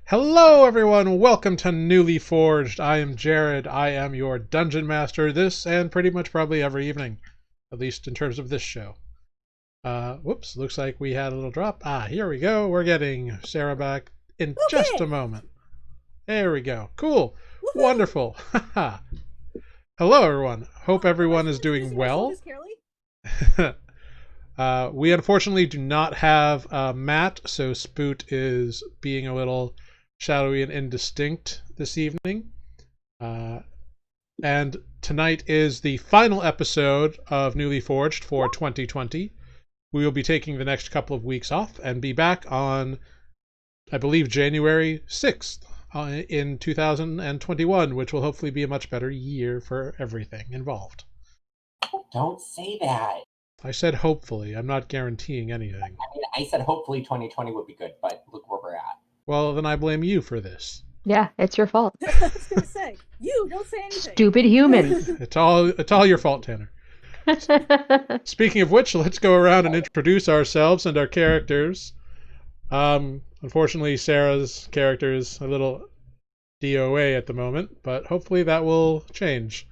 Hello everyone, welcome to Nuuli Forged. I am Jared, I am your Dungeon Master this and pretty much probably every evening, at least in terms of this show. Whoops, looks like we had a little drop. Here we go, we're getting Sarah back in just a moment. There we go, cool, wonderful. Hello everyone, hope everyone is doing well. We unfortunately do not have Matt, so Spoot is being a little shadowy and indistinct this evening. And tonight is the final episode of Nuuli Forged for 2020. We will be taking the next couple of weeks off and be back on, I believe, January 6th in 2021, which will hopefully be a much better year for everything involved. Don't say that. I said hopefully. I'm not guaranteeing anything. I mean, I said hopefully 2020 would be good, but look where we're at. Well, then I blame you for this. Yeah, it's your fault. I was gonna say, you don't say anything. Stupid human. It's all your fault, Tanner. Speaking of which, let's go around and introduce ourselves and our characters. Unfortunately, Sarah's character is a little DOA at the moment, but hopefully that will change.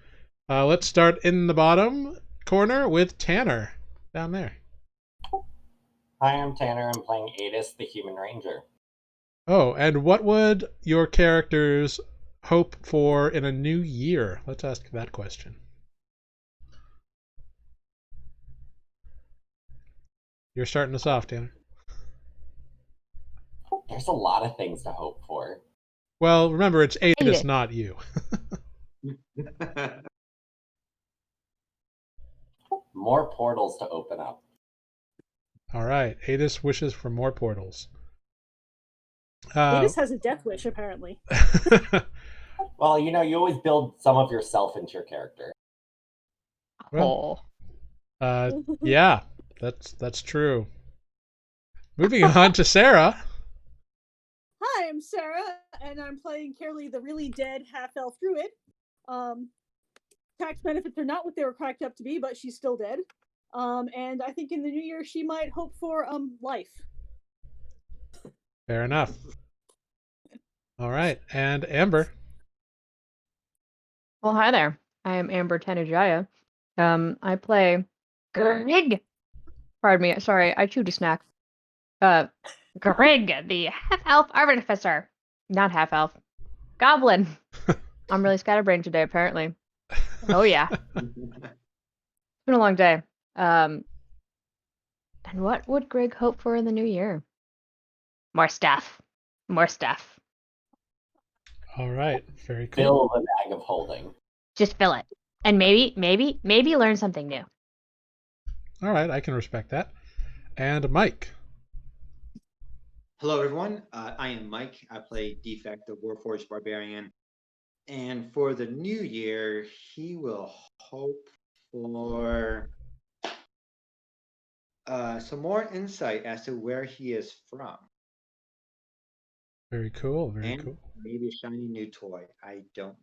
Let's start in the bottom corner with Tanner down there. Hi, I'm Tanner. I'm playing Aetis, the Human Ranger. Oh, and what would your characters hope for in a new year? Let's ask that question. You're starting us off, Tanner. There's a lot of things to hope for. Well, remember, it's Aetis, not you. More portals to open up. All right, Aetis wishes for more portals. Aetis has a death wish, apparently. Well, you know, you always build some of yourself into your character. Well, yeah, that's true. Moving on to Sarah. Hi, I'm Sarah, and I'm playing Kaerlie, the really dead half-elf druid. Tax benefits are not what they were cracked up to be, but she's still dead. And I think in the new year she might hope for life. Fair enough. All right, and Amber. Well, hi there. I am Amber Tanujaya. I play Grrrig. Pardon me. Sorry, I chewed a snack. Grrrig, the half-elf artificer. Not half-elf. Goblin. I'm really scatterbrained today, apparently. Oh, yeah. It's been a long day. And what would Grrrig hope for in the new year? More stuff. More stuff. All right, very cool. Fill the bag of holding. Just fill it. And maybe learn something new. All right, I can respect that. And Mike. Hello, everyone. I am Mike. I play Defect, the Warforged Barbarian. And for the new year, he will hope for some more insight as to where he is from. Very cool. Very and cool. maybe a shiny new toy. I don't.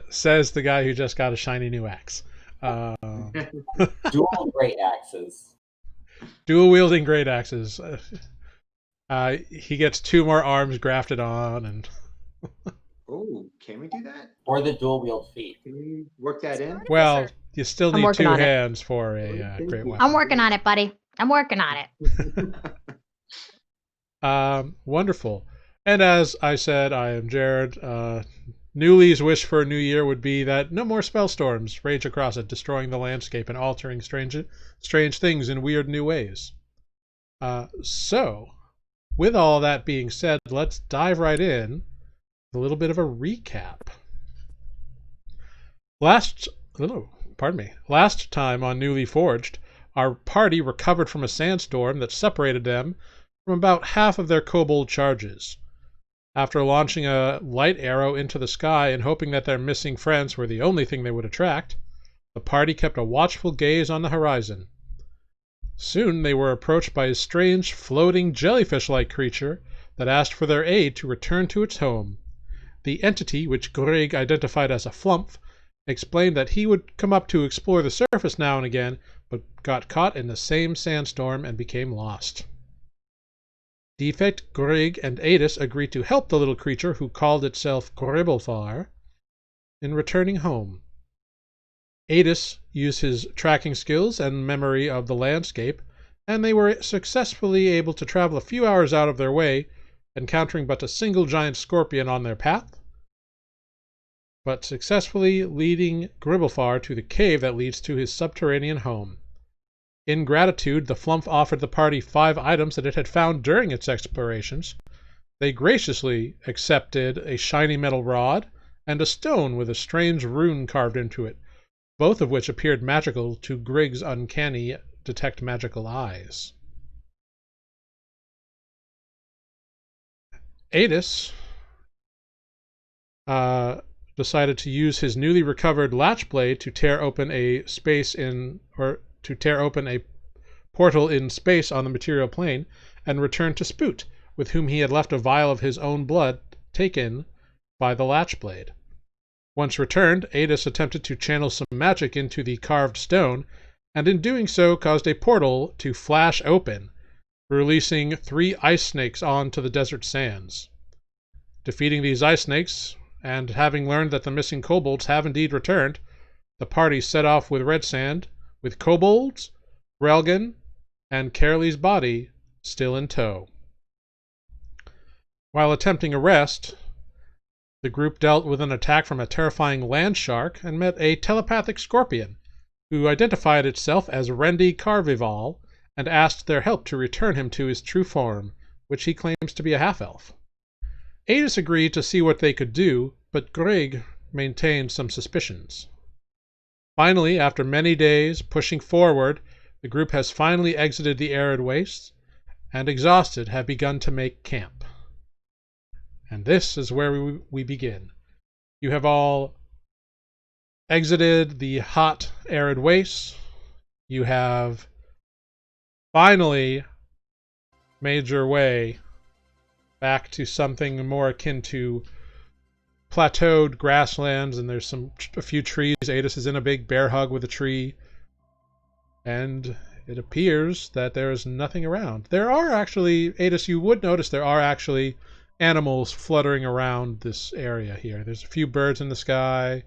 Says the guy who just got a shiny new axe. Dual great axes. Dual wielding great axes. He gets 2 more arms grafted on, and Oh, can we do that? Or the dual wield feet. Can we work that in? well, you still I'm need working 2 on it. hands for a Thank great you. weapon. I'm working on it, buddy. I'm working on it. Wonderful. And as I said, I am Jared. Nuuli's wish for a new year would be that no more spell storms rage across it, destroying the landscape and altering strange things in weird new ways. So, with all that being said, let's dive right in with a little bit of a recap. Last time on Nuuli Forged, our party recovered from a sandstorm that separated them from about half of their kobold charges. After launching a light arrow into the sky and hoping that their missing friends were the only thing they would attract, the party kept a watchful gaze on the horizon. Soon they were approached by a strange, floating, jellyfish-like creature that asked for their aid to return to its home. The entity, which Grrrig identified as a flump, explained that he would come up to explore the surface now and again, but got caught in the same sandstorm and became lost. Defect, Grrrig, and Aetis agreed to help the little creature, who called itself Gribbelfar, in returning home. Aetis used his tracking skills and memory of the landscape, and they were successfully able to travel a few hours out of their way, encountering but a single giant scorpion on their path, but successfully leading Gribbelfar to the cave that leads to his subterranean home. In gratitude, the flump offered the party 5 items that it had found during its explorations. They graciously accepted a shiny metal rod and a stone with a strange rune carved into it, both of which appeared magical to Grrig's uncanny detect magical eyes. Aetis decided to use his newly recovered latch blade to tear open a portal in space on the material plane and return to Spoot, with whom he had left a vial of his own blood taken by the latch blade. Once returned, Aetis attempted to channel some magic into the carved stone, and in doing so caused a portal to flash open, releasing 3 ice snakes onto the desert sands. Defeating these ice snakes, and having learned that the missing kobolds have indeed returned, the party set off with Redsand, with Kobolds, Relgan, and Kaerlie's body still in tow. While attempting a rest, the group dealt with an attack from a terrifying land shark and met a telepathic scorpion, who identified itself as Rendi Carvival and asked their help to return him to his true form, which he claims to be a half-elf. Aetis agreed to see what they could do, but Grrrig maintained some suspicions. Finally, after many days pushing forward, the group has finally exited the arid wastes, and exhausted have begun to make camp. And this is where we begin. You have all exited the hot, arid wastes. You have finally made your way back to something more akin to plateaued grasslands, and there's a few trees. Aetis is in a big bear hug with a tree, and it appears that there is nothing around. There are actually, Aetis, you would notice there are actually animals fluttering around this area here. There's a few birds in the sky.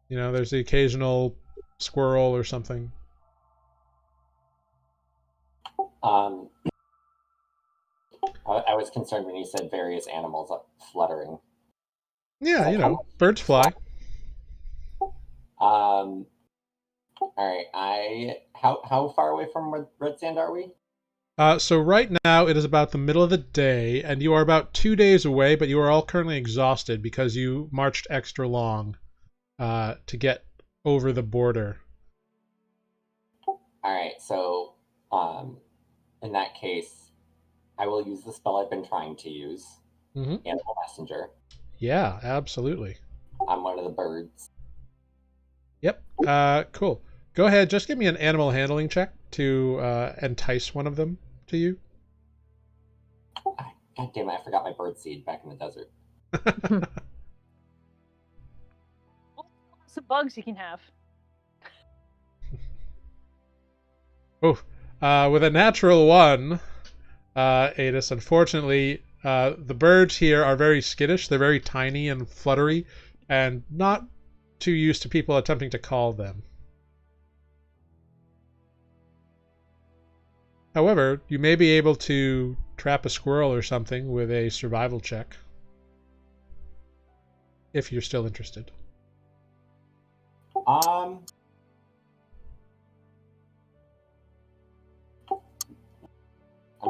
You know, there's the occasional squirrel or something. I was concerned when you said various animals fluttering. Yeah, you know, birds fly. All right. How far away from Redsand are we? So right now it is about the middle of the day, and you are about 2 days away, but you are all currently exhausted because you marched extra long to get over the border. All right, so in that case, I will use the spell I've been trying to use, Animal Messenger. Yeah, absolutely. I'm one of the birds. Yep. Cool. Go ahead. Just give me an animal handling check to entice one of them to you. God damn it, I forgot my bird seed back in the desert. Some bugs you can have. Oh, with a natural 1, Aetis, unfortunately, the birds here are very skittish. They're very tiny and fluttery, and not too used to people attempting to call them. However, you may be able to trap a squirrel or something with a survival check, if you're still interested. I'm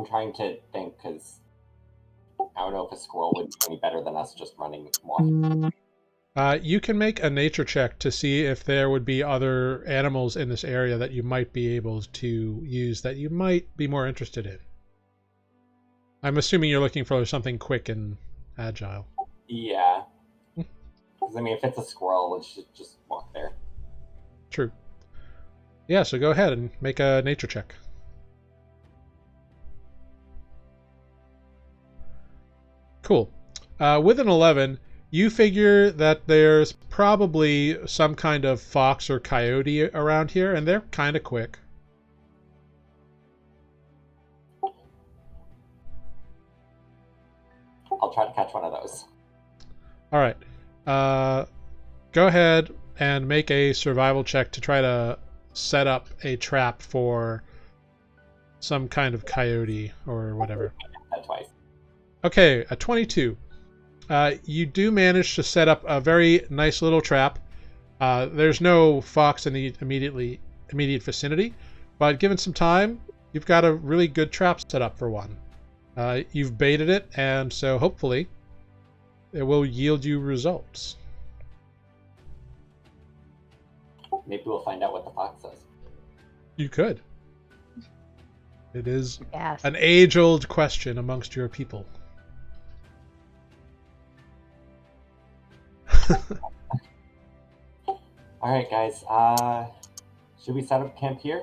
trying to think, because I don't know if a squirrel would do any better than us just running walking. You can make a nature check to see if there would be other animals in this area that you might be able to use that you might be more interested in. I'm assuming you're looking for something quick and agile. Yeah. Because, I mean, if it's a squirrel, let's just walk there. True. Yeah, so go ahead and make a nature check. Cool. With an 11, you figure that there's probably some kind of fox or coyote around here, and they're kind of quick. I'll try to catch one of those. All right. Go ahead and make a survival check to try to set up a trap for some kind of coyote or whatever. That twice. Okay, a 22. You do manage to set up a very nice little trap. There's no fox in the immediate vicinity, but given some time, you've got a really good trap set up for one. You've baited it, and so hopefully it will yield you results. Maybe we'll find out what the fox says. You could. It is Yes. an age-old question amongst your people. Alright, guys. Should we set up camp here?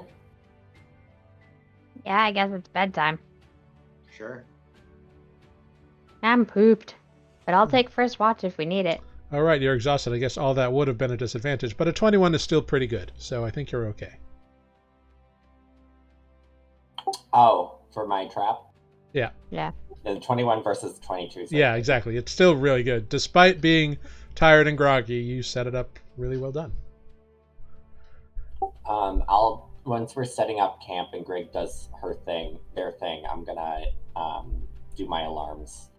Yeah, I guess it's bedtime. Sure. I'm pooped, but I'll take first watch if we need it. All right, you're exhausted. I guess all that would have been a disadvantage, but a 21 is still pretty good, so I think you're okay. Oh, for my trap? Yeah. Yeah. The 21 versus 22. Yeah, exactly. It's still really good. Despite being tired and groggy, you set it up really well done. Once we're setting up camp and Grrrig does their thing, I'm gonna do my alarms.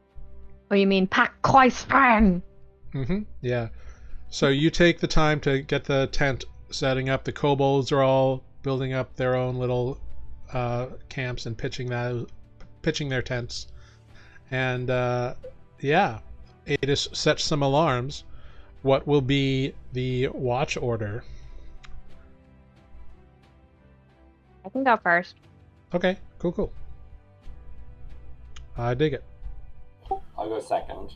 Oh, you mean pack koi sprang? Mm-hmm. Yeah. So you take the time to get the tent setting up. The kobolds are all building up their own little camps and pitching their tents. And yeah, Aetis sets some alarms. What will be the watch order? I can go first. Okay, cool. I dig it. I'll go second.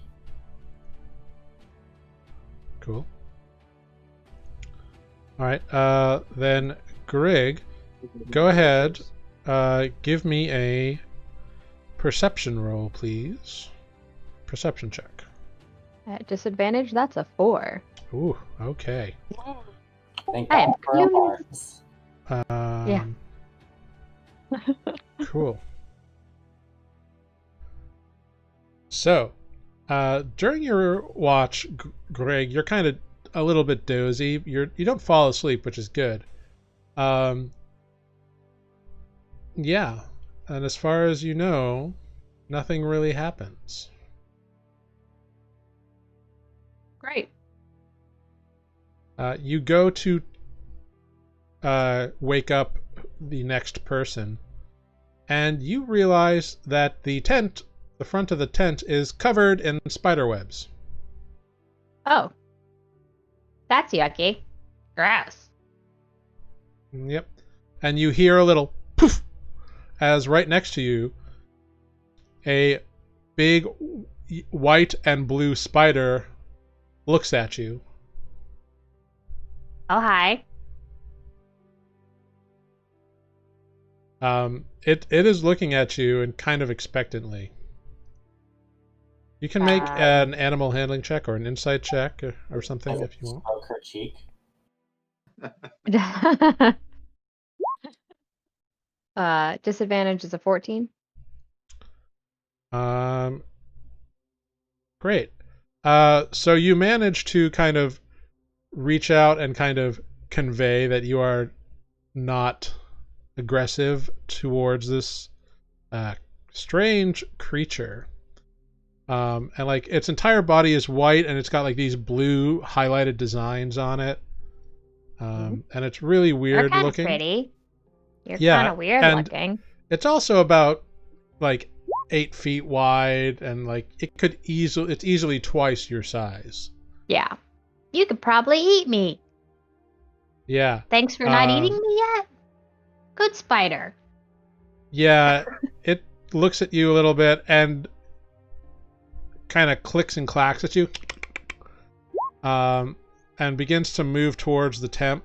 Cool. All right, then Grrrig, go ahead. Give me a perception roll, please. Perception check. At disadvantage, that's a 4. Ooh, okay. Thank I God am for curious. alarms. Yeah. Cool. So, during your watch, Grrrig, you're kind of a little bit dozy. You don't fall asleep, which is good. Yeah, and as far as you know, nothing really happens. Great. You go to wake up the next person, and you realize that the front of the tent is covered in spider webs. Oh. That's yucky. Gross. Yep. And you hear a little poof as right next to you, a big white and blue spider looks at you. Oh, hi. It is looking at you and kind of expectantly. You can make an animal handling check or an insight check or something if you want. Stroke her cheek. Disadvantage is a 14. Great. So you manage to kind of reach out and kind of convey that you are not aggressive towards this strange creature. And like its entire body is white and it's got like these blue highlighted designs on it. And it's really weird You're looking. Pretty. You're Yeah, kind of weird and looking. it's also about like 8 feet wide and like it's easily twice your size. Yeah. You could probably eat me. Yeah. Thanks for not eating me yet. Good spider. Yeah, it looks at you a little bit and kind of clicks and clacks at you. And begins to move towards the tent,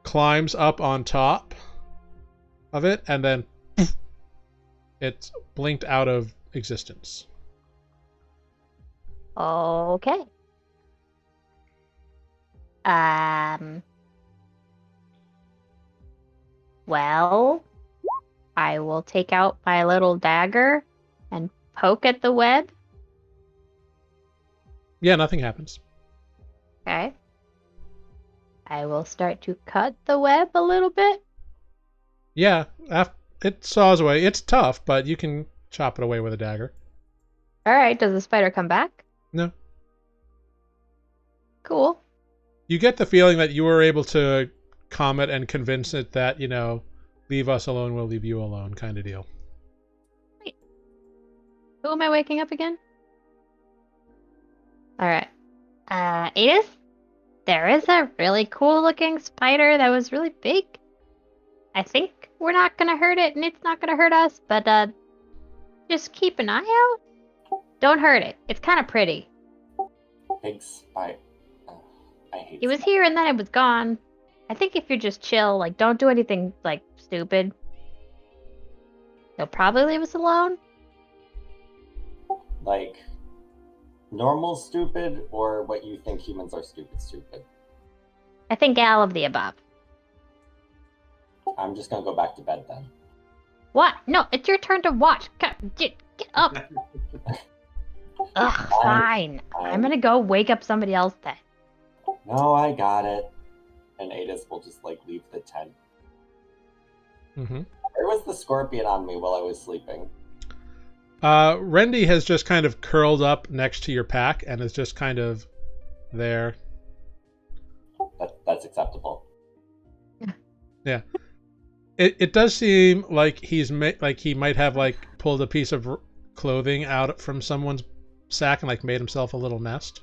climbs up on top of it, and then it's blinked out of existence. Okay. Well, I will take out my little dagger and poke at the web. Yeah, nothing happens. Okay. I will start to cut the web a little bit. Yeah, it saws away. It's tough, but you can chop it away with a dagger. All right. Does the spider come back? No. Cool. You get the feeling that you were able to calm it and convince it that, you know, leave us alone, we'll leave you alone kind of deal. Wait. Who am I waking up again? All right. Aetis? There is a really cool looking spider that was really big. I think we're not gonna hurt it and it's not gonna hurt us, but just keep an eye out. Don't hurt it. It's kind of pretty. Big spider. I hate It was here and then it was gone. I think if you're just chill, like don't do anything like stupid, they'll probably leave us alone. like normal stupid or what you think humans are stupid? I think all of the above. I'm just gonna go back to bed then. What? No, it's your turn to watch. Get up. Ugh, fine. I'm gonna go wake up somebody else then. No, I got it. And Aetis will just like leave the tent. Mm-hmm. Where was the scorpion on me while I was sleeping? Rendy has just kind of curled up next to your pack and is just kind of there. That's acceptable. Yeah. It does seem like he might have like pulled a piece of clothing out from someone's sack and like made himself a little nest.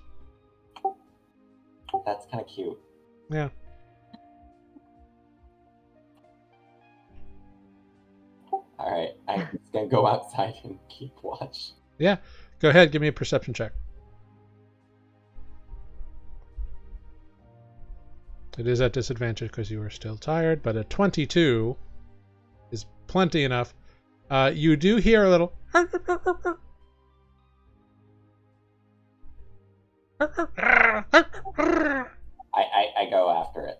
That's kind of cute. Yeah. All right, I'm just gonna go outside and keep watch. Yeah. Go ahead, give me a perception check. It is at disadvantage because you are still tired, but a 22 is plenty enough. You do hear a little... I go after it.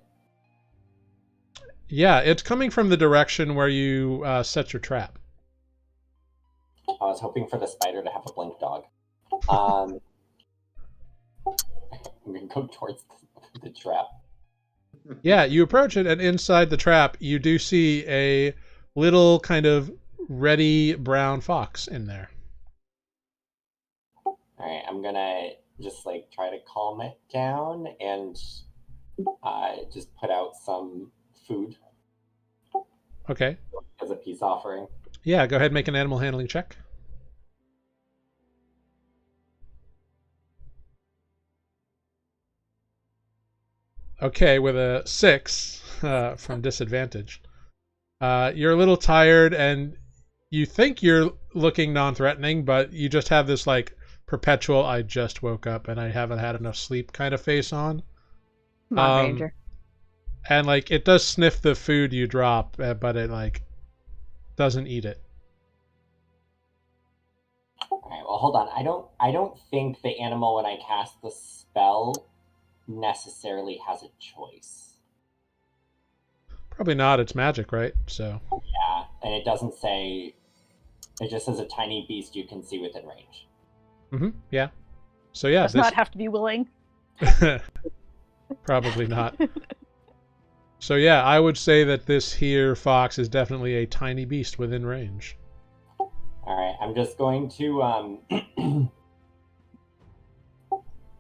Yeah, it's coming from the direction where you set your trap. I was hoping for the spider to have a blink dog. I'm gonna go towards the trap. Yeah, you approach it, and inside the trap, you do see a little kind of reddy brown fox in there. All right, I'm gonna just like try to calm it down and just put out some food. Okay. As a peace offering. Yeah, go ahead and make an animal handling check. Okay, with a 6 from disadvantage. You're a little tired, and you think you're looking non-threatening, but you just have this like perpetual I just woke up and I haven't had enough sleep kind of face on. Come on, Ranger. And like it does sniff the food you drop, but it like doesn't eat it. Alright, well hold on. I don't think the animal when I cast the spell necessarily has a choice. Probably not. It's magic, right? So. Yeah, and it doesn't say. It just says a tiny beast you can see within range. Mm-hmm. Yeah. So yeah, Does not have to be willing. Probably not. So yeah, I would say that this here fox is definitely a tiny beast within range. Alright, I'm just going to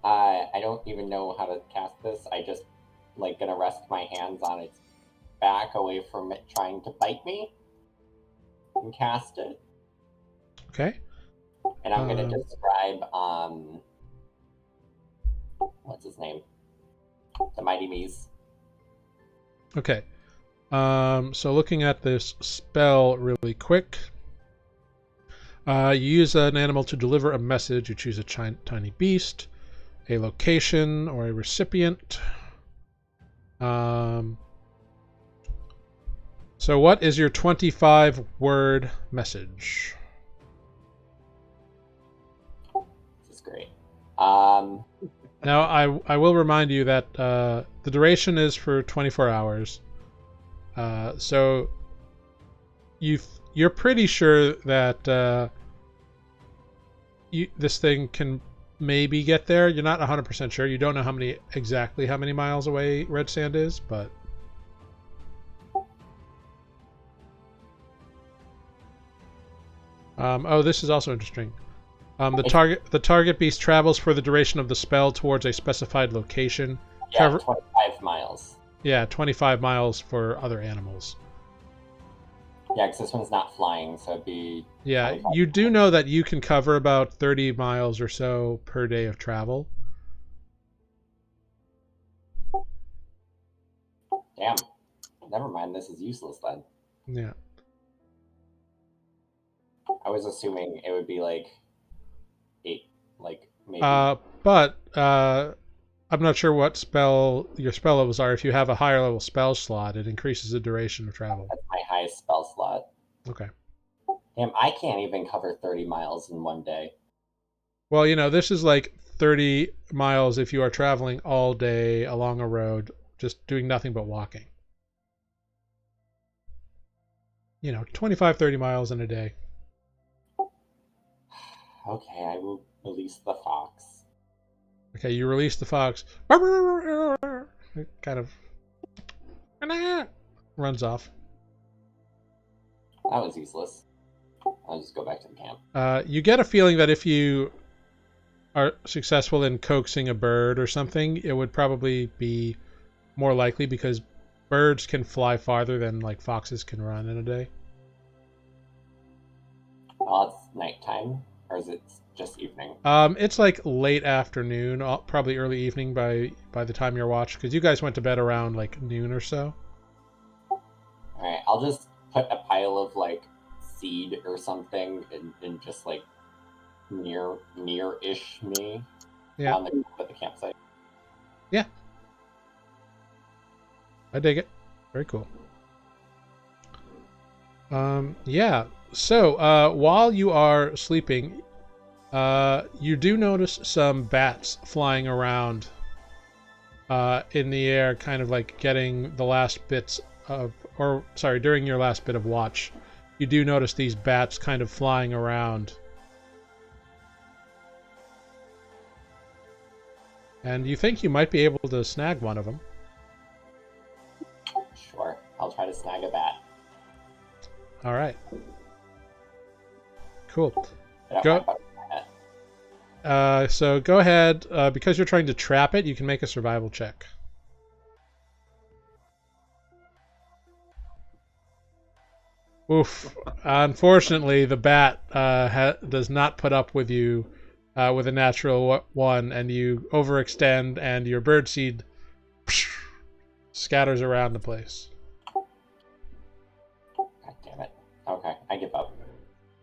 I don't even know how to cast this. I just like gonna rest my hands on its back away from it trying to bite me and cast it. Okay. And I'm gonna describe what's his name? The Mighty Mees. Okay. So looking at this spell really quick. You use an animal to deliver a message. You choose a tiny beast, a location, or a recipient. So what is your 25-word message? This is great. Now, I will remind you that the duration is for 24 hours. So you're pretty sure that this thing can maybe get there. You're not 100% sure. You don't know exactly how many miles away Redsand is, but oh, this is also interesting. The target beast travels for the duration of the spell towards a specified location. Yeah, 25 miles. Yeah, 25 miles for other animals. Yeah, because this one's not flying, so it'd be... Yeah, you do know that you can cover about 30 miles or so per day of travel. Damn. Never mind, this is useless then. Yeah. I was assuming it would be like 8, like maybe. But I'm not sure what your spell levels are. If you have a higher level spell slot, it increases the duration of travel. That's my highest spell slot. Okay. Damn, I can't even cover 30 miles in one day. Well, this is like 30 miles if you are traveling all day along a road, just doing nothing but walking. 25, 30 miles in a day. Okay, I will release the fox. Okay, you release the fox. It kind of runs off. That was useless. I'll just go back to the camp. You get a feeling that if you are successful in coaxing a bird or something, it would probably be more likely because birds can fly farther than like foxes can run in a day. Well, it's nighttime, or is it just evening? It's like late afternoon, probably early evening by the time you're watched, because you guys went to bed around like noon or so. Alright, I'll just put a pile of like seed or something and just like near-ish me on the campsite. Yeah. I dig it. Very cool. Yeah. So, while you are sleeping, you do notice some bats flying around in the air, kind of like getting the last bits of, during your last bit of watch. You do notice these bats kind of flying around. And you think you might be able to snag one of them. Sure, I'll try to snag a bat. All right. Cool. Go. So go ahead. Because you're trying to trap it, you can make a survival check. Oof. Unfortunately, the bat does not put up with you with a natural one, and you overextend, and your birdseed scatters around the place. God damn it. Okay, I give up.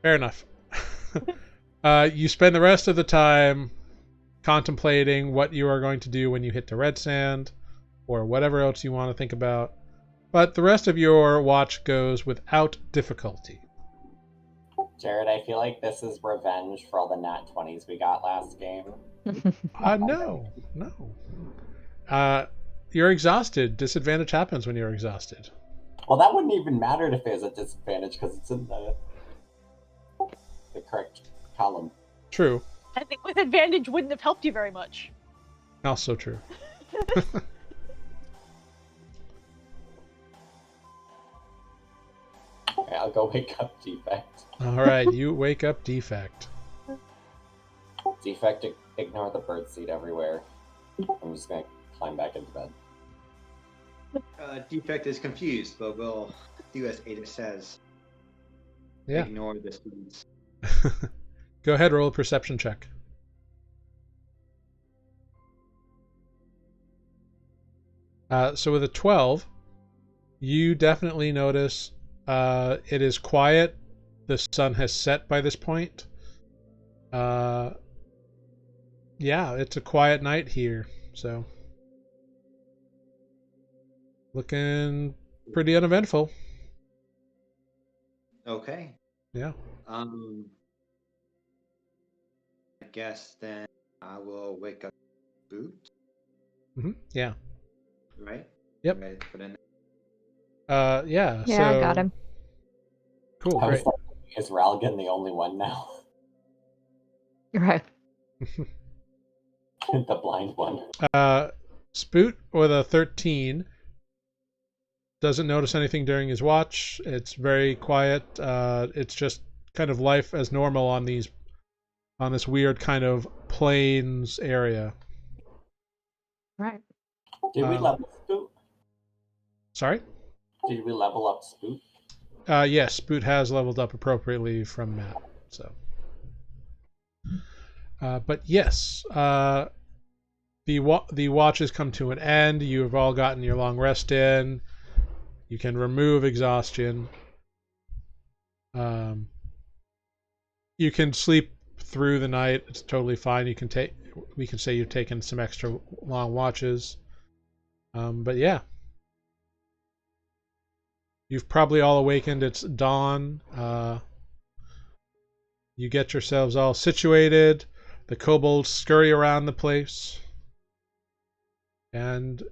Fair enough. You spend the rest of the time contemplating what you are going to do when you hit the Redsand, or whatever else you want to think about. But the rest of your watch goes without difficulty. Jared, I feel like this is revenge for all the nat 20s we got last game. No. You're exhausted. Disadvantage happens when you're exhausted. Well, that wouldn't even matter if it was a disadvantage because it's in the correct column. True. I think with advantage wouldn't have helped you very much. Also true. Okay, I'll go wake up Defect. All right, you wake up Defect. Defect, ignore the birdseed everywhere. I'm just going to climb back into bed. Defect is confused, but we'll do as Aetis says. Yeah. Ignore the students. Go ahead, roll a perception check. So with a 12, you definitely notice it is quiet. The sun has set by this point. Yeah, it's a quiet night here, so looking pretty uneventful. Okay. Yeah. I guess then I will wake up Spoot, Yeah. right? Yep. Right, put in. Yeah. Yeah, so, I got him. Cool. I was Great. like, is Relgan the only one now? Right. The blind one. Spoot with a 13 doesn't notice anything during his watch. It's very quiet. It's just kind of life as normal on this weird kind of plains area. Right. Did we level Spoot? Sorry? Did we level up Spoot? Yes, Spoot has leveled up appropriately from Matt. So, but yes, the watch has come to an end. You have all gotten your long rest in. You can remove exhaustion. You can sleep through the night. It's totally fine. We can say you've taken some extra long watches. But yeah. You've probably all awakened. It's dawn. You get yourselves all situated. The kobolds scurry around the place. And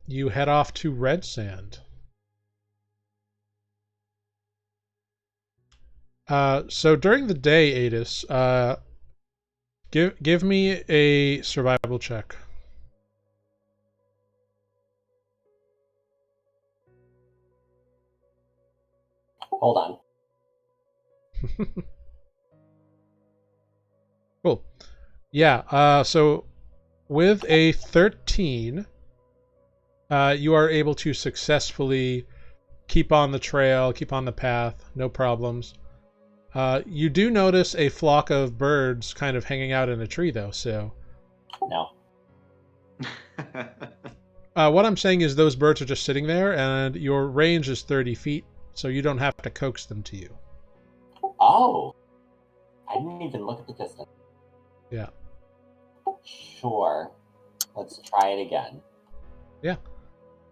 you head off to Redsand. So during the day, Aetis, give me a survival check. Hold on. Cool. Yeah, so with a 13, you are able to successfully keep on the trail, keep on the path, no problems. You do notice a flock of birds kind of hanging out in a tree, though, so... No. What I'm saying is those birds are just sitting there, and your range is 30 feet, so you don't have to coax them to you. Oh. I didn't even look at the distance. Yeah. Sure. Let's try it again. Yeah.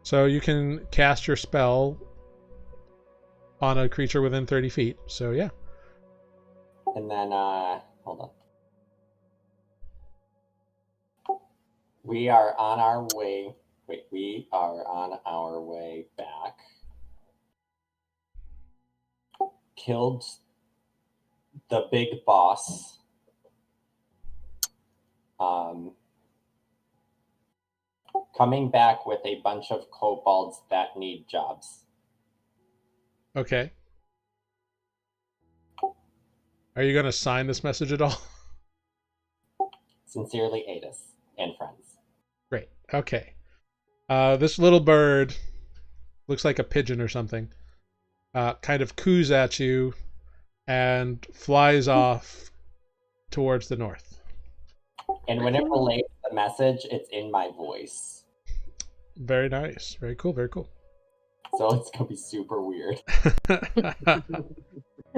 So you can cast your spell on a creature within 30 feet, so yeah. And then, hold on. We are on our way. Wait, we are on our way back. Killed the big boss. Coming back with a bunch of kobolds that need jobs. Okay. Are you going to sign this message at all? Sincerely, Aetis and friends. Great. Okay. This little bird, looks like a pigeon or something, kind of coos at you and flies off towards the north. And when it relays the message, it's in my voice. Very nice. Very cool. Very cool. So it's going to be super weird.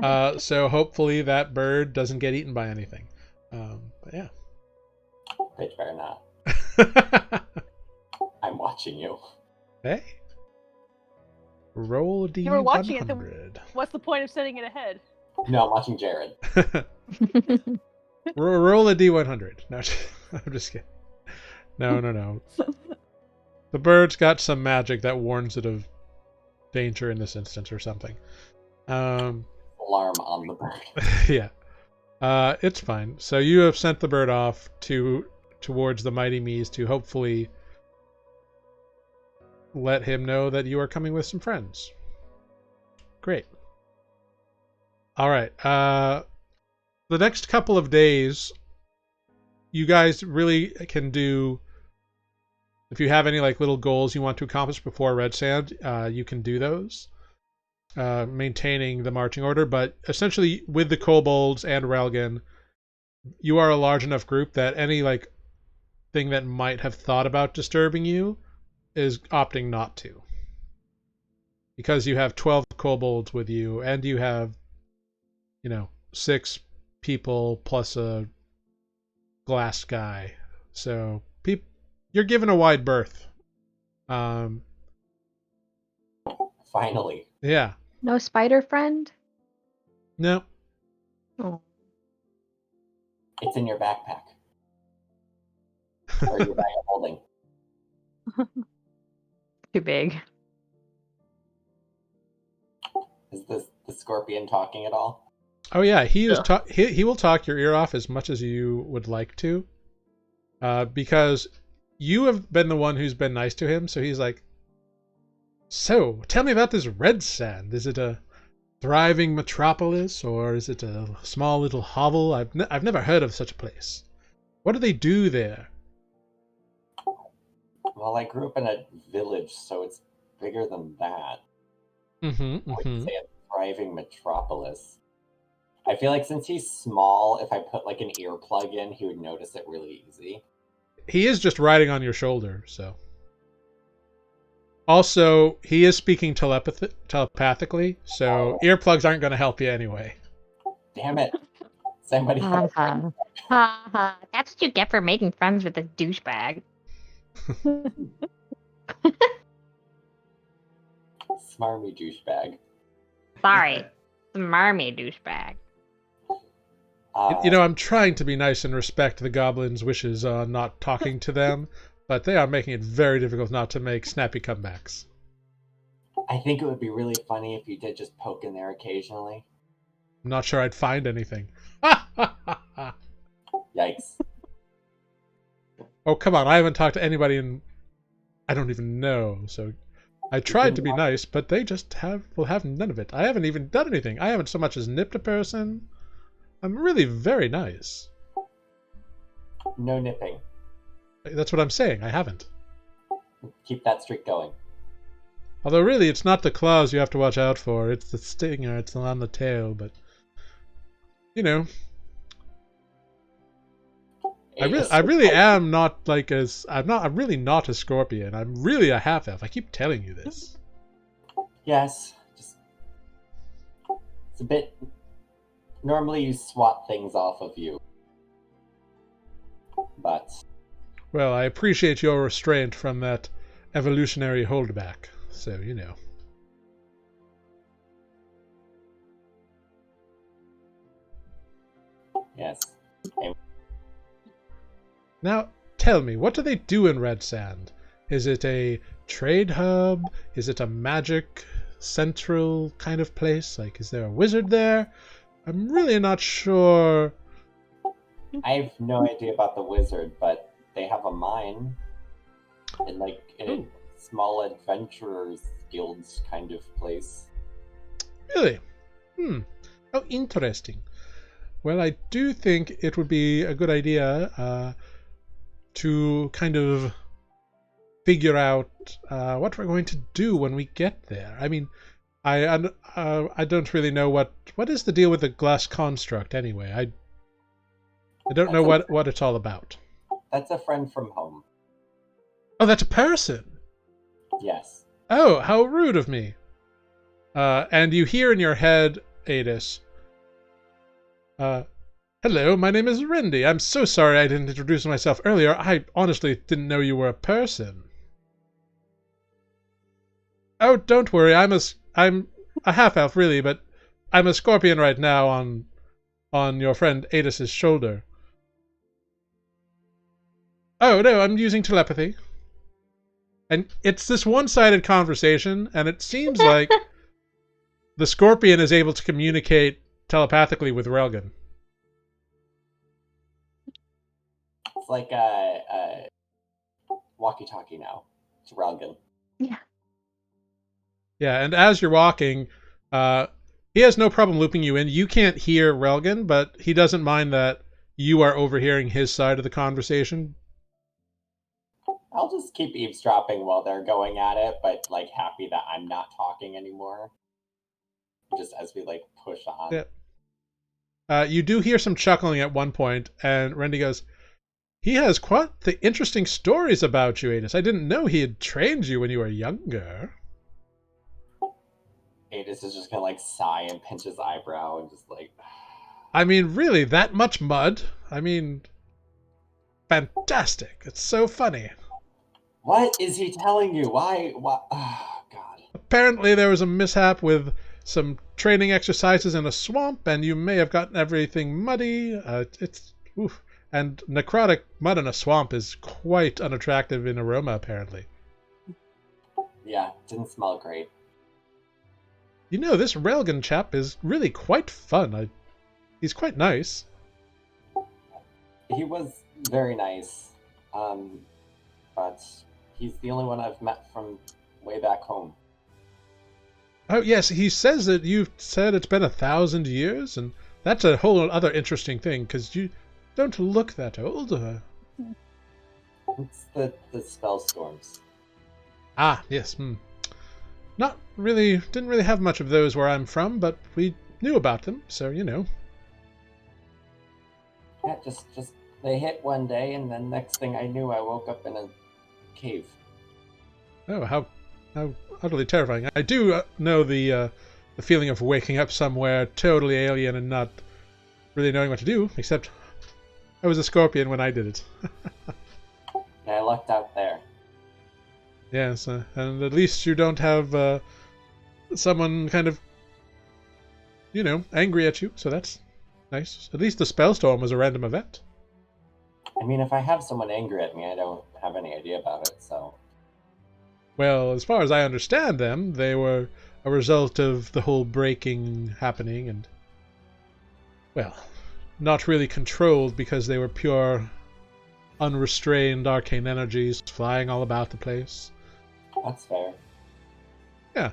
So hopefully that bird doesn't get eaten by anything. But yeah. It better not. I'm watching you. Hey. Roll a D100. You were watching it, then what's the point of sending it ahead? No, I'm watching Jared. Roll a D100. No, I'm just kidding. No. The bird's got some magic that warns it of danger in this instance or something. Alarm on the bird. Yeah. It's fine. So you have sent the bird off towards the Mighty Mies to hopefully let him know that you are coming with some friends. Great. All right. The next couple of days, you guys really can do. If you have any like little goals you want to accomplish before Redsand, you can do those. Maintaining the marching order, but essentially with the Kobolds and Relgan, you are a large enough group that any like thing that might have thought about disturbing you is opting not to. Because you have 12 Kobolds with you, and you have, 6 people plus a glass guy. So you're given a wide berth. Finally. Yeah. No spider friend? No. Oh. It's in your backpack. Or your bag of holding. Too big. Is the scorpion talking at all? Oh yeah, he will talk your ear off as much as you would like to. Because you have been the one who's been nice to him, so he's like, so, tell me about this Redsand. Is it a thriving metropolis, or is it a small little hovel? I've never heard of such a place. What do they do there? Well, I grew up in a village, so it's bigger than that. I would say a thriving metropolis. I feel like since he's small, if I put like an earplug in, he would notice it really easy. He is just riding on your shoulder, so. Also, he is speaking telepathically, so earplugs aren't going to help you anyway. Damn it. Somebody help. That's what you get for making friends with a douchebag. Smarmy douchebag. Sorry. Smarmy douchebag. I'm trying to be nice and respect the goblins' wishes on not talking to them, but they are making it very difficult not to make snappy comebacks. I think it would be really funny if you did just poke in there occasionally. I'm not sure I'd find anything. Yikes. Oh, come on. I haven't talked to anybody in... I don't even know, so... I tried to be nice, but they just will have none of it. I haven't even done anything. I haven't so much as nipped a person. I'm really very nice. No nipping. That's what I'm saying. I haven't. Keep that streak going. Although really, it's not the claws you have to watch out for. It's the stinger. It's on the tail, but... I really am not like as... I'm really not a scorpion. I'm really a half-elf. I keep telling you this. Yes. It's a bit... Normally you swat things off of you. But... Well, I appreciate your restraint from that evolutionary holdback. So, Yes. Now, tell me, what do they do in Redsand? Is it a trade hub? Is it a magic central kind of place? Like, is there a wizard there? I'm really not sure. I have no idea about the wizard, but they have a mine. In a small adventurers guilds kind of place. Really? Oh, interesting. Well, I do think it would be a good idea to kind of figure out what we're going to do when we get there. I mean, I don't really know what is the deal with the glass construct anyway. I don't know what it's all about. That's a friend from home. Oh, that's a person. Yes. Oh, how rude of me. And you hear in your head, Aetis, Hello, my name is Rindy. I'm so sorry I didn't introduce myself earlier. I honestly didn't know you were a person. Oh, don't worry. I'm a half-elf, really, but I'm a scorpion right now on your friend Aetis' shoulder. Oh, no, I'm using telepathy. And it's this one-sided conversation, and it seems like the scorpion is able to communicate telepathically with Relgan. It's like a walkie-talkie now. It's Relgan. Yeah. Yeah, and as you're walking, he has no problem looping you in. You can't hear Relgan, but he doesn't mind that you are overhearing his side of the conversation. I'll just keep eavesdropping while they're going at it, but like happy that I'm not talking anymore. Just as we like push on. Yeah. You do hear some chuckling at one point, and Rendy goes, "He has quite the interesting stories about you, Aetis. I didn't know he had trained you when you were younger." Aetis is just gonna like sigh and pinch his eyebrow and just like... I mean, really, that much mud? I mean, fantastic. It's so funny. What is he telling you? Why? Oh, God. Apparently there was a mishap with some training exercises in a swamp, and you may have gotten everything muddy. Oof. And necrotic mud in a swamp is quite unattractive in aroma, apparently. Yeah, didn't smell great. You know, this Relgan chap is really quite fun. He's quite nice. He was very nice, but he's the only one I've met from way back home. Oh, yes, he says that you've said it's been 1,000 years, and that's a whole other interesting thing, because you don't look that old. It's the spell storms. Ah, yes. Not really, didn't really have much of those where I'm from, but we knew about them, so you know. Yeah, just they hit one day, and then next thing I knew, I woke up in a cave. Oh, how utterly terrifying! I do know the feeling of waking up somewhere totally alien and not really knowing what to do. Except, I was a scorpion when I did it. And I lucked out there. Yes, and at least you don't have someone kind of, you know, angry at you. So that's nice. At least the spellstorm was a random event. I mean, if I have someone angry at me, I don't have any idea about it, so... Well, as far as I understand them, they were a result of the whole breaking happening and, well, not really controlled because they were pure, unrestrained arcane energies flying all about the place. That's fair. Yeah,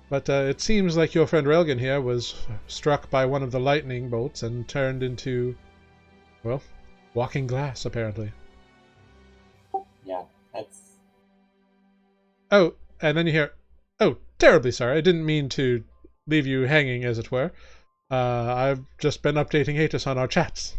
but it seems like your friend Relgan here was struck by one of the lightning bolts and turned into, well, walking glass, apparently. Yeah, that's... Oh, and then you hear, "Oh, terribly sorry. I didn't mean to leave you hanging, as it were. I've just been updating Aetis on our chats."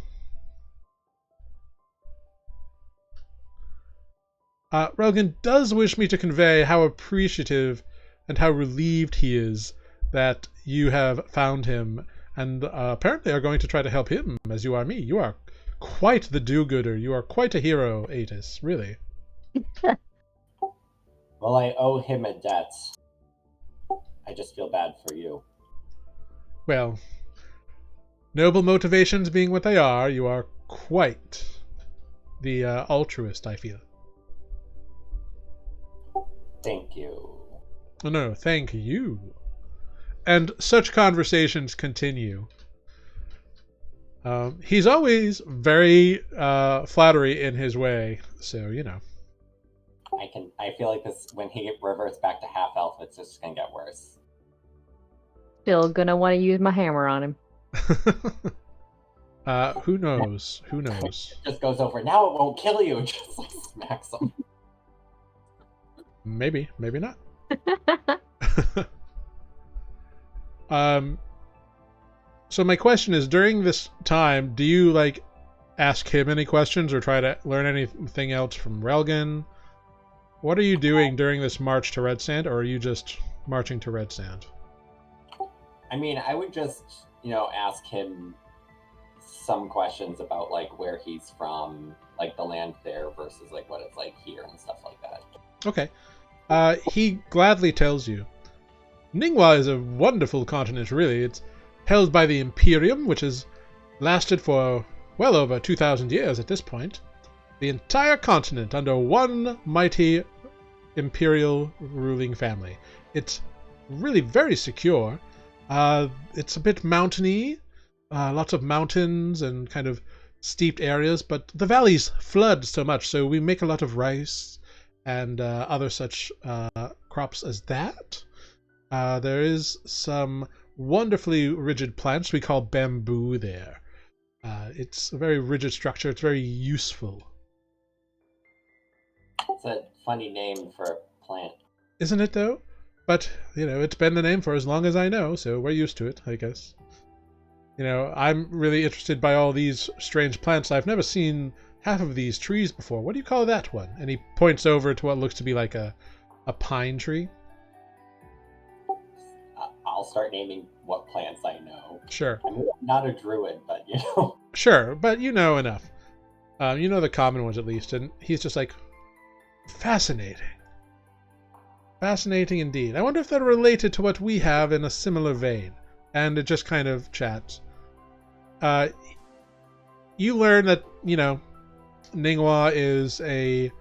Relgan does wish me to convey how appreciative and how relieved he is that you have found him, and apparently are going to try to help him as you are me. You are quite the do-gooder. You are quite a hero, Aetis, really. Well, I owe him a debt. I just feel bad for you. Well, noble motivations being what they are, you are quite the altruist, I feel. Thank you. Oh, no, thank you. And such conversations continue. He's always very flattery in his way, so, you know. I feel like this, when he reverts back to half-elf, it's just gonna get worse. Still gonna want to use my hammer on him. Who knows? Who knows? It just goes over, now it won't kill you, just like smacks him. Maybe, maybe not. So my question is, during this time, do you, like, ask him any questions or try to learn anything else from Relgan? What are you doing during this march to Redsand, or are you just marching to Redsand? I mean, I would just, you know, ask him some questions about like where he's from, like the land there versus like what it's like here and stuff like that. Okay. He gladly tells you. Ningwa is a wonderful continent, really. It's held by the Imperium, which has lasted for well over 2,000 years at this point. The entire continent under one mighty imperial ruling family. It's really very secure. It's a bit mountainy, lots of mountains and kind of steeped areas, but the valleys flood so much, so we make a lot of rice and other such crops as that. There is some wonderfully rigid plants we call bamboo there. It's a very rigid structure. It's very useful. It's a funny name for a plant. Isn't it, though? But, it's been the name for as long as I know, so we're used to it, I guess. I'm really interested by all these strange plants. I've never seen half of these trees before. What do you call that one? And he points over to what looks to be like a pine tree. I'll start naming what plants I know. Sure. I'm not a druid, but Sure, but you know enough. You know the common ones at least, and he's just like, fascinating. Fascinating indeed. I wonder if they're related to what we have in a similar vein. And it just kind of chats. You learn that, Ningwa is the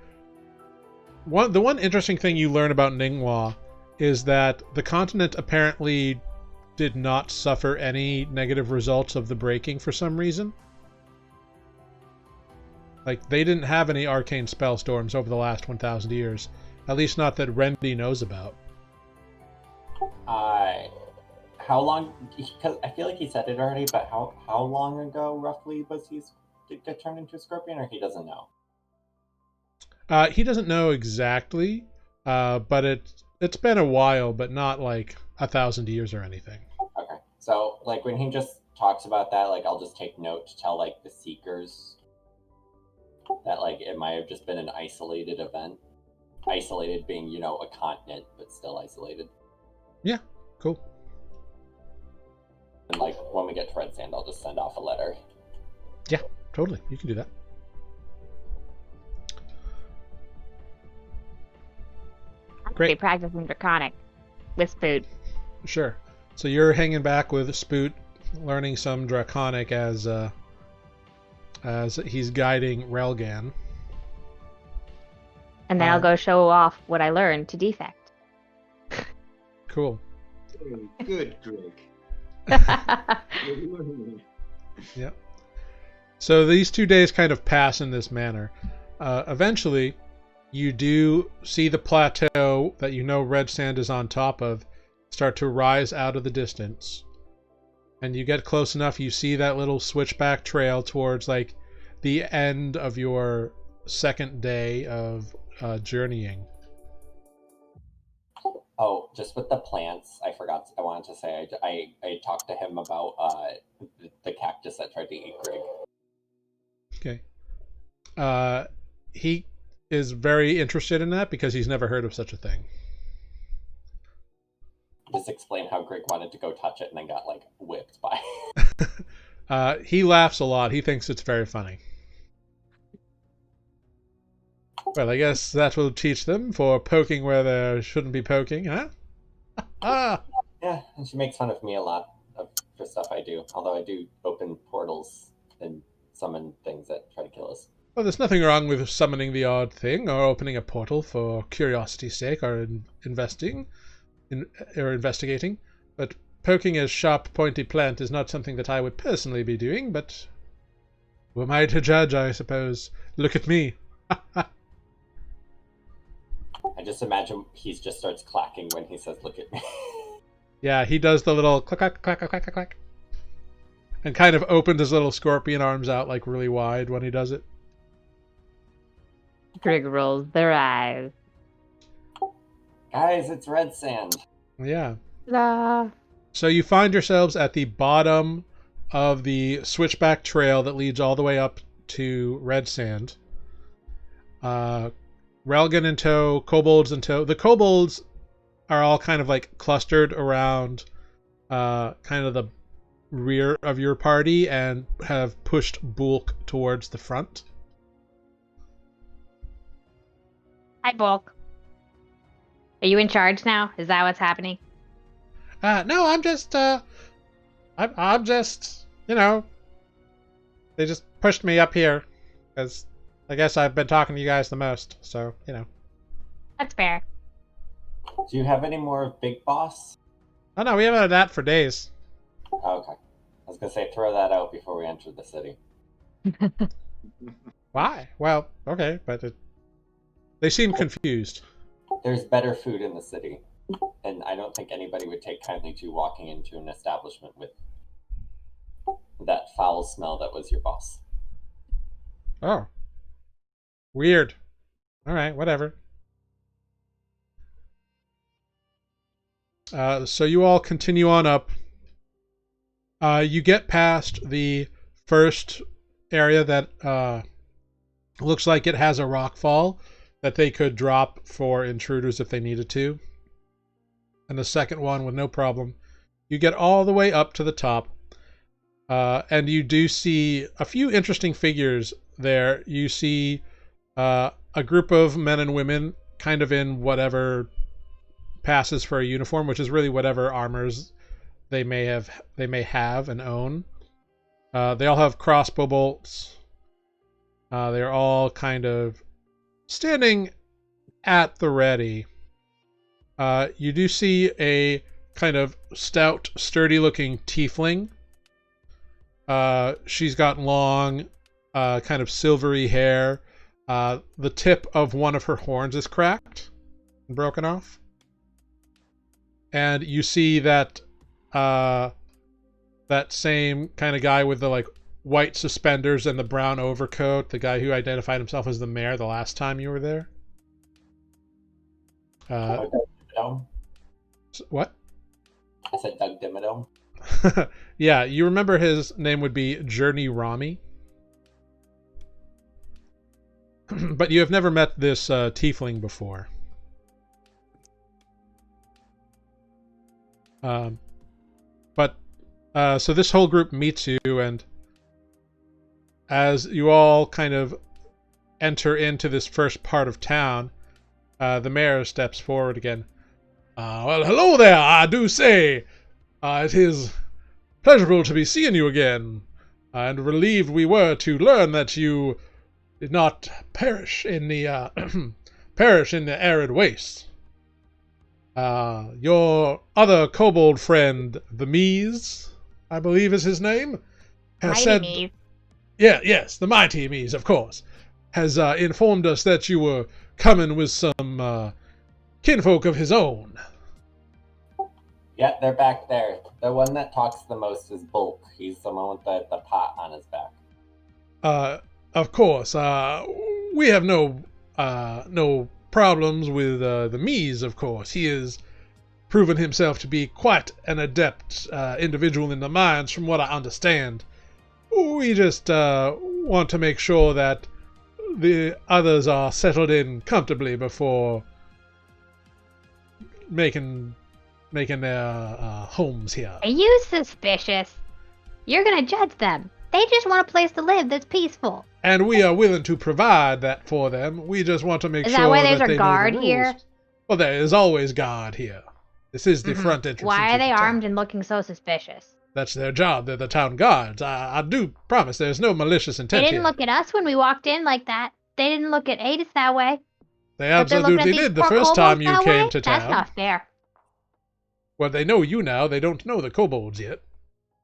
one interesting thing you learn about Ningwa is that the continent apparently did not suffer any negative results of the breaking for some reason. Like, they didn't have any arcane spell storms over the last 1,000 years. At least not that Rendy knows about. How long? Because I feel like he said it already, but how long ago roughly was he get turned into a scorpion, or he doesn't know? He doesn't know exactly, but it's been a while, but not like 1,000 years or anything. Okay, so like when he just talks about that, like I'll just take note to tell like the Seekers that like it might have just been an isolated event. Isolated being, a continent, but still isolated. Yeah, cool. And like when we get to Redsand, I'll just send off a letter. Yeah, totally. You can do that. Great. Be practicing Draconic with Spoot. Sure. So you're hanging back with Spoot, learning some Draconic as he's guiding Relgan. And then I'll go show off what I learned to Defect. Cool. Good, Grrrig. Yep. So these 2 days kind of pass in this manner. Eventually, you do see the plateau that Redsand is on top of start to rise out of the distance. And you get close enough, you see that little switchback trail towards like the end of your second day of journeying. Oh, just with the plants, I wanted to say, I talked to him about the cactus that tried to eat Grrrig. Okay. He is very interested in that because he's never heard of such a thing. Just explain how Grrrig wanted to go touch it and then got like whipped by. He laughs a lot. He thinks it's very funny. Well, I guess that will teach them for poking where there shouldn't be poking, huh? Yeah, and she makes fun of me a lot for stuff I do. Although I do open portals and summon things that try to kill us. Well, there's nothing wrong with summoning the odd thing or opening a portal for curiosity's sake or investigating. But poking a sharp, pointy plant is not something that I would personally be doing, but who am I to judge, I suppose? Look at me. I just imagine he just starts clacking when he says, "Look at me." Yeah, he does the little clack, clack, clack, clack, clack, clack. And kind of opens his little scorpion arms out like really wide when he does it. Grrrig rolls their eyes. Guys, it's Redsand. Yeah. Ta-da. So you find yourselves at the bottom of the switchback trail that leads all the way up to Redsand. Relgan in tow, Kobolds in tow. The Kobolds are all kind of like clustered around kind of the rear of your party and have pushed Bulk towards the front. Hi, Bulk. Are you in charge now? Is that what's happening? No, I'm just, I'm just, they just pushed me up here, because I guess I've been talking to you guys the most, so, That's fair. Do you have any more of Big Boss? Oh no, we haven't had that for days. Okay. I was going to say, throw that out before we enter the city. Why? Well, okay, but they seem confused. There's better food in the city, and I don't think anybody would take kindly to walking into an establishment with that foul smell that was your boss. Oh. Weird. Alright, whatever. So you all continue on up. You get past the first area that looks like it has a rock fall that they could drop for intruders if they needed to. And the second one with no problem. You get all the way up to the top. And you do see a few interesting figures there. You see a group of men and women kind of in whatever passes for a uniform, which is really whatever armors they may have and own. They all have crossbow bolts. They're all kind of standing at the ready. You do see a kind of stout, sturdy-looking tiefling. She's got long, kind of silvery hair. The tip of one of her horns is cracked and broken off. And you see that that same kind of guy with the white suspenders and the brown overcoat, the guy who identified himself as the mayor the last time you were there. What? I said Doug Dimmadome. Yeah, you remember his name would be Journey Rami. But you have never met this tiefling before. So this whole group meets you, and as you all kind of enter into this first part of town, the mayor steps forward again. Well, hello there, I do say. It is pleasurable to be seeing you again, and relieved we were to learn that you did not perish in the arid wastes. Your other kobold friend, the Mies, I believe is his name, has said, Mies. Yes, the mighty Mies, of course, has informed us that you were coming with some kinfolk of his own. Yeah, they're back there. The one that talks the most is Bulk. He's the one with the pot on his back. Of course, we have no problems with the Mies, of course. He has proven himself to be quite an adept individual in the mines, from what I understand. We just want to make sure that the others are settled in comfortably before making their homes here. Are you suspicious? You're gonna judge them. They just want a place to live that's peaceful. And we are willing to provide that for them. We just want to make sure that why there's that a they guard know the here? rules. Well, there is always guard here. This is the front entrance. Why are into they the town. armed and looking so suspicious? That's their job. They're the town guards. I do promise there's no malicious intent They didn't here. look at us when we walked in like that. They didn't look at Aetis that way. They But they're looking at absolutely these did the poor first kobolds time you that came way? to town. That's not fair. Well, they know you now. They don't know the kobolds yet.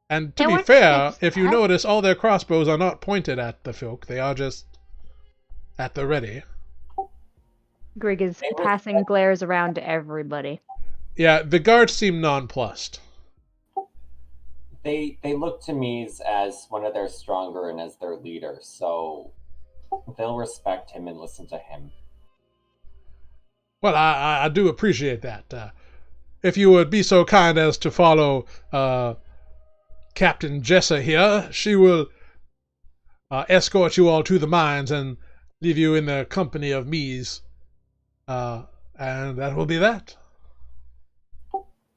And to They be weren't fair, suspicious if to you us. notice, all their crossbows are not pointed at the folk. They are just at the ready. Grrrig is passing glares around to everybody. Yeah, the guards seem nonplussed. They look to me as one of their stronger and as their leader, so they'll respect him and listen to him. Well, I do appreciate that. If you would be so kind as to follow Captain Jessa here, she will escort you all to the mines and leave you in the company of Mies. And that will be that.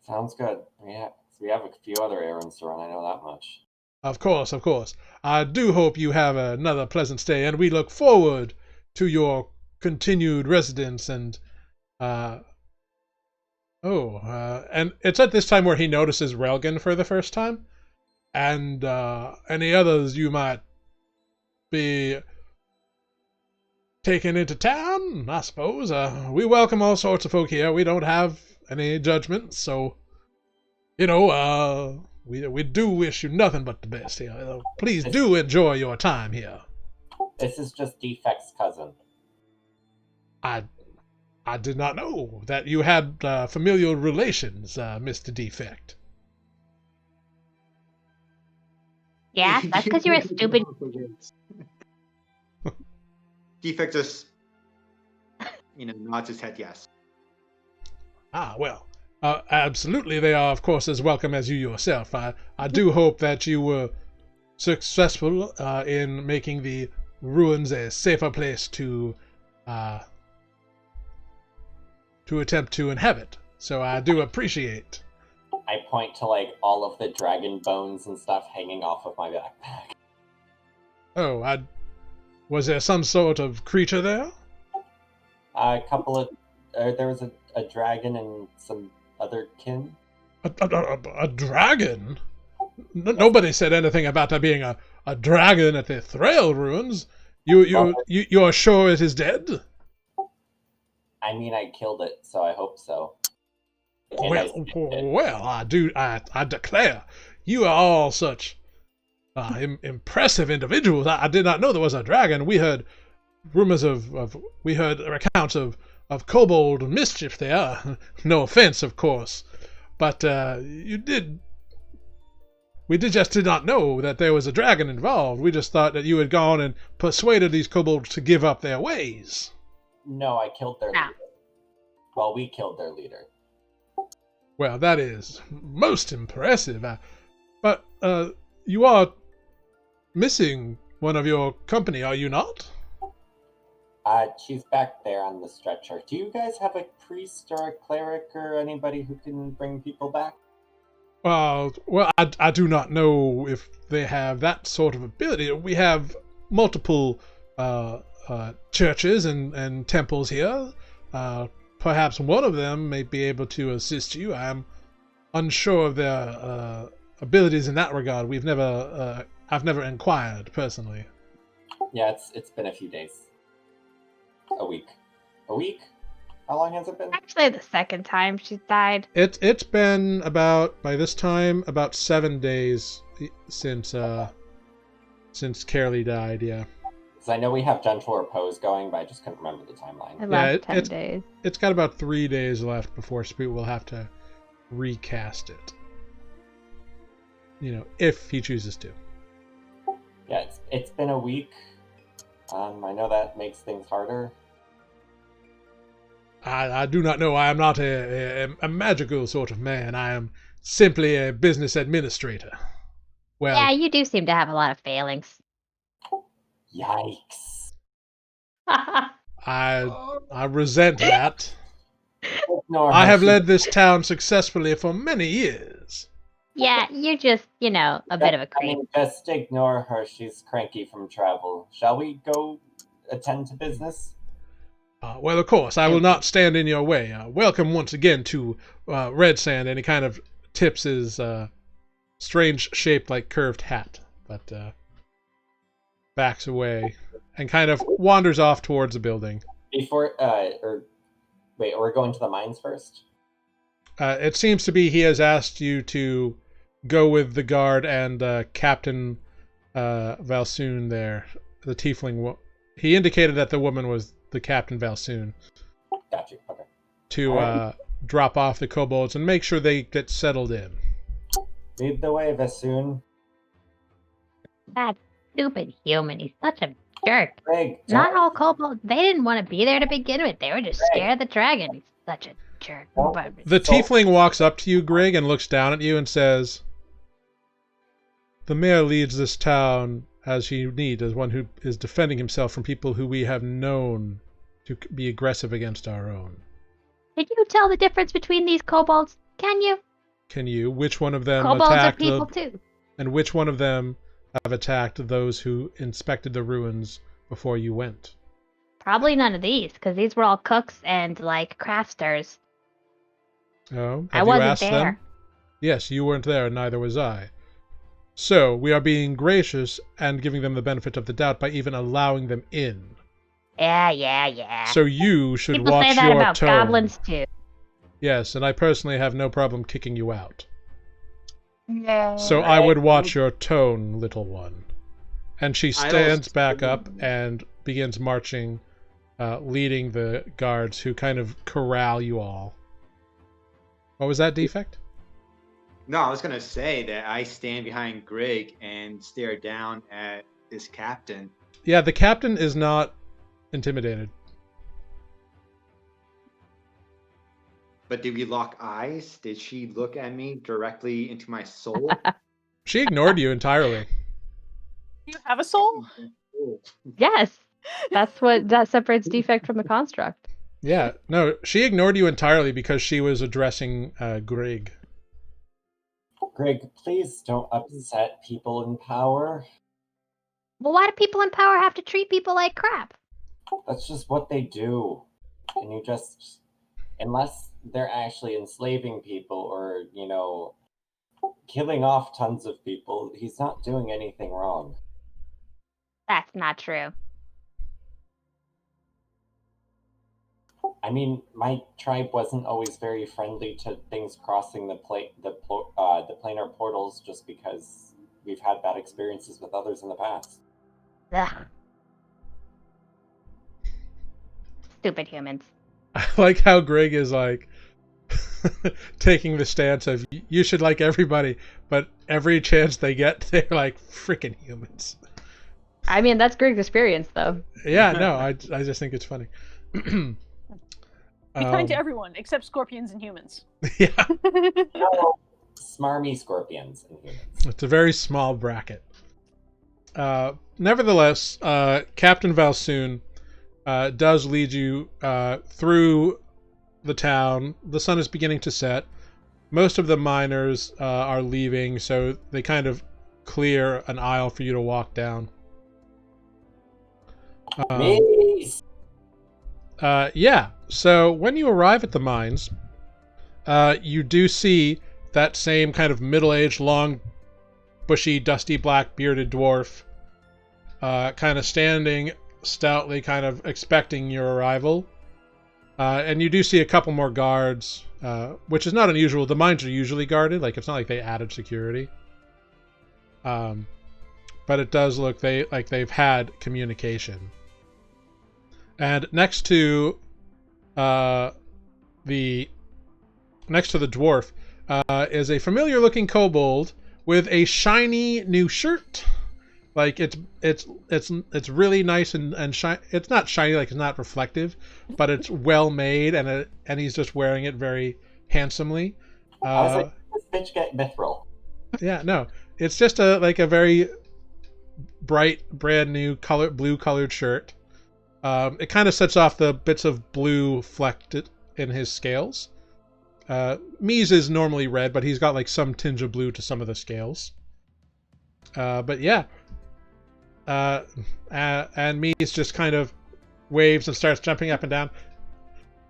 Sounds good. We We have a few other errands to run, I know that much. Of course, of course. I do hope you have another pleasant stay, and we look forward to your continued residence and and it's at this time where he notices Relgan for the first time, and any others you might be taken into town, I suppose. We welcome all sorts of folk here. We don't have any judgments, so, you know, we do wish you nothing but the best here. Please do enjoy your time here. This is just Defect's cousin. I did not know that you had familial relations, Mr. Defect. Yeah, that's because you're a stupid. Defect just, nods his head yes. Ah, well, absolutely they are, of course, as welcome as you yourself. I do hope that you were successful in making the ruins a safer place to attempt to inhabit. So I do appreciate. I point to, like, all of the dragon bones and stuff hanging off of my backpack. Oh, was there some sort of creature there? A couple of... there was a dragon and some other kin. A dragon? Nobody said anything about there being a dragon at the Thrail ruins. You're sure it is dead? I mean, I killed it, so I hope so. Well, I declare, you are all such impressive individuals. I did not know there was a dragon. We heard rumors we heard accounts of kobold mischief there. No offense, of course, but we just did not know that there was a dragon involved. We just thought that you had gone and persuaded these kobolds to give up their ways. No, I killed their leader. Well, we killed their leader. Well, that is most impressive. But you are missing one of your company, are you not? She's back there on the stretcher. Do you guys have a priest or a cleric or anybody who can bring people back? Well, I do not know if they have that sort of ability. We have multiple churches and temples here. Perhaps one of them may be able to assist you. I am unsure of their abilities in that regard. I've never inquired personally. Yeah, it's been a few days. A week. A week? How long has it been? Actually, the second time she's died. It's been by this time about 7 days since Kaerlie died. Yeah. I know we have Gentle Repose going, but I just couldn't remember the timeline. It lasts 10 days. It's got about 3 days left before Spoot will have to recast it. If he chooses to. Yeah, it's been a week. I know that makes things harder. I do not know. I am not a magical sort of man. I am simply a business administrator. Well, yeah, you do seem to have a lot of failings. Yikes. I resent that. No, I have led this town successfully for many years. Yeah, you're just, a bit of a creep. I mean, just ignore her. She's cranky from travel. Shall we go attend to business? Well, of course, I will not stand in your way. Welcome once again to Redsand, and he kind of tips his strange shaped like curved hat, but backs away and kind of wanders off towards the building. Wait, are we going to the mines first? It seems to be he has asked you to go with the guard and Captain Valsoon there, the tiefling. He indicated that the woman was the Captain Valsoon. Got you. Okay. To drop off the kobolds and make sure they get settled in. Lead the way, Valsoon. That stupid human. He's such a jerk. Grrrig, Not all kobolds. They didn't want to be there to begin with. They were just scared of the dragon. He's such a jerk. The tiefling walks up to you, Grrrig, and looks down at you and says, "The mayor leads this town as he needs, as one who is defending himself from people who we have known to be aggressive against our own." Did you tell the difference between these kobolds? Can you? can you? Which one of them Kobolds are attacked people too. And which one of them have attacked those who inspected the ruins before you went? Probably none of these, because these were all cooks and like crafters. Oh, I have you wasn't asked there. them? Yes, you weren't there, and neither was I. So, we are being gracious and giving them the benefit of the doubt by even allowing them in. Yeah. So you should People watch say that your about tone. goblins too. Yes, and I personally have no problem kicking you out. No. So I would watch your tone, little one. And she stands back up and begins marching, leading the guards who kind of corral you all. What was that, Defect? No, I was going to say that I stand behind Grrrig and stare down at this captain. Yeah, the captain is not intimidated. But did we lock eyes? Did she look at me directly into my soul? She ignored you entirely. You have a soul? Yes. That separates Defect from the construct. Yeah, no, she ignored you entirely because she was addressing Grrrig. Grrrig, please don't upset people in power. Well, why do people in power have to treat people like crap? That's just what they do. And you just... Unless they're actually enslaving people or, killing off tons of people, he's not doing anything wrong. That's not true. I mean, my tribe wasn't always very friendly to things crossing the planar portals just because we've had bad experiences with others in the past. Ugh. Stupid humans. I like how Grrrig is like taking the stance of you should like everybody, but every chance they get, they're like freaking humans. I mean, that's Grrig's experience, though. Yeah, no, I just think it's funny. Be kind to everyone, except scorpions and humans. Yeah. No, smarmy scorpions and humans. It's a very small bracket. Nevertheless, Captain Valsoon does lead you through the town. The sun is beginning to set. Most of the miners are leaving, so they kind of clear an aisle for you to walk down. Yeah, so when you arrive at the mines, you do see that same kind of middle-aged, long, bushy, dusty, black, bearded dwarf kind of standing stoutly, kind of expecting your arrival. And you do see a couple more guards, which is not unusual. The mines are usually guarded. Like, it's not like they added security. But it does look like they've had communication. And next to the dwarf is a familiar-looking kobold with a shiny new shirt. Like it's really nice and shiny. It's not shiny, like it's not reflective, but it's well made, and he's just wearing it very handsomely. I was like, this bitch get mithril. Yeah, no, it's just a very bright, brand new blue colored shirt. It kind of sets off the bits of blue flecked in his scales. Mies is normally red, but he's got like some tinge of blue to some of the scales. But yeah. And Mies just kind of waves and starts jumping up and down.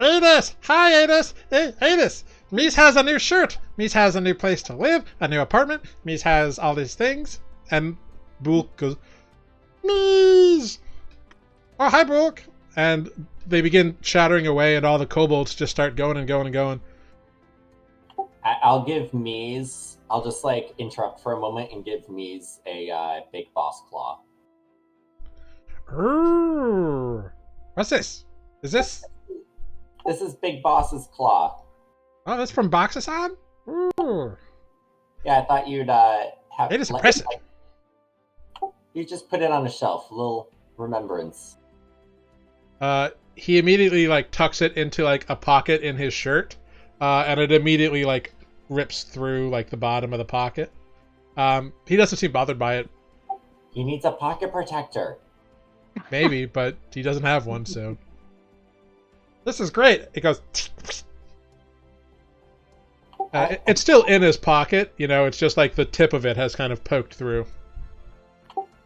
Aetis! Hi, Aetis! Hey, Aetis! Mies has a new shirt! Mies has a new place to live, a new apartment. Mies has all these things. And Bulk goes, Mies! Oh, hi, Bulk! And they begin chattering away, and all the kobolds just start going and going and going. I'll give Mies... I'll just, interrupt for a moment and give Mies a big boss claw. What's this? Is this? This is Big Boss's claw. Oh, that's from Boxasan? Yeah, I thought you'd have... It is impressive. You just put it on a shelf, a little remembrance. He immediately, tucks it into, a pocket in his shirt, and it immediately, rips through, the bottom of the pocket. He doesn't seem bothered by it. He needs a pocket protector. Maybe, but he doesn't have one, so... This is great! It goes... It's still in his pocket, you know, it's just like the tip of it has kind of poked through.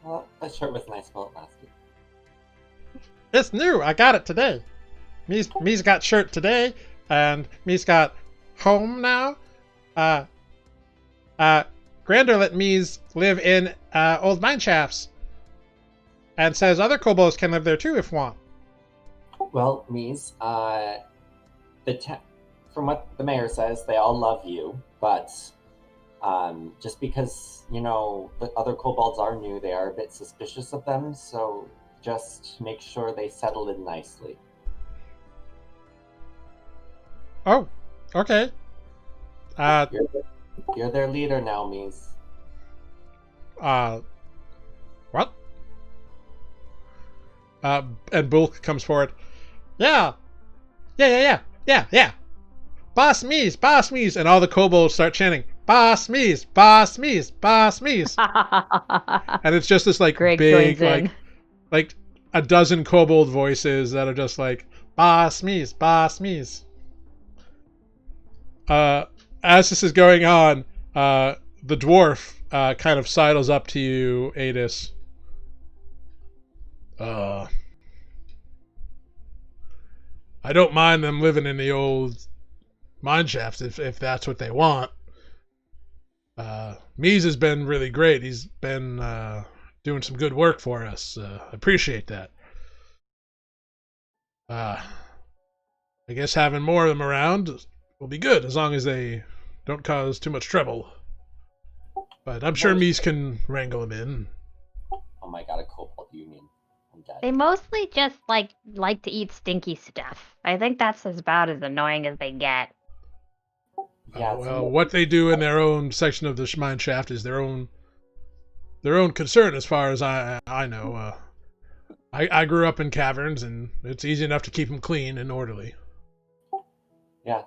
Well, that shirt was nice while it lasted. It's new, I got it today. Me's got shirt today, and me's got home now. Grander let me's live in old mine shafts. And says other kobolds can live there too if want. Well, Mies, from what the mayor says, they all love you, but just because, you know, the other kobolds are new, they are a bit suspicious of them, so just make sure they settle in nicely. Oh, okay. You're their leader now, Mies. What? And Bulk comes forward. Yeah. Boss Mies. And all the kobolds start chanting, Boss Mies. And it's just this like Grrrig big, joins like a dozen kobold voices that are just like, Boss Mies. As this is going on, the dwarf kind of sidles up to you, Aetis. I don't mind them living in the old mine shafts if that's what they want. Mies has been really great. He's been doing some good work for us. I appreciate that. I guess having more of them around will be good as long as they don't cause too much trouble. But I'm sure Mies can wrangle them in. Oh my god, a kobold union. I'm dead. They mostly just like to eat stinky stuff. I think that's about as annoying as they get. Yeah, well, what they do in their own section of the mine shaft is their own concern, as far as I know. I grew up in caverns, and it's easy enough to keep them clean and orderly. Yeah,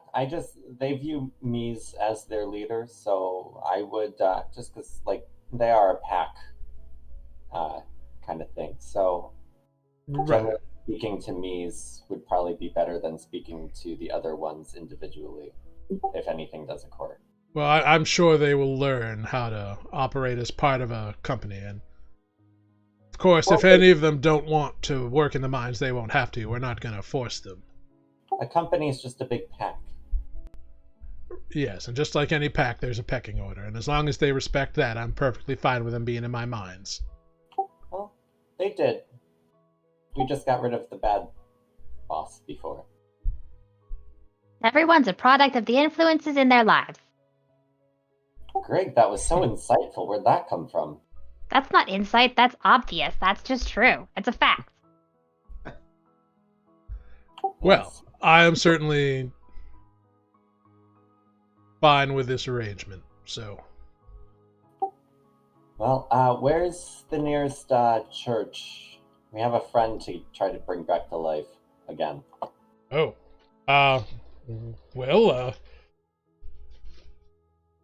they view Mies as their leader, so I would, just because, like, they are a pack kind of thing. So, generally speaking to Mies would probably be better than speaking to the other ones individually, if anything does occur. Well, I'm sure they will learn how to operate as part of a company, and of course, if any of them don't want to work in the mines, they won't have to. We're not going to force them. A company is just a big pack. Yes, and just like any pack, there's a pecking order, and as long as they respect that, I'm perfectly fine with them being in my mines. Well, they did. We just got rid of the bad boss before. Everyone's a product of the influences in their lives. Grrrig, that was so insightful. Where'd that come from? That's not insight, that's obvious. That's just true. It's a fact. Well, I am certainly fine with this arrangement, so. Well, where's the nearest church? We have a friend to try to bring back to life again. Oh. Well,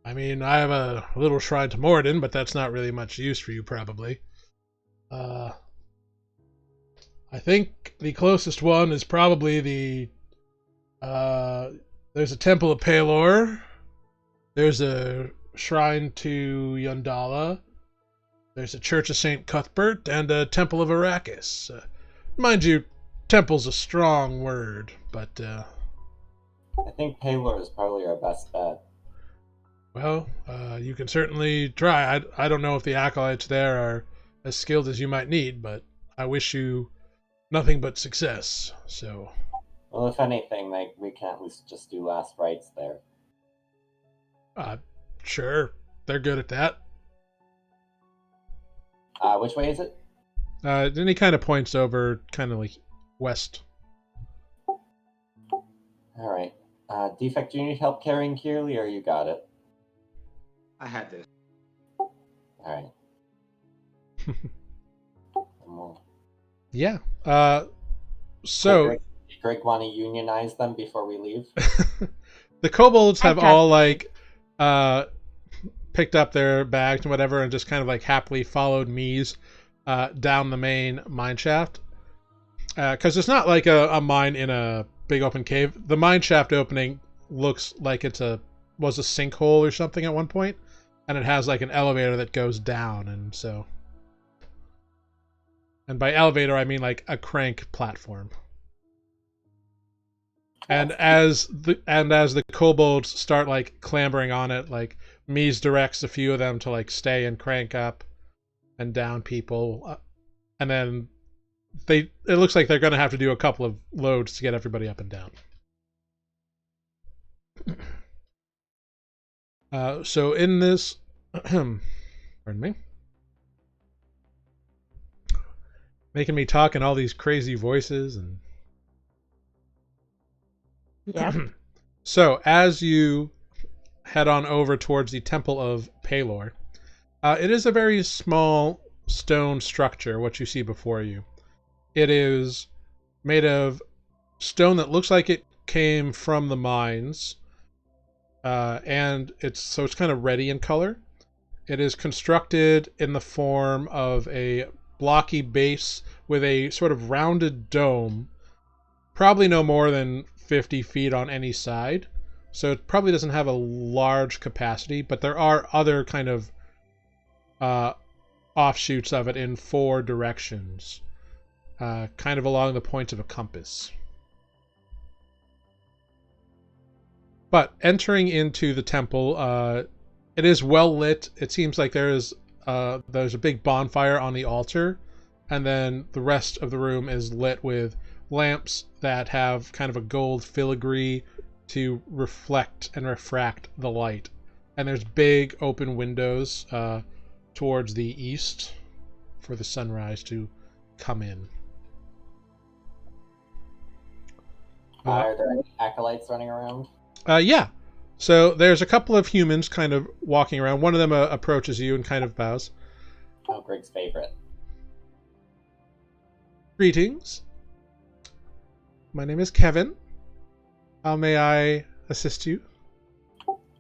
I mean, I have a little shrine to Moradin, but that's not really much use for you, probably. I think the closest one is probably the, there's a Temple of Pelor, there's a shrine to Yondala, there's a Church of St. Cuthbert, and a Temple of Arrakis. Mind you, temple's a strong word, but, I think Pelor is probably our best bet. Well, you can certainly try. I don't know if the acolytes there are as skilled as you might need, but I wish you nothing but success, so. Well, if anything, we can at least just do last rites there. Sure. They're good at that. Which way is it? Then he kind of points over, kind of like west. Alright. Defect, do you need help carrying Kaerlie, or you got it? I had this. Alright. Yeah. So Grrrig want to unionize them before we leave? the kobolds have all like picked up their bags and whatever and just kind of like happily followed Mies down the main mine shaft. Because it's not like a mine in a big open cave. The mine shaft opening looks like it's a was a sinkhole or something at one point, and it has like an elevator that goes down, and so. And by elevator, I mean like a crank platform. And as the kobolds start like clambering on it, like Mies directs a few of them to like stay and crank up and down people, and then it looks like they're going to have to do a couple of loads to get everybody up and down. So in this, pardon me, making me talk in all these crazy voices and. Yeah. So as you head on over towards the Temple of Pelor, it is a very small stone structure, what you see before you. It is made of stone that looks like it came from the mines, and it's kind of reddy in color. It is constructed in the form of a blocky base with a sort of rounded dome, probably no more than 50 feet on any side. So it probably doesn't have a large capacity, but there are other kind of offshoots of it in 4 directions, kind of along the point of a compass. But entering into the temple, it is well lit. It seems like there's a big bonfire on the altar, and then the rest of the room is lit with lamps that have kind of a gold filigree to reflect and refract the light. And there's big open windows towards the east for the sunrise to come in. Are there any acolytes running around? Yeah. So there's a couple of humans kind of walking around. One of them approaches you and kind of bows. Oh, Grig's favorite. Greetings. My name is Kevin. How may I assist you?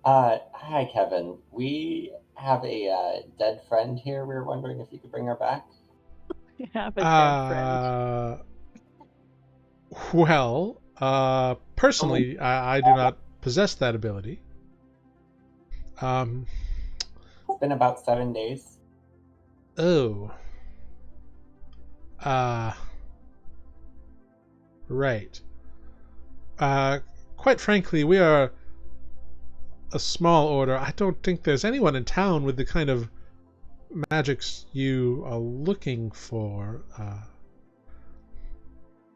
Hi, Kevin. We have a dead friend here. We were wondering if you could bring her back. You have a dead friend. Well, personally, I do not possess that ability. It's been about 7 days. Oh. Right. Quite frankly, we are a small order. I don't think there's anyone in town with the kind of magics you are looking for.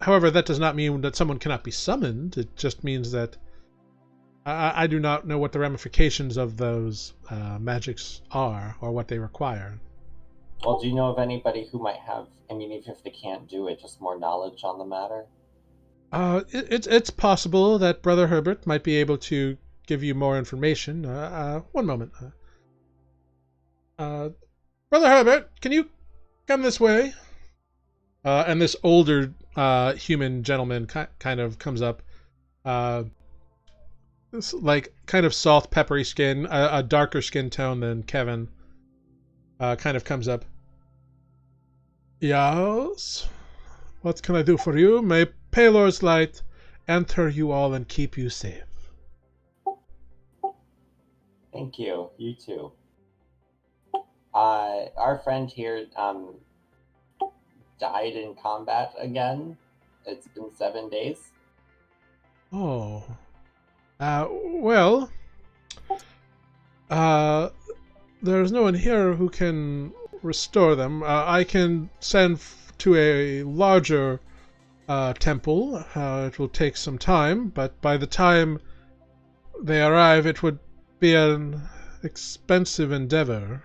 However, that does not mean that someone cannot be summoned. It just means that I do not know what the ramifications of those magics are or what they require. Well, do you know of anybody who might have, I mean, even if they can't do it, just more knowledge on the matter? It's possible that Brother Herbert might be able to give you more information. One moment. Brother Herbert, can you come this way? And this older human gentleman kind of comes up. This, like, kind of soft, peppery skin, a darker skin tone than Kevin, kind of comes up. Yes? What can I do for you? May Pelor's light enter you all and keep you safe. Thank you. You too. Our friend here died in combat again. It's been 7 days. Oh. Well, there's no one here who can restore them. I can send to a larger temple. It will take some time, but by the time they arrive, it would be an expensive endeavor.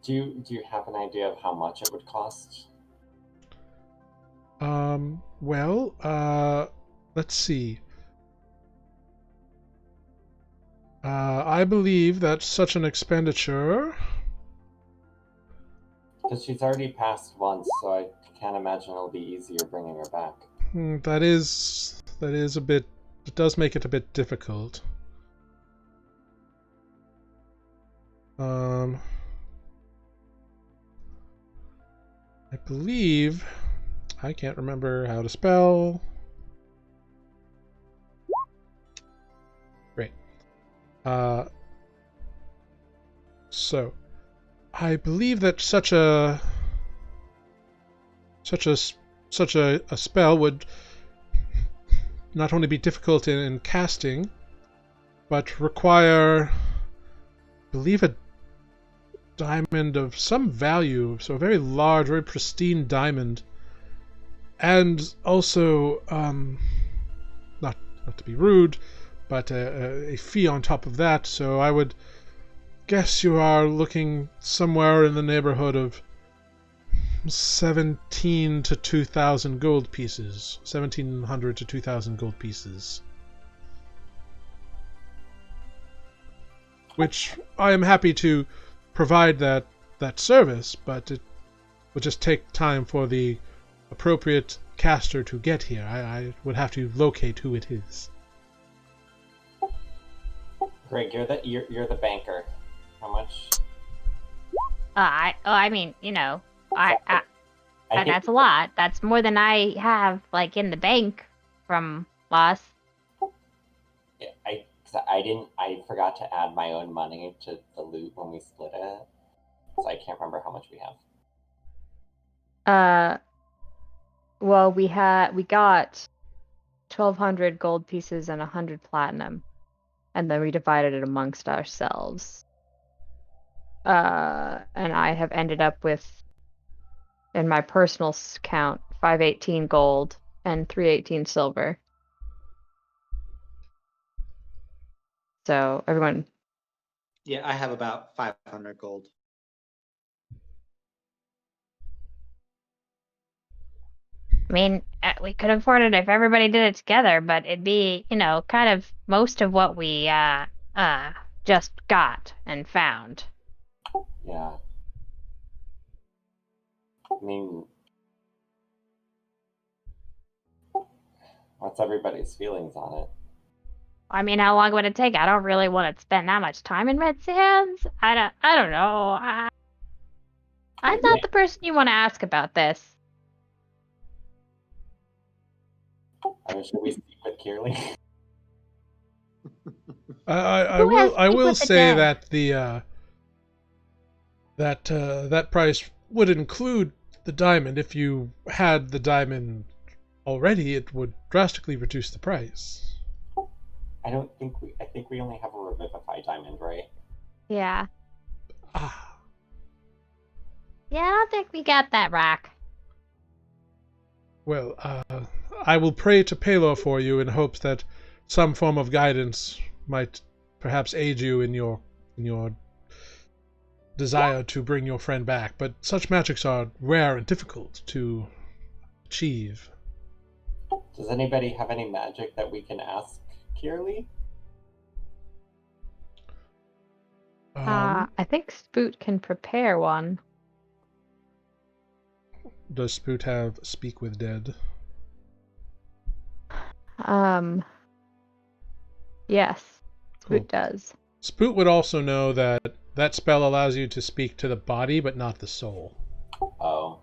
Do you have an idea of how much it would cost? Well, let's see. I believe that such an expenditure... Because she's already passed once, so I can't imagine it'll be easier bringing her back. That is a bit... It does make it a bit difficult. I believe... I can't remember how to spell... Great. So, I believe that such a spell would not only be difficult in casting, but require, I believe, a diamond of some value, so a very large, very pristine diamond, and also, not to be rude, but a fee on top of that, so I would guess you are looking somewhere in the neighborhood of 17 to 2,000 gold pieces. 1,700 to 2,000 gold pieces. Which I am happy to provide that service, but it would just take time for the appropriate caster to get here. I would have to locate who it is. Greg, you're the banker. How much? I mean, you know, that's a lot. That's more than I have, like, in the bank from loss. Yeah, I forgot to add my own money to the loot when we split it, so I can't remember how much we have. Well, we got 1,200 gold pieces and 100 platinum, and then we divided it amongst ourselves. And I have ended up with, in my personal count, 518 gold and 318 silver. So everyone. Yeah, I have about 500 gold. I mean, we could afford it if everybody did it together, but it'd be, you know, kind of most of what we just got and found. Yeah. I mean, what's everybody's feelings on it? I mean, how long would it take? I don't really want to spend that much time in Redsand. I don't know. I'm not the person you want to ask about this. Should we speak with Kaerlie? I will say that that price would include the diamond. If you had the diamond already, it would drastically reduce the price. I think we only have a Revivify diamond, right? Yeah. Ah. Yeah, I don't think we got that rock. Well, I will pray to Pelor for you in hopes that some form of guidance might perhaps aid you in your desire to bring your friend back. But such magics are rare and difficult to achieve. Does anybody have any magic that we can ask Kaerlie? I think Spoot can prepare one. Does Spoot have Speak with Dead? Yes, Spoot Cool. does. Spoot would also know that spell allows you to speak to the body, but not the soul. Oh.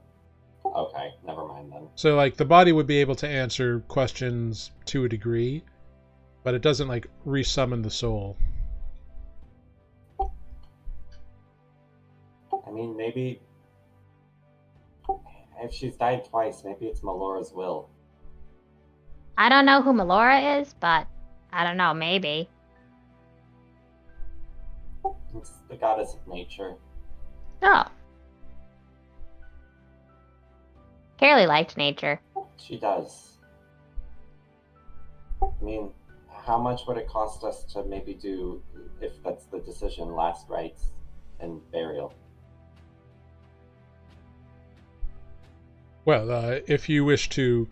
Okay, never mind then. So, like, the body would be able to answer questions to a degree, but it doesn't, like, resummon the soul. I mean, maybe if she's died twice, maybe it's Melora's will. I don't know who Melora is, but I don't know, maybe. It's the goddess of nature. Oh. Kaerlie liked nature. She does. I mean, how much would it cost us to maybe do, if that's the decision, last rites and burial? Well, if you wish to,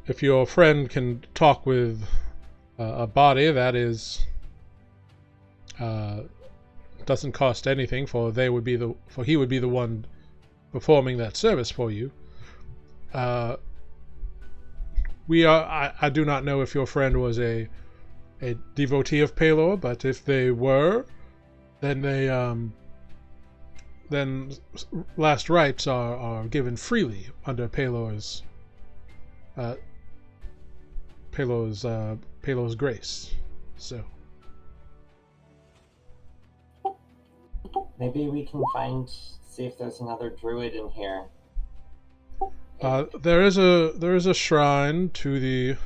if your friend can talk with a body, that is, doesn't cost anything, for he would be the one performing that service for you. I do not know if your friend was a devotee of Pelor, but if they were, then then last rites are given freely under Pelor's grace. So Maybe we can see if there's another druid in here. There is a shrine to the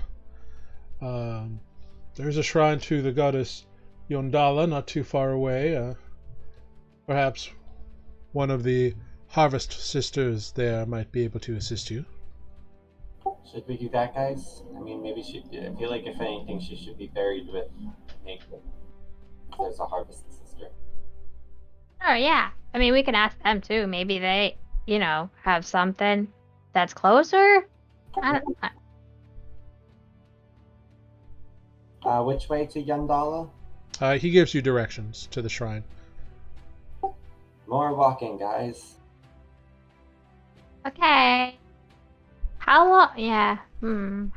goddess Yondala, not too far away. Perhaps one of the Harvest Sisters there might be able to assist you. Should we do that, guys? I mean, maybe I feel like if anything, she should be buried with Nathan. There's a Harvest Sister. Oh yeah. I mean, we can ask them too. Maybe they, have something that's closer. I don't know. Which way to Yondala? He gives you directions to the shrine. More walking, guys. Okay. How long? Yeah.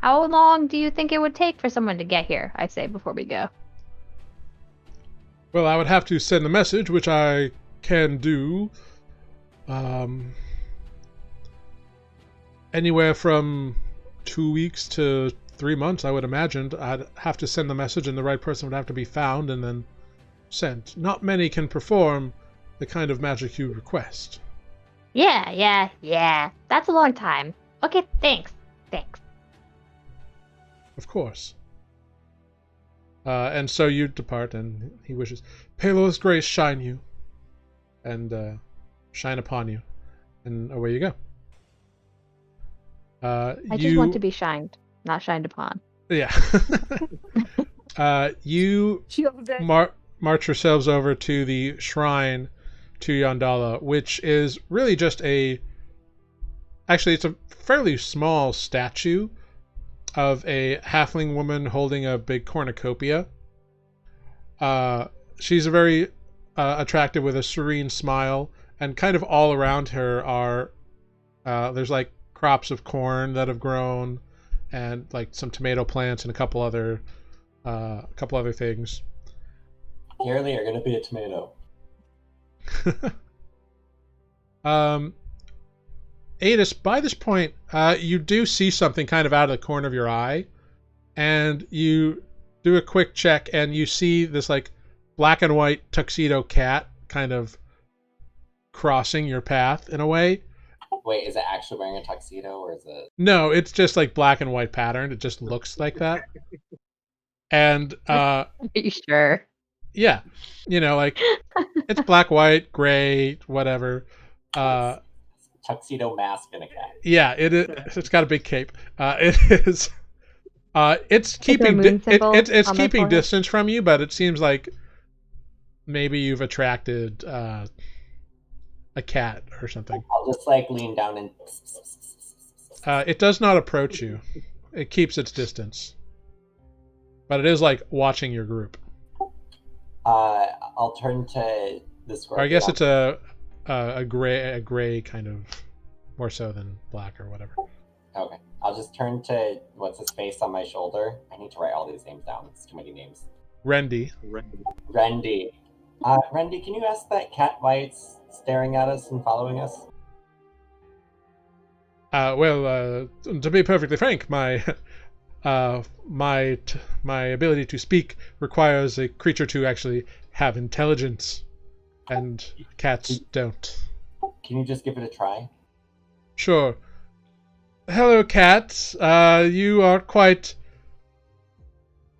How long do you think it would take for someone to get here? I say before we go. Well, I would have to send a message, which I can do. Anywhere from 2 weeks to 3 months, I would imagine. I'd have to send the message, and the right person would have to be found and then sent. Not many can perform the kind of magic you request. Yeah. That's a long time. Okay, thanks. Of course. And so you depart, and he wishes, Pelor's grace shine you, and shine upon you, and away you go. I just want to be shined, not shined upon. Yeah. You march yourselves over to the shrine to Yondala, which is really just actually, it's a fairly small statue of a halfling woman holding a big cornucopia. She's a very attractive with a serene smile, and kind of all around her are there's like crops of corn that have grown, and like some tomato plants and a couple other things. Kaerlie, you're gonna be a tomato. Aetis, by this point, you do see something kind of out of the corner of your eye, and you do a quick check, and you see this like black and white tuxedo cat kind of crossing your path in a way. Wait, is it actually wearing a tuxedo, or is it? No, it's just like black and white patterned. It just looks like that. And Are you sure? Yeah, like it's black, white, gray, whatever. Tuxedo mask and a cat. Yeah, it's got a big cape. It is. It's keeping it's keeping distance from you, but it seems like maybe you've attracted a cat or something. I'll just like lean down and. It does not approach you. It keeps its distance, but it is like watching your group. I'll turn to the scorpion. I guess it's a gray kind of, more so than black or whatever. Okay. I'll just turn to what's his face on my shoulder. I need to write all these names down. It's too many names. Rendy. Rendy, can you ask that cat why it's staring at us and following us? Well, to be perfectly frank, my ability to speak requires a creature to actually have intelligence, and cats don't. Can you just give it a try? Sure. Hello, cat. You are quite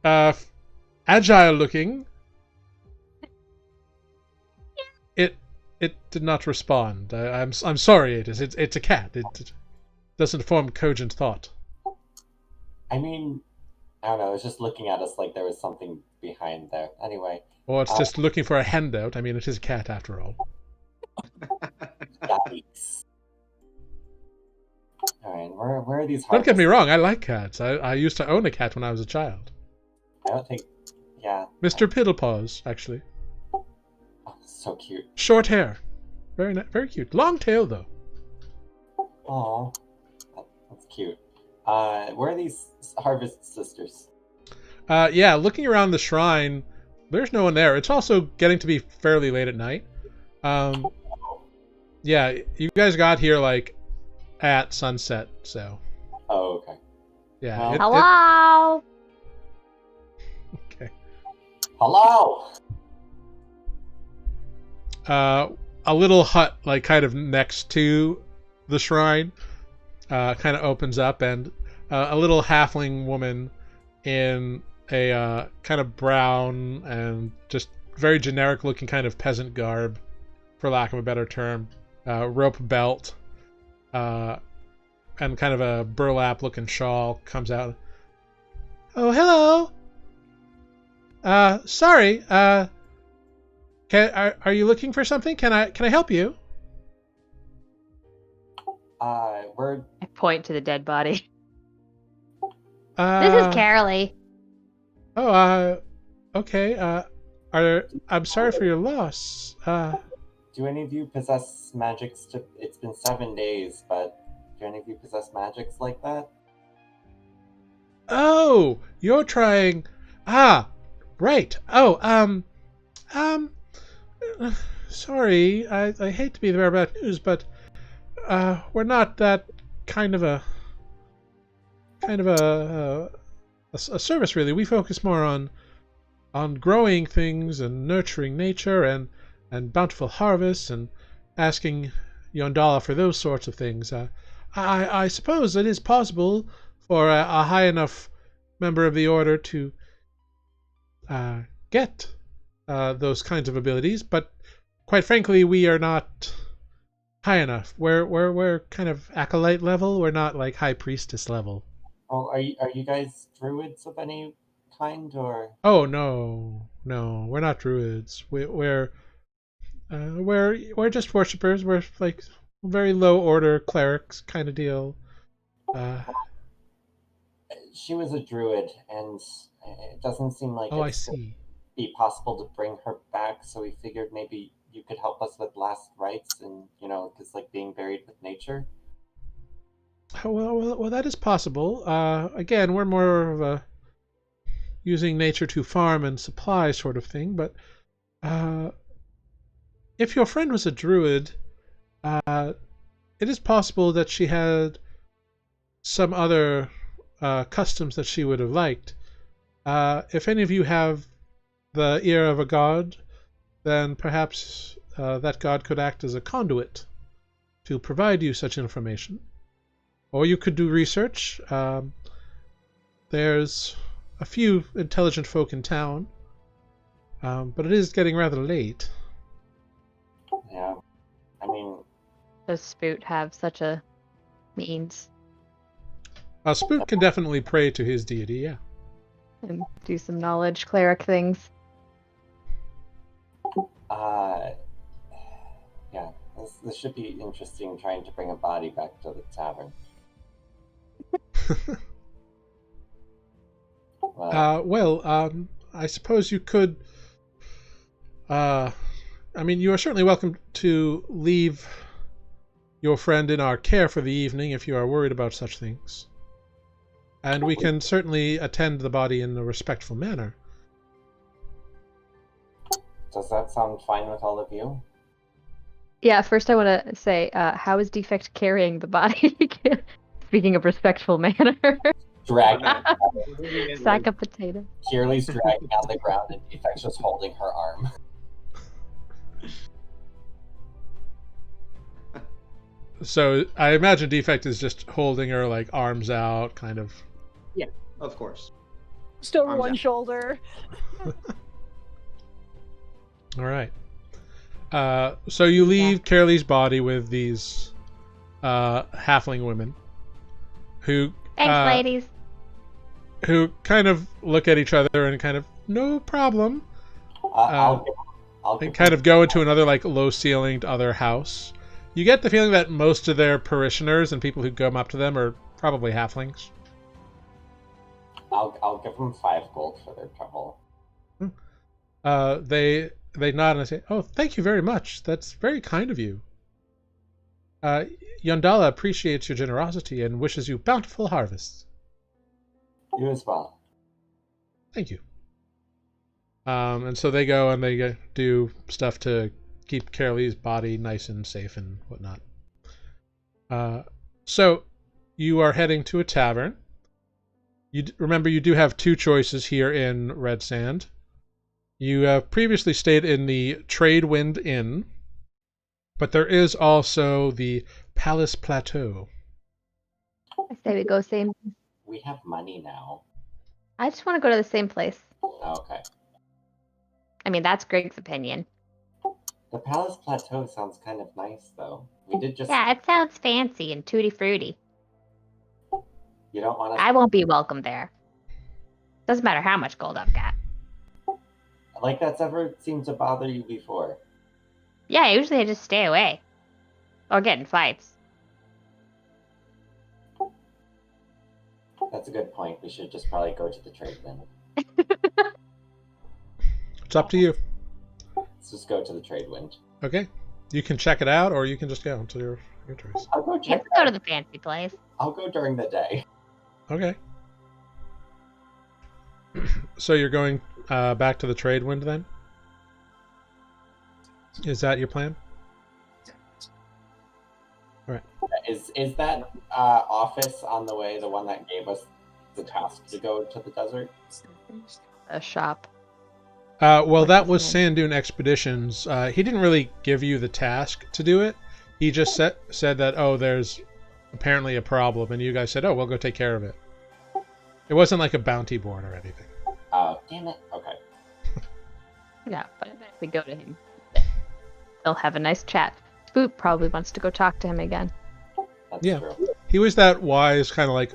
agile looking. It did not respond. I'm sorry. It's a cat. It doesn't form cogent thought. I mean, I don't know. It's just looking at us like there was something behind there. Anyway. Or it's just looking for a handout. I mean, it is a cat after all. Yikes. Alright, where are these Don't get me wrong, I like cats. I used to own a cat when I was a child. I don't think... Yeah. Mr. Piddlepaws, actually. Oh, so cute. Short hair. Very cute. Long tail, though. Aw. That's cute. Where are these Harvest Sisters? Yeah, looking around the shrine, there's no one there. It's also getting to be fairly late at night. Yeah, you guys got here, like, at sunset, so... Oh, okay. Yeah. Well, hello? Okay. Hello! a little hut, like kind of next to the shrine, kind of opens up, and a little halfling woman in a kind of brown and just very generic looking kind of peasant garb, for lack of a better term, rope belt, and kind of a burlap looking shawl comes out. Oh, hello. Sorry. Are you looking for something? Can I help you? I point to the dead body. This is Kaerlie. Oh, okay. I'm sorry for your loss. Do any of you possess magics it's been 7 days, but do any of you possess magics like that? Oh, you're trying... right. Oh, sorry. I hate to be the bearer of bad news, but we're not that kind of a service, really. We focus more on growing things and nurturing nature and bountiful harvests and asking Yondala for those sorts of things. I suppose it is possible for a high enough member of the order to get those kinds of abilities, but quite frankly, we are not high enough. We're kind of acolyte level. We're not like high priestess level. Oh, are you guys druids of any kind, or? Oh no, we're not druids. We're just worshippers. We're like very low order clerics kind of deal. She was a druid, and it doesn't seem like I see. Be possible to bring her back. So we figured maybe you could help us with last rites, and because like being buried with nature. Well, that is possible. Again, we're more of a using nature to farm and supply sort of thing. But if your friend was a druid, it is possible that she had some other customs that she would have liked. If any of you have the ear of a god, then perhaps that god could act as a conduit to provide you such information. Or you could do research. There's a few intelligent folk in town, but it is getting rather late. Yeah, I mean... Does Spoot have such a means? Spoot can definitely pray to his deity, yeah. And do some knowledge cleric things. Yeah, this should be interesting, trying to bring a body back to the tavern. I suppose you could... I mean, you are certainly welcome to leave your friend in our care for the evening if you are worried about such things. And we can certainly attend the body in a respectful manner. Does that sound fine with all of you? Yeah, first I want to say, how is Defect carrying the body? Speaking of respectful manner. Dragging. Sack of potato. Kaerlie's dragging on the ground and Defect's just holding her arm. So I imagine Defect is just holding her like arms out, kind of. Yeah, of course. Still over Arms one out. shoulder. All right. So you leave Kaerlie's body with these halfling women who Thanks, ladies. Who kind of look at each other and kind of no problem. I'll and kind of go into another like low-ceilinged other house. You get the feeling that most of their parishioners and people who come up to them are probably halflings. I'll give them 5 gold for their trouble. They nod and say, "Oh, thank you very much. That's very kind of you. Yondala appreciates your generosity and wishes you bountiful harvests." You as well. Thank you. And so they go and they do stuff to keep Kaerlie's body nice and safe and whatnot. So you are heading to a tavern. Remember, you do have 2 choices here in Redsand. You have previously stayed in the Trade Wind Inn, But there is also the Palace Plateau. I say we go same. We have money now. I just want to go to the same place. Okay. I mean, that's Grig's opinion. The Palace Plateau sounds kind of nice, though. We did just... Yeah, it sounds fancy and tutti-fruity. You don't want to... I won't be welcome there. Doesn't matter how much gold I've got. Like that's ever seemed to bother you before. Yeah, usually I just stay away. Or get in fights. That's a good point. We should just probably go to the trade wind. It's up to you. Let's just go to the trade wind. Okay. You can check it out, or you can just go to your choice. I'll go check Let's go to the fancy place. I'll go during the day. Okay. So you're going back to the trade wind then? Is that your plan? All right. Is that office on the way the one that gave us the task to go to the desert? A shop. Well, that was Sand Dune Expeditions. He didn't really give you the task to do it. He just said that, oh, there's apparently a problem, and you guys said, oh, we'll go take care of it. It wasn't like a bounty board or anything. Oh, damn it. Okay. Yeah, but if we go to him, they'll have a nice chat. Spoot probably wants to go talk to him again. That's Yeah. true. He was that wise, kind of like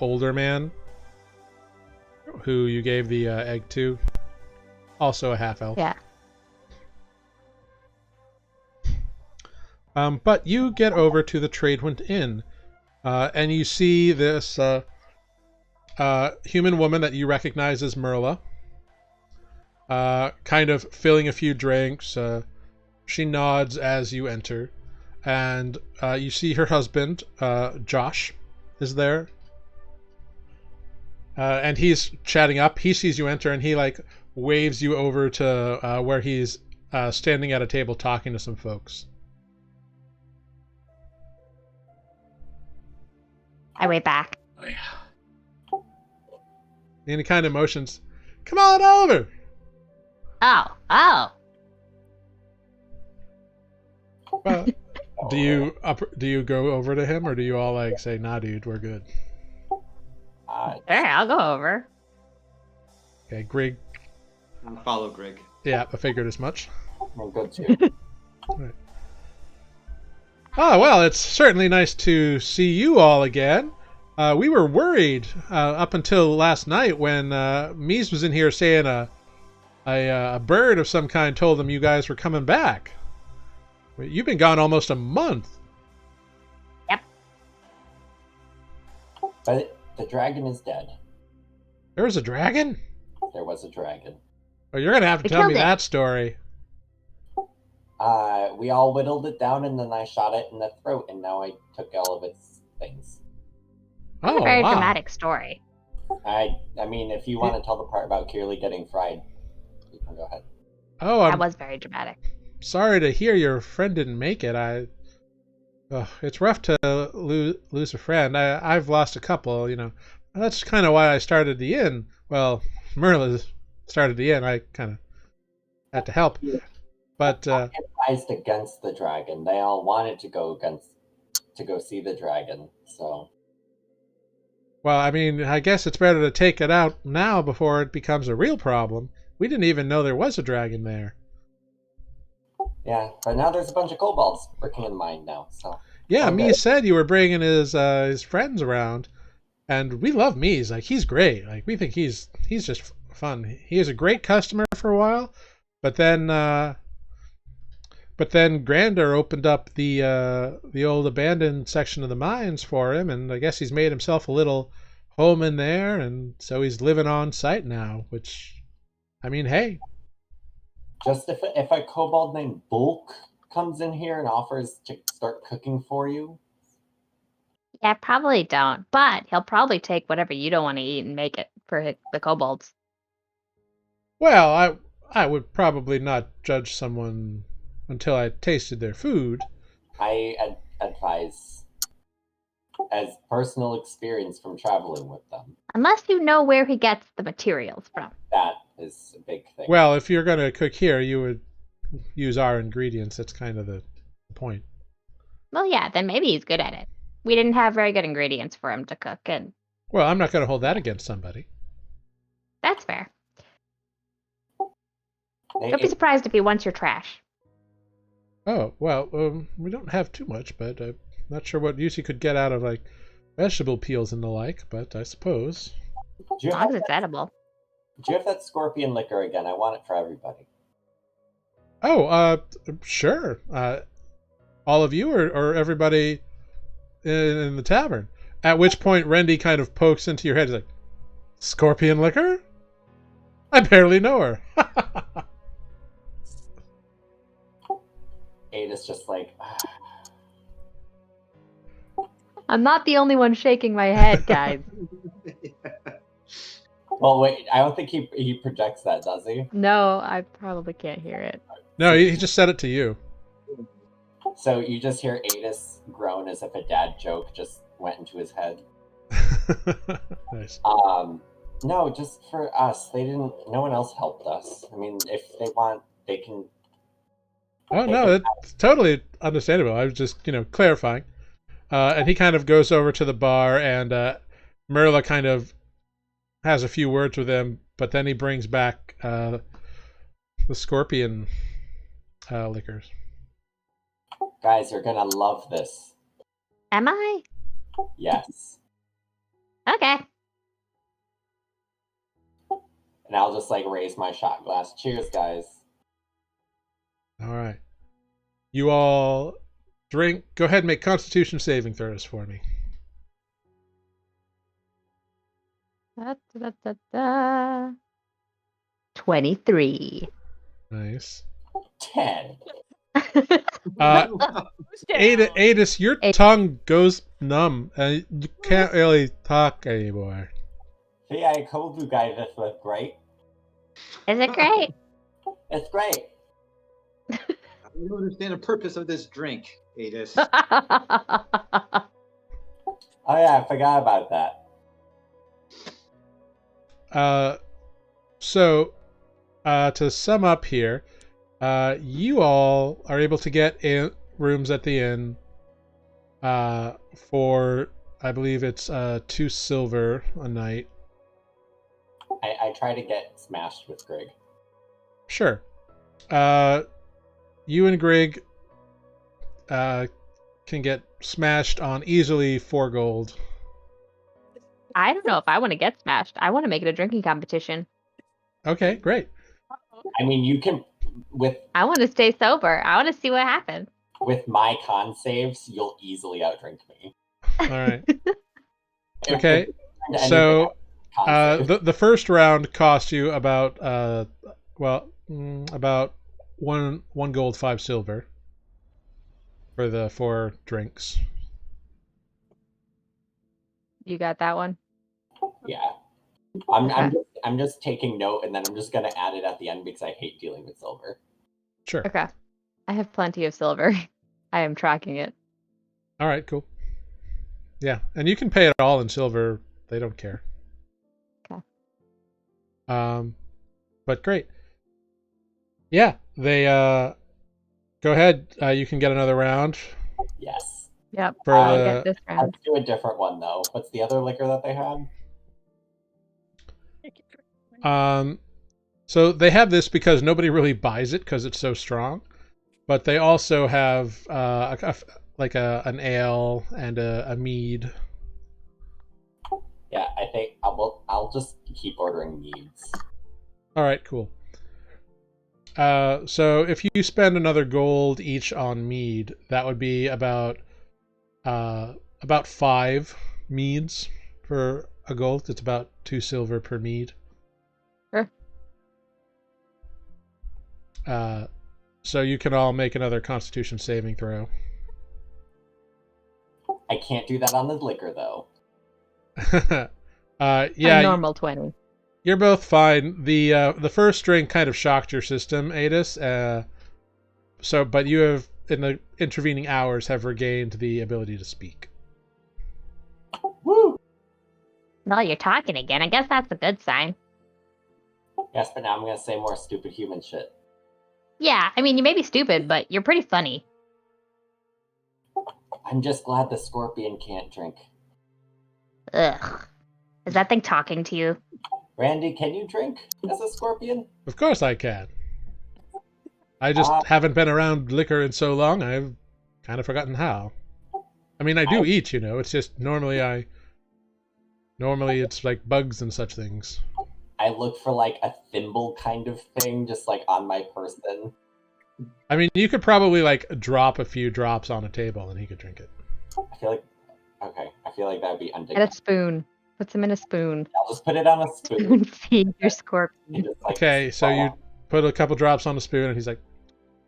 older man who you gave the egg to. Also a half-elf. Yeah. But you get over to the Tradewind Inn, and you see this human woman that you recognize as Merla, kind of filling a few drinks. She nods as you enter, and you see her husband, Josh, is there. And he's chatting up. He sees you enter, and he like waves you over to where he's standing at a table talking to some folks. I wait back. Oh, yeah. And he kind of motions, come on over. Oh. Well, do you go over to him, or do you all like say, nah, dude, we're good? Sure, I'll go over. Okay, Grrrig. I'll follow Grrrig. Yeah, I figured as much. I'm good too. Right. Oh, well, it's certainly nice to see you all again. We were worried up until last night when Mies was in here saying a bird of some kind told them you guys were coming back. You've been gone almost a month. Yep. But the dragon is dead. There was a dragon? There was a dragon. Oh, you're going to have to tell me that story. We all whittled it down, and then I shot it in the throat, and now I took all of its things. That's a very dramatic story. I mean, if you want to tell the part about Kaerlie getting fried, you can go ahead. Oh, that was very dramatic. Sorry to hear your friend didn't make it. It's rough to lose a friend. I've lost a couple, you know. That's kind of why I started the inn. Well, Merla started the inn. I kind of had to help. But I advised against the dragon. They all wanted to go see the dragon. So, well, I mean, I guess it's better to take it out now before it becomes a real problem. We didn't even know there was a dragon there. Yeah, but now there's a bunch of kobolds working in the mine now. So yeah, Mies said you were bringing his friends around, and we love Mies. Like, he's great. Like, we think he's just fun. He was a great customer for a while, but then Grander opened up the old abandoned section of the mines for him, and I guess he's made himself a little home in there, and so he's living on site now. Which, I mean, hey. Just if a kobold named Bulk comes in here and offers to start cooking for you. Yeah, probably don't. But he'll probably take whatever you don't want to eat and make it for the kobolds. Well, I would probably not judge someone until I tasted their food. I advise as personal experience from traveling with them. Unless you know where he gets the materials from. That is a big thing. Well, if you're going to cook here, you would use our ingredients. That's kind of the point. Well, yeah, then maybe he's good at it. We didn't have very good ingredients for him to cook, and Well, I'm not going to hold that against somebody. that's fair. Don't be surprised if he wants your trash. Oh, well, we don't have too much, but I'm not sure what use you could get out of, like, vegetable peels and the like, but I suppose. As long as it's edible. Do you have that scorpion liquor again? I want it for everybody. Oh, sure. All of you or everybody in the tavern? At which point Rendy kind of pokes into your head. He's like, scorpion liquor? I barely know her. Aetis just like... I'm not the only one shaking my head, guys. Well, wait, I don't think he projects that, does he? No, I probably can't hear it. No, he just said it to you. So you just hear Aetis groan as if a dad joke just went into his head. Nice. No, just for us. No one else helped us. I mean, if they want, they can... Oh, no, that's totally understandable. I was just, clarifying. And he kind of goes over to the bar, and Merla kind of has a few words with him, but then he brings back the scorpion liquors. Guys, you're gonna love this. Am I? Yes. Okay. And I'll just raise my shot glass. Cheers, guys. All right. You all drink. Go ahead and make Constitution saving throws for me. 23. Nice. 10. Aetis, your tongue goes numb, and you can't really talk anymore. See, I told you guys this was great. Is it great? It's great. I don't understand the purpose of this drink, Aetis. Oh yeah, I forgot about that. So, to sum up here, you all are able to get in rooms at the inn for, I believe it's 2 silver a night. I try to get smashed with Grrrig. Sure. You and Grrrig can get smashed on easily 4 gold. I don't know if I want to get smashed. I want to make it a drinking competition. Okay, great. I mean, you can I want to stay sober. I want to see what happens. With my con saves, you'll easily outdrink me. All right. Okay. So the first round cost you about about 1 gold, 5 silver for the 4 drinks. You got that one? Yeah. I'm just taking note, and then I'm just gonna add it at the end because I hate dealing with silver. Sure. Okay. I have plenty of silver. I am tracking it. All right, cool. Yeah, and you can pay it all in silver. They don't care. Okay. But great. Yeah, they go ahead. You can get another round. Yes. Yep. For get this round. Let's do a different one though. What's the other liquor that they had? So they have this because nobody really buys it because it's so strong, but they also have an ale and a mead. Yeah, I think I'll just keep ordering meads. All right, cool. So if you spend another gold each on mead, that would be about 5 meads for a gold. It's about 2 silver per mead. Sure. So you can all make another Constitution saving throw. I can't do that on the liquor though. Yeah. A normal 20. You're both fine. The first drink kind of shocked your system, Aetis. But you have, in the intervening hours, have regained the ability to speak. Woo! No, you're talking again. I guess that's a good sign. Yes, but now I'm gonna say more stupid human shit. Yeah, I mean, you may be stupid, but you're pretty funny. I'm just glad the scorpion can't drink. Ugh. Is that thing talking to you? Randy, can you drink as a scorpion? Of course I can. I just haven't been around liquor in so long, I've kind of forgotten how. I mean, I do eat, it's just normally it's like bugs and such things. I look for like a thimble kind of thing, just like on my person. I mean, you could probably like drop a few drops on a table and he could drink it. I feel like that would be undignified. Get a spoon. Put them in a spoon. I'll just put it on a spoon. Spoon feed your scorpion. Just, like, okay, so you put a couple drops on a spoon and he's like,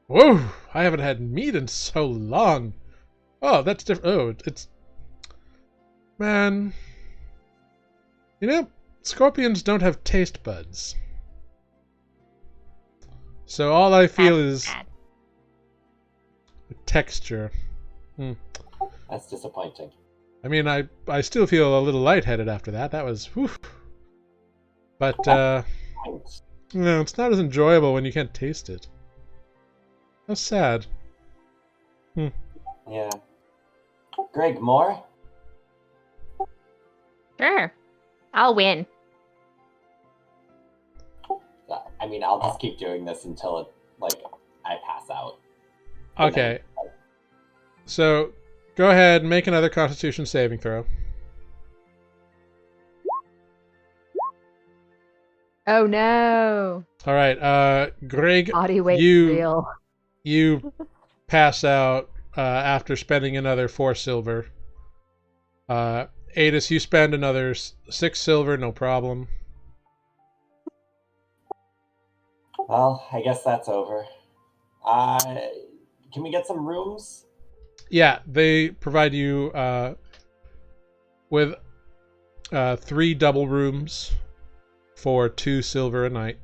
whoa, I haven't had meat in so long. Oh, that's different. Oh, it's... Man. Scorpions don't have taste buds. So all I feel is texture. That's disappointing. I mean, I still feel a little lightheaded after that. That was... Whew. But, it's not as enjoyable when you can't taste it. How sad. Yeah. Grrrig, more? Sure. I'll win. I mean, I'll just keep doing this until I pass out. Okay. So, go ahead and make another Constitution saving throw. Oh no. All right, Grrrig, Body weight real. You pass out after spending another 4 silver. Aetis, you spend another 6 silver, no problem. Well, I guess that's over. Can we get some rooms? Yeah, they provide you with 3 double rooms for 2 silver a night.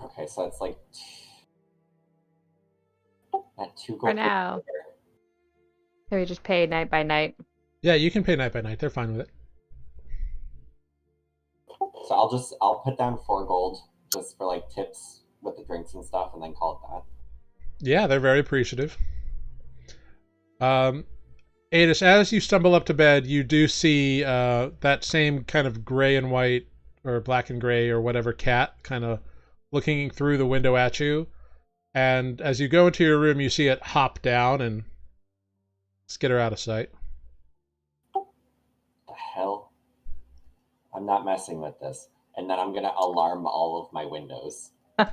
Okay, so it's like at 2 gold For now. So we just pay night by night. Yeah, you can pay night by night. They're fine with it. So I'll put down 4 gold just for like tips with the drinks and stuff, and then call it that. Yeah, they're very appreciative. Aetis, as you stumble up to bed, you do see that same kind of gray and white, or black and gray, or whatever cat kind of looking through the window at you. And as you go into your room, you see it hop down and skitter out of sight. The hell? I'm not messing with this. And then I'm going to alarm all of my windows. All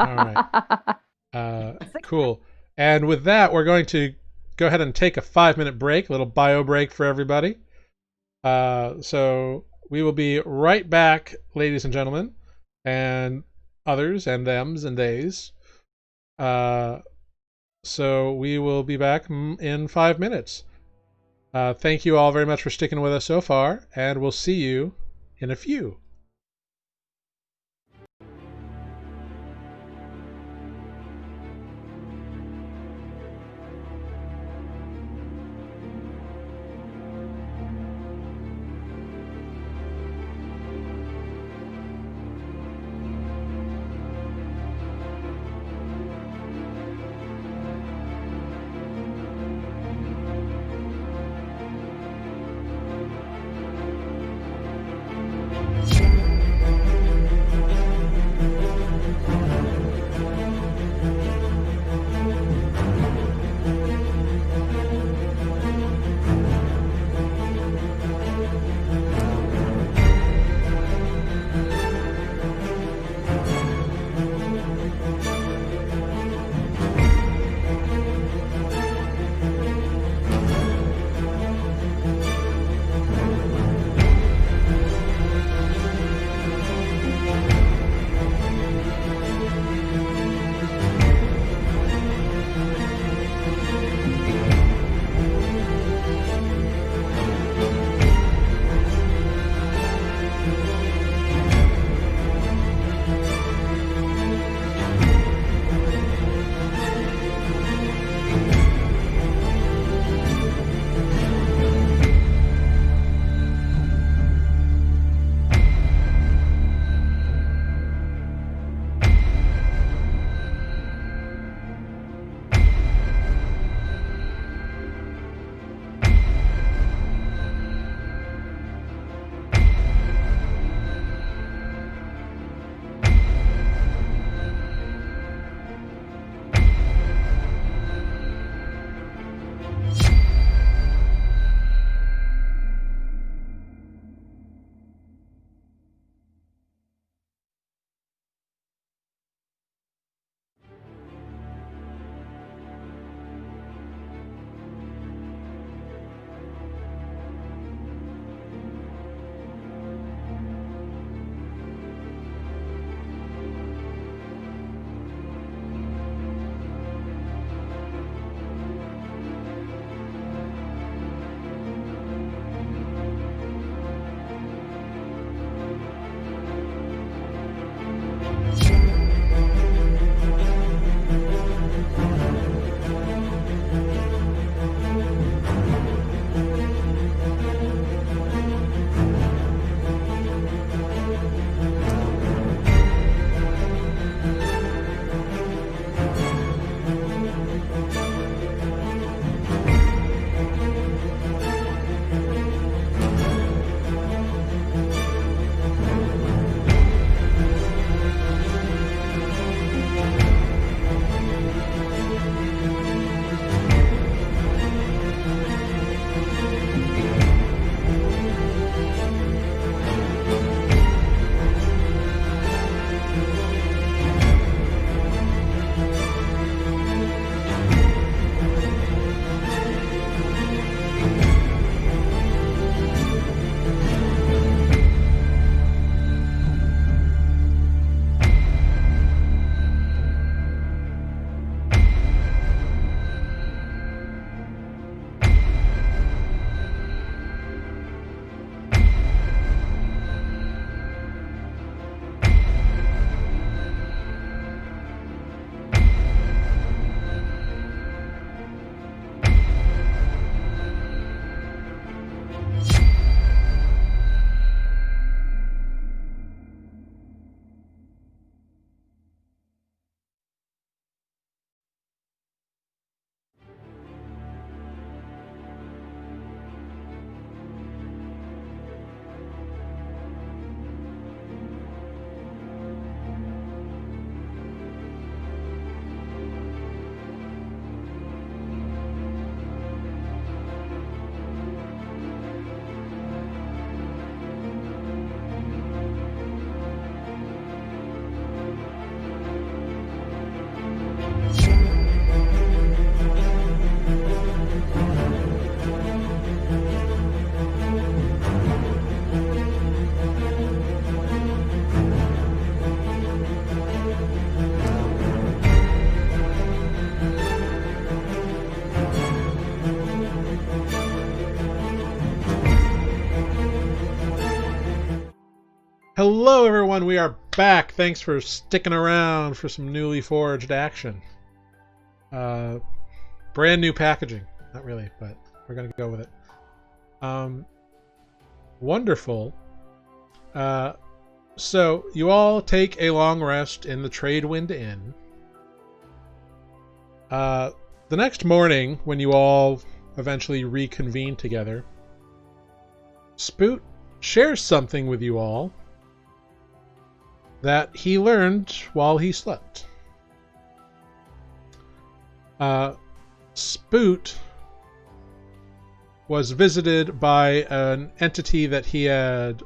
right. Cool. And with that, we're going to go ahead and take a 5-minute break, a little bio break for everybody. So we will be right back, ladies and gentlemen, and others, and thems, and theys. So we will be back in 5 minutes. Thank you all very much for sticking with us so far, and we'll see you in a few. Hello, everyone. We are back. Thanks for sticking around for some Nuuli Forged action. Brand new packaging. Not really, but we're going to go with it. Wonderful. So, you all take a long rest in the Tradewind Inn. The next morning, when you all eventually reconvene together, Spoot shares something with you all that he learned while he slept. Spoot was visited by an entity that he had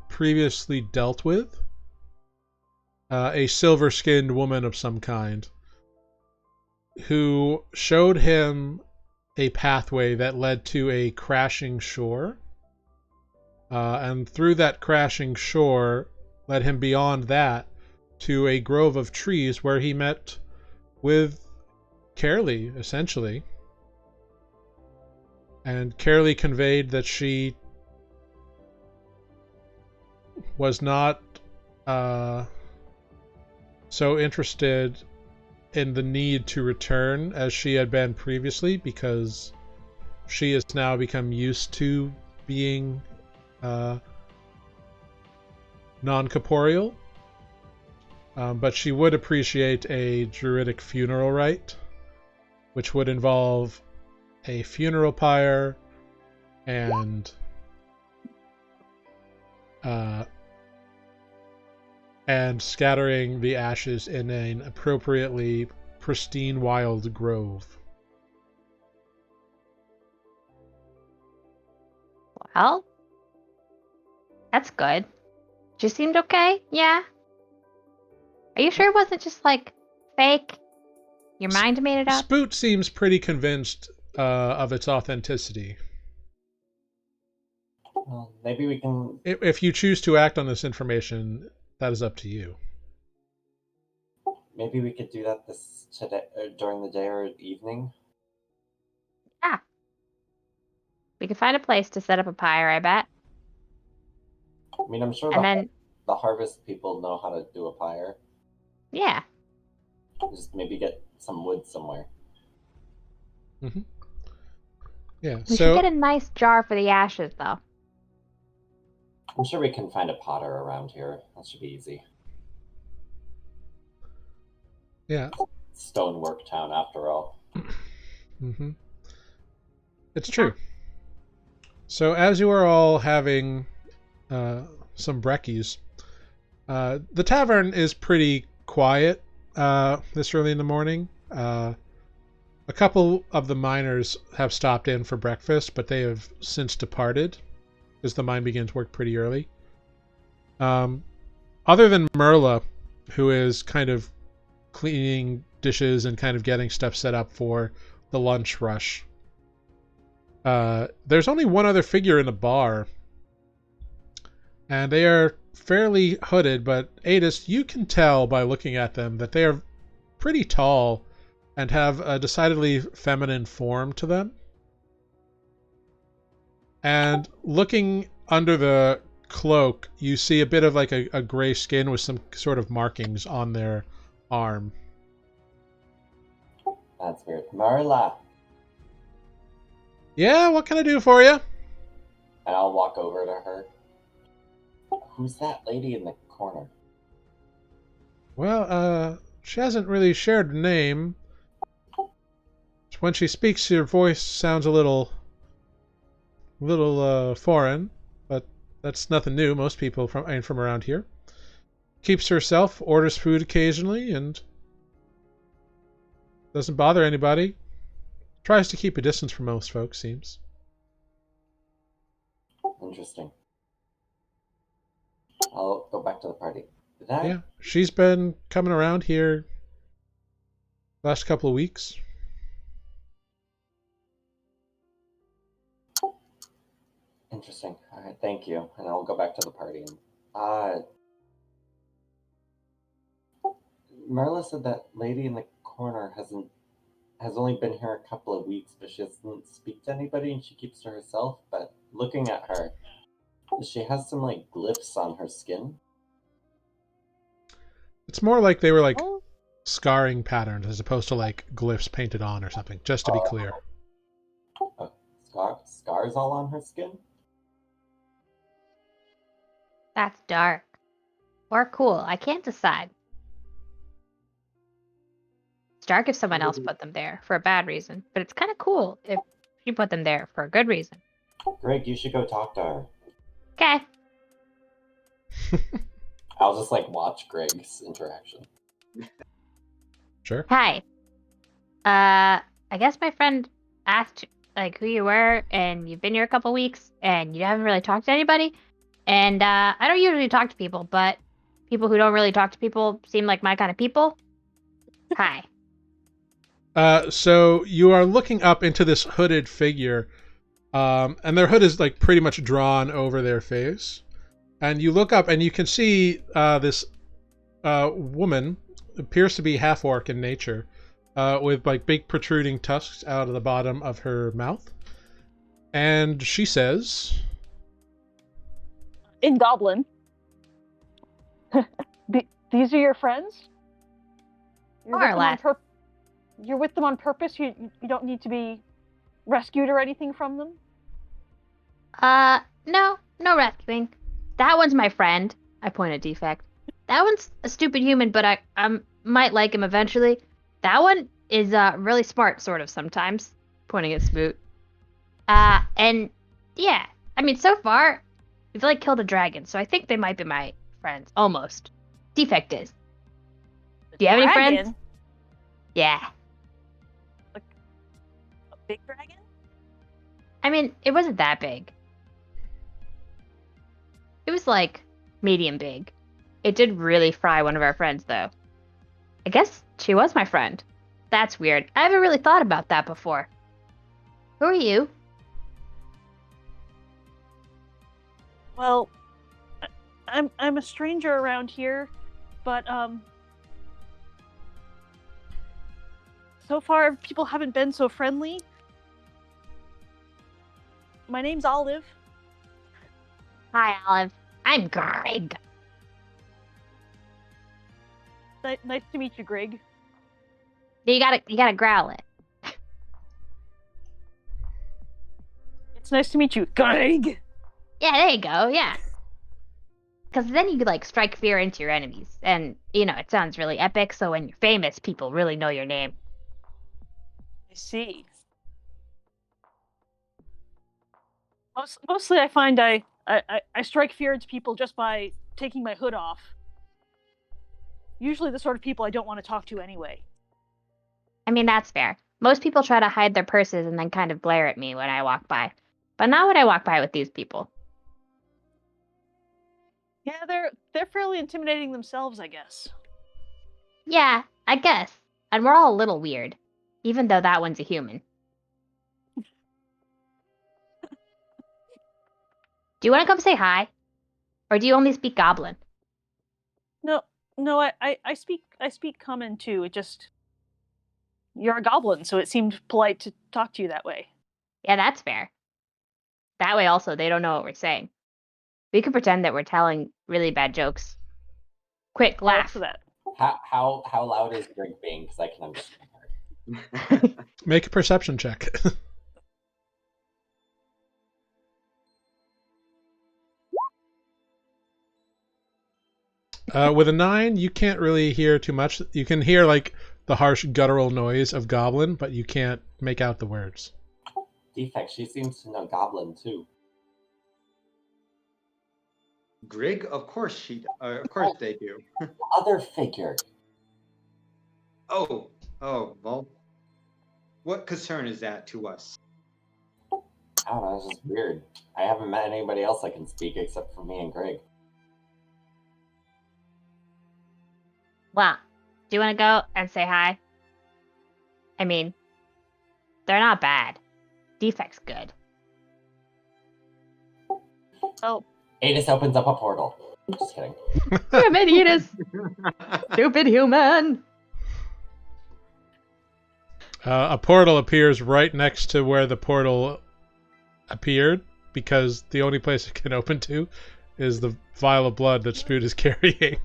previously dealt with, a silver-skinned woman of some kind, who showed him a pathway that led to a crashing shore, and through that crashing shore led him beyond that to a grove of trees where he met with Kaerlie, essentially. And Kaerlie conveyed that she was not so interested in the need to return as she had been previously, because she has now become used to being non-corporeal, but she would appreciate a druidic funeral rite, which would involve a funeral pyre and scattering the ashes in an appropriately pristine wild grove. Well, that's good. She seemed okay? Yeah? Are you sure it wasn't just, like, fake? Your mind made it up? Spoot seems pretty convinced of its authenticity. Well, maybe we can... If you choose to act on this information, that is up to you. Maybe we could do that today, during the day or evening. Yeah. We could find a place to set up a pyre, I bet. I mean, I'm sure the harvest people know how to do a pyre. Yeah. Just maybe get some wood somewhere. Mm-hmm. Yeah, we should get a nice jar for the ashes, though. I'm sure we can find a potter around here. That should be easy. Yeah. Stonework town, after all. Mm-hmm. It's true. So as you are all having some brekkies, the tavern is pretty quiet this early in the morning. A couple of the miners have stopped in for breakfast, but they have since departed, because the mine begins work pretty early. Other than Merla, who is kind of cleaning dishes and kind of getting stuff set up for the lunch rush, there's only one other figure in the bar, and they are fairly hooded, but Aetis, you can tell by looking at them that they are pretty tall and have a decidedly feminine form to them. And looking under the cloak, you see a bit of like a gray skin with some sort of markings on their arm. That's weird. Marla. Yeah, what can I do for you? And I'll walk over to her. Who's that lady in the corner? Well, she hasn't really shared a name. When she speaks, her voice sounds a little foreign, but that's nothing new. Most people ain't from around here. Keeps to herself, orders food occasionally, and doesn't bother anybody. Tries to keep a distance from most folks, seems. Interesting. I'll go back to the party. Yeah, she's been coming around here last couple of weeks. Interesting. All right, thank you. And I'll go back to the party. Marla said that lady in the corner has only been here a couple of weeks, but she doesn't speak to anybody and she keeps to herself. But looking at her, She has some like glyphs on her skin. It's more like they were like scarring patterns as opposed to like glyphs painted on or something, just to be clear. Scars all on her skin? That's dark. Or cool. I can't decide. It's dark if someone else put them there for a bad reason, but it's kind of cool if you put them there for a good reason. Greg, you should go talk to her. Okay. I'll just like watch Greg's interaction. Sure. Hi. I guess my friend asked like who you were, and you've been here a couple weeks, and you haven't really talked to anybody. And I don't usually talk to people, but people who don't really talk to people seem like my kind of people. Hi. So you are looking up into this hooded figure, and their hood is like pretty much drawn over their face. And you look up and you can see this woman, appears to be half-orc in nature, with like big protruding tusks out of the bottom of her mouth. And she says, in Goblin, these are your friends? More or less. You're with them on purpose? You don't need to be rescued or anything from them? No rescuing. That one's my friend. I point at Defect. That one's a stupid human, but I might like him eventually. That one is really smart, sort of, sometimes. Pointing at Spoot. And yeah, I mean, so far, we've like killed a dragon, so I think they might be my friends. Almost. Defect is. Do you have any friends? Yeah. Like a big dragon? I mean, it wasn't that big. It was like medium big. It did really fry one of our friends, though. I guess she was my friend. That's weird. I haven't really thought about that before. Who are you? Well, I'm a stranger around here, but so far people haven't been so friendly. My name's Olive. Hi, Olive. I'm Grrrig. Nice to meet you, Grrrig. You gotta growl it. It's nice to meet you, Grrrig. Yeah, there you go. Yeah. Because then you could like strike fear into your enemies, and you know it sounds really epic. So when you're famous, people really know your name. I see. Mostly, I find I strike fear into people just by taking my hood off. Usually the sort of people I don't want to talk to anyway. I mean, that's fair. Most people try to hide their purses and then kind of glare at me when I walk by. But not when I walk by with these people. Yeah, they're fairly intimidating themselves, I guess. Yeah, I guess. And we're all a little weird. Even though that one's a human. Do you want to come say hi? Or do you only speak Goblin? No, I speak Common too. It just... You're a goblin, so it seemed polite to talk to you that way. Yeah, that's fair. That way also, they don't know what we're saying. We could pretend that we're telling really bad jokes. Quick, laugh. For that. How loud is Grrrig being? Because I can understand her. Make a perception check. With a 9, you can't really hear too much. You can hear like the harsh guttural noise of Goblin, but you can't make out the words. Defect, she seems to know Goblin too. Grrrig, of course they do. Other figure. Oh, well, what concern is that to us? I don't know, it's just weird. I haven't met anybody else that can speak except for me and Grrrig. Well, do you want to go and say hi? I mean, they're not bad. Defect's good. Oh. Aetis opens up a portal. Just kidding. Damn it, Aetis! Stupid human! A portal appears right next to where the portal appeared, because the only place it can open to is the vial of blood that Spoot is carrying.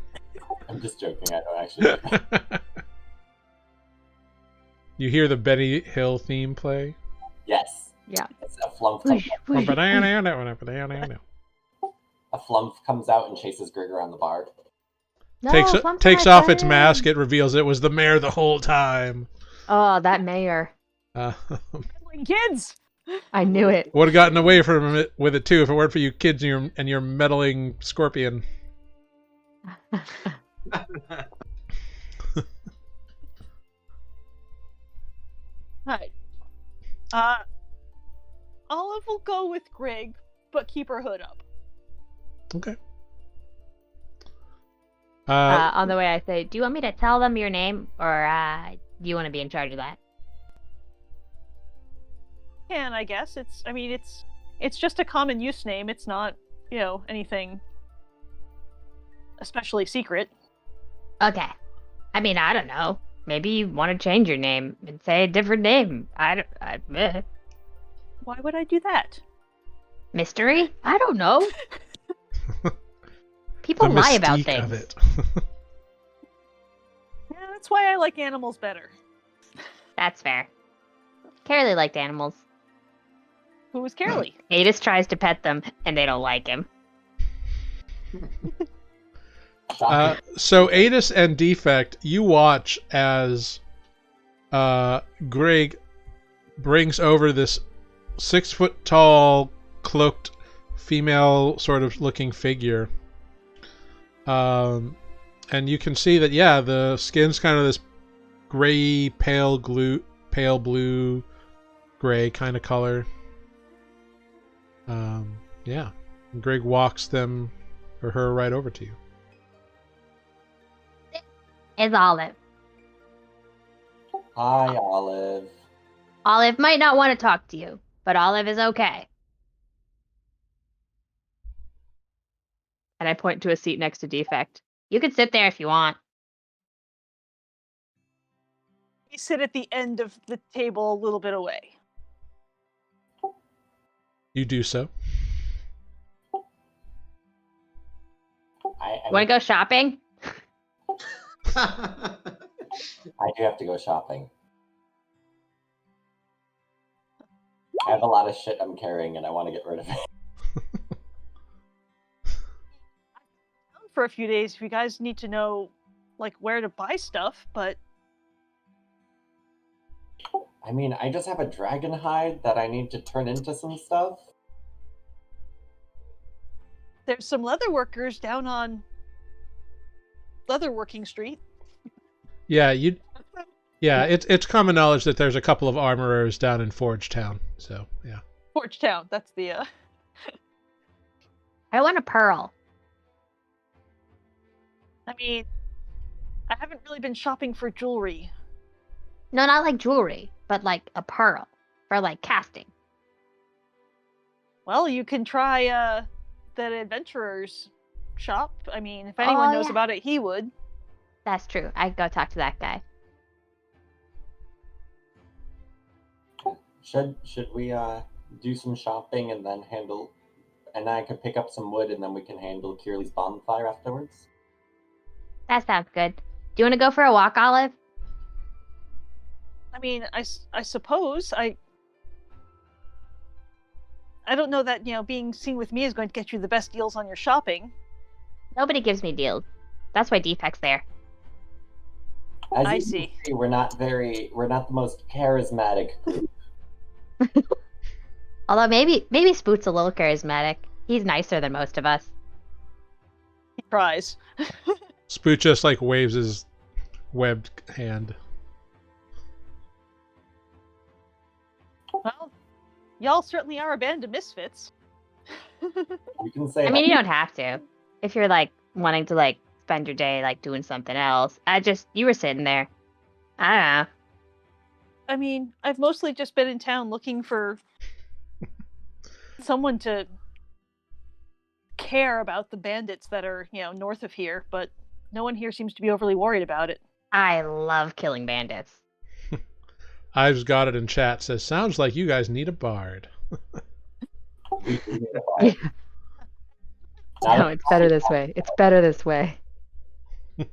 I'm just joking. I don't actually. You hear the Benny Hill theme play? Yes. Yeah. It's a flump. A flump comes out and chases Grrrig around the bar. No, takes off its mask. It reveals it was the mayor the whole time. Oh, that mayor. Kids! I knew it. Would have gotten away from it with it too if it weren't for you kids and your meddling scorpion. Alright. Olive will go with Grrrig, but keep her hood up. Okay. On the way, I say, "Do you want me to tell them your name, or do you want to be in charge of that?" And I guess it's just a common use name. It's not, anything especially secret. Okay. I mean, I don't know. Maybe you want to change your name and say a different name. Why would I do that? Mystery? I don't know. People lie about things. Of it. Yeah, that's why I like animals better. That's fair. Kaerlie liked animals. Who was Kaerlie? Aetis tries to pet them, and they don't like him. So Aetis and Defect, you watch as Grrrig brings over this 6-foot-tall, cloaked, female sort of looking figure. And you can see that, yeah, the skin's kind of this gray, pale blue, gray kind of color. Yeah. And Grrrig walks them or her right over to you. It's Olive. Hi, Olive. Olive might not want to talk to you, but Olive is okay. And I point to a seat next to Defect. You can sit there if you want. We sit at the end of the table a little bit away. You do so. Want to go shopping? I do have to go shopping. I have a lot of shit I'm carrying and I want to get rid of it. For a few days if you guys need to know where to buy stuff, but I mean, I just have a dragon hide that I need to turn into some stuff. There's some leather workers down on Leatherworking Street. Yeah, it's common knowledge that there's a couple of armorers down in Forged Town. So, yeah. Forged Town, that's the I want a pearl. I mean, I haven't really been shopping for jewelry. No, not like jewelry, but like a pearl for like casting. Well, you can try that adventurer's shop. I mean, if anyone knows about it, he would. That's true. I could go talk to that guy. Should we do some shopping and then I could pick up some wood and then we can handle Kaerlie's bonfire afterwards? That sounds good. Do you want to go for a walk, Olive? I mean, I suppose I don't know that, being seen with me is going to get you the best deals on your shopping. Nobody gives me deals. That's why Defect's there. As I you see. Can see. We're not the most charismatic group. Although maybe Spoot's a little charismatic. He's nicer than most of us. He tries. Spoot just waves his webbed hand. Well, y'all certainly are a band of misfits. You can say I mean, you don't have to. If you're wanting to spend your day doing something else. You were sitting there. I don't know. I mean, I've mostly just been in town looking for someone to care about the bandits that are, north of here, but no one here seems to be overly worried about it. I love killing bandits. Ives got it in chat, says, sounds like you guys need a bard. Yeah. No, it's better this way. It's better this way. Olive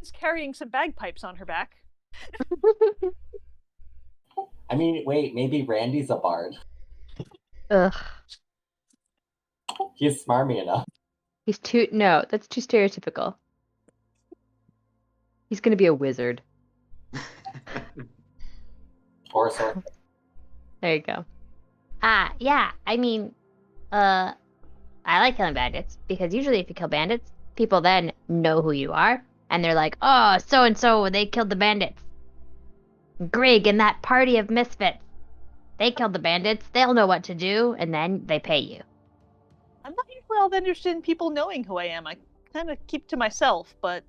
is carrying some bagpipes on her back. I mean, wait, maybe Randy's a bard. Ugh. He's smarmy enough. He's too. No, that's too stereotypical. He's gonna be a wizard. Or a sword. There you go. Yeah. I mean, I like killing bandits because usually if you kill bandits, people then know who you are and they're like, oh, so and so, they killed the bandits. Grrrig and that party of misfits, they killed the bandits. They'll know what to do, and then they pay you. I'm not usually all that interested in people knowing who I am. I kind of keep to myself, but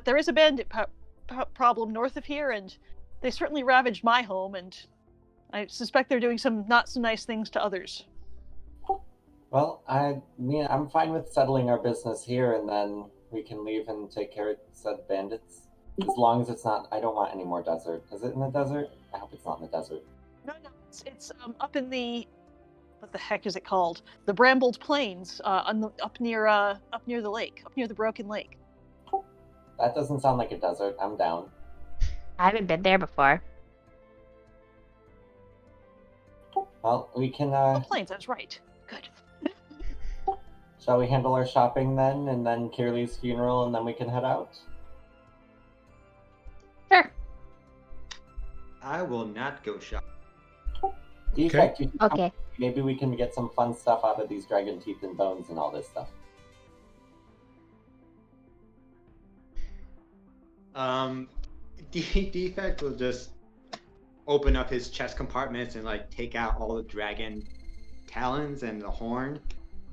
there is a bandit problem north of here, and they certainly ravaged my home, and I suspect they're doing some not so nice things to others. Well, I'm fine with settling our business here, and then we can leave and take care of said bandits. As long as it's not, I don't want any more desert. Is it in the desert? I hope it's not in the desert. No, it's up in the, what the heck is it called? The Brambled Plains, up near the lake, up near the Broken Lake. That doesn't sound like a desert. I'm down. I haven't been there before. Well, we can. The plains. That's right. Good. Shall we handle our shopping then, and then Kaerlie's funeral, and then we can head out? Sure. I will not go shopping. Defect, Okay. Maybe we can get some fun stuff out of these dragon teeth and bones and all this stuff. Defect will just open up his chest compartments and like take out all the dragon talons and the horn,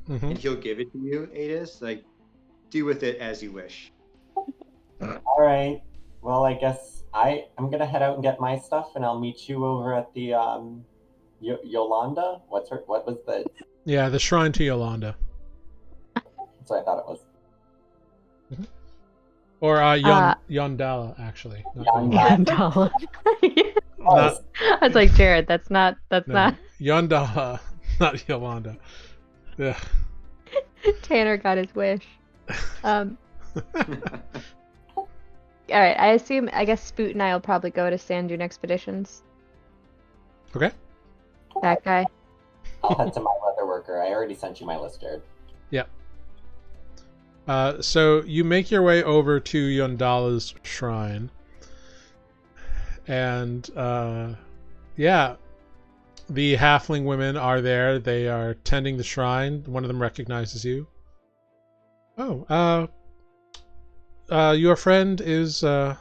and he'll give it to you, Aetis. Like, do with it as you wish. All right. Well, I guess I'm gonna head out and get my stuff, and I'll meet you over at the Yolanda. What was the? Yeah, the shrine to Yolanda. That's what I thought it was. Or Yondala, actually. Yondala. Oh, I was like, Jared, that's not. Yondala, not Yolanda. Yeah. Tanner got his wish. All right, I guess Spoot and I will probably go to Sand Dune Expeditions. Okay. That guy. I'll head to my leather worker. I already sent you my list, Jared. Yeah. So you make your way over to Yondala's shrine. And, yeah, the halfling women are there. They are tending the shrine. One of them recognizes you. Oh, your friend is, well,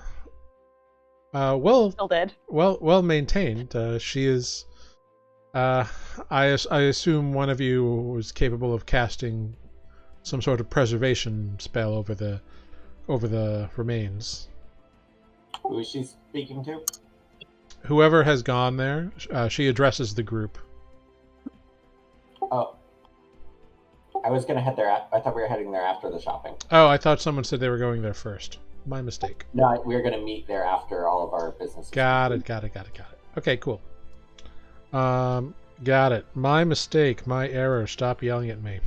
Still dead. well maintained. She is, I assume one of you was capable of casting some sort of preservation spell over the remains. Who is she speaking to? Whoever has gone there, she addresses the group. Oh. I was going to head there. I thought we were heading there after the shopping. Oh, I thought someone said they were going there first. My mistake. No, we were going to meet there after all of our business. Got it. Okay, cool. Got it. My mistake. My error. Stop yelling at me.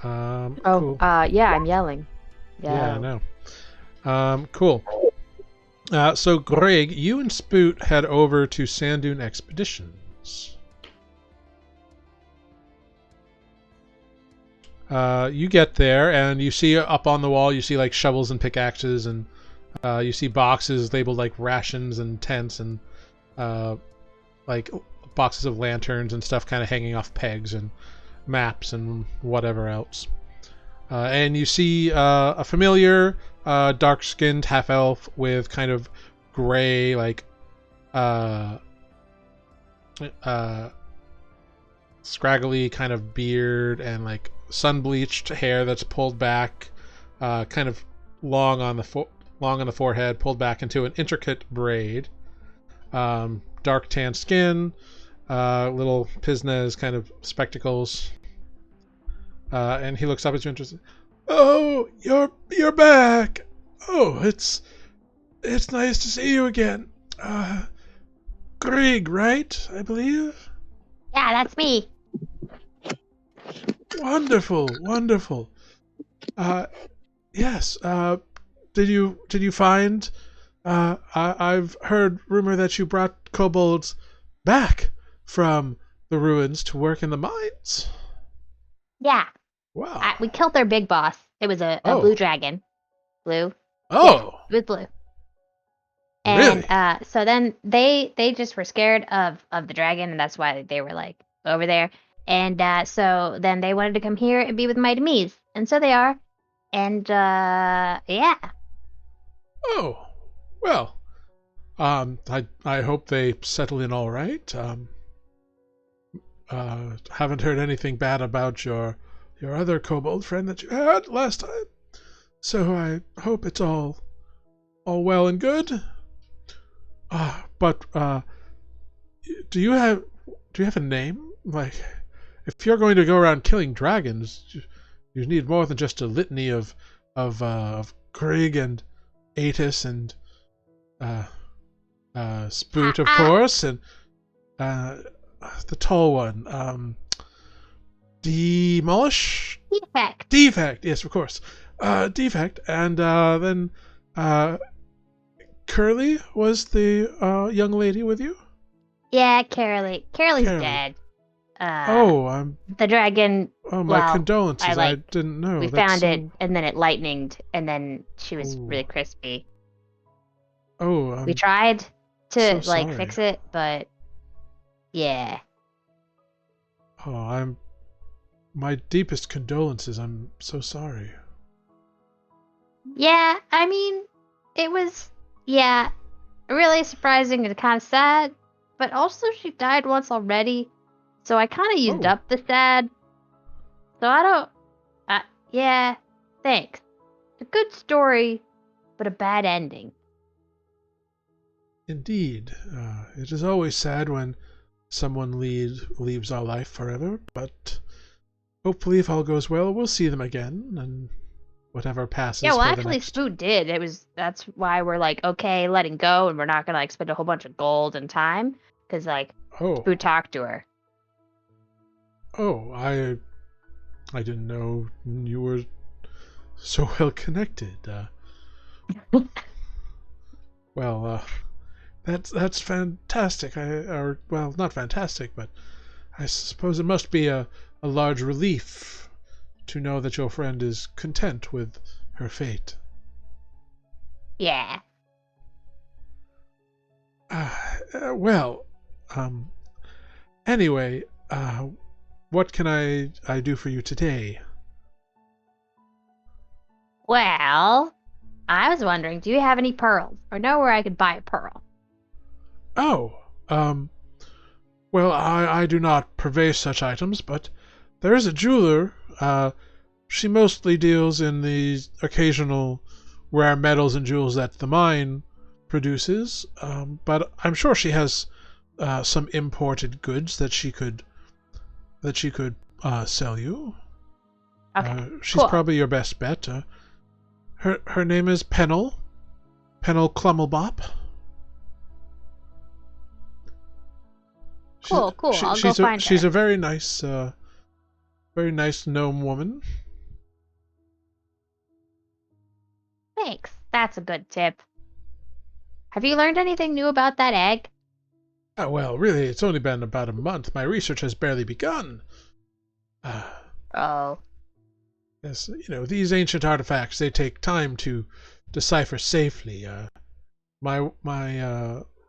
Cool. Yeah, I'm yelling. Yeah, I know. Cool. So, Grrrig, you and Spoot head over to Sand Dune Expeditions. You get there, and you see up on the wall, you see like shovels and pickaxes, and you see boxes labeled like rations and tents, and like boxes of lanterns and stuff kind of hanging off pegs, and maps and whatever else. And you see a familiar dark-skinned half-elf with kind of gray, like scraggly kind of beard and like sun-bleached hair that's pulled back, kind of long on the forehead, pulled back into an intricate braid. Dark tan skin, little pince-nez kind of spectacles. And he looks up at you interested. Oh, you're back. Oh, it's nice to see you again. Grrrig, right? I believe? Yeah, that's me. Wonderful, wonderful. Yes. Did you find? I've heard rumor that you brought kobolds back from the ruins to work in the mines. Yeah. Wow. We killed their big boss. It was a blue dragon. Blue. Oh. Yeah, it was blue. And really? so then they just were scared of the dragon, and that's why they were like over there. And so then they wanted to come here and be with my Demise, and so they are. And yeah. Oh. Well. I hope they settle in all right. Haven't heard anything bad about your other kobold friend that you had last time. So I hope it's all well and good. But do you have a name? Like, if you're going to go around killing dragons, you need more than just a litany of Grrrig and Aetis and Spoot, of course, and the tall one, Demolish? Defect. Defect, yes, of course. Defect, and then Kaerlie was the young lady with you? Yeah, Kaerlie's Kaerlie. dead. The dragon. Oh, my condolences. I like, didn't know. We found it, and then it lightninged, and then she was really crispy. Oh, we tried to so fix it, but yeah. Oh, my deepest condolences. I'm so sorry. Yeah, I mean, it was really surprising and kind of sad, but also she died once already, so I kind of used up the sad. So I don't. Yeah, thanks. It's a good story, but a bad ending. Indeed. It is always sad when someone leaves our life forever, but hopefully if all goes well, we'll see them again, and whatever passes. Yeah, well, actually, Spoot did. That's why we're like, okay, letting go, and we're not gonna spend a whole bunch of gold and time, because Spoot talked to her. Oh, I didn't know you were so well connected. Well, that's fantastic. Well, not fantastic, but I suppose it must be a large relief to know that your friend is content with her fate. Yeah. Well, anyway, what can I do for you today? Well, I was wondering, do you have any pearls, or know where I could buy a pearl? Oh, well, I do not purvey such items, but there is a jeweler. She mostly deals in the occasional rare metals and jewels that the mine produces, but I'm sure she has some imported goods that she could sell you. Okay, she's probably your best bet. Her name is Pennell Clummelbop. Cool. I'll go find her. She's a very nice gnome woman. Thanks. That's a good tip. Have you learned anything new about that egg? Well, really, it's only been about a month. My research has barely begun. Oh. Yes, these ancient artifacts, they take time to decipher safely. My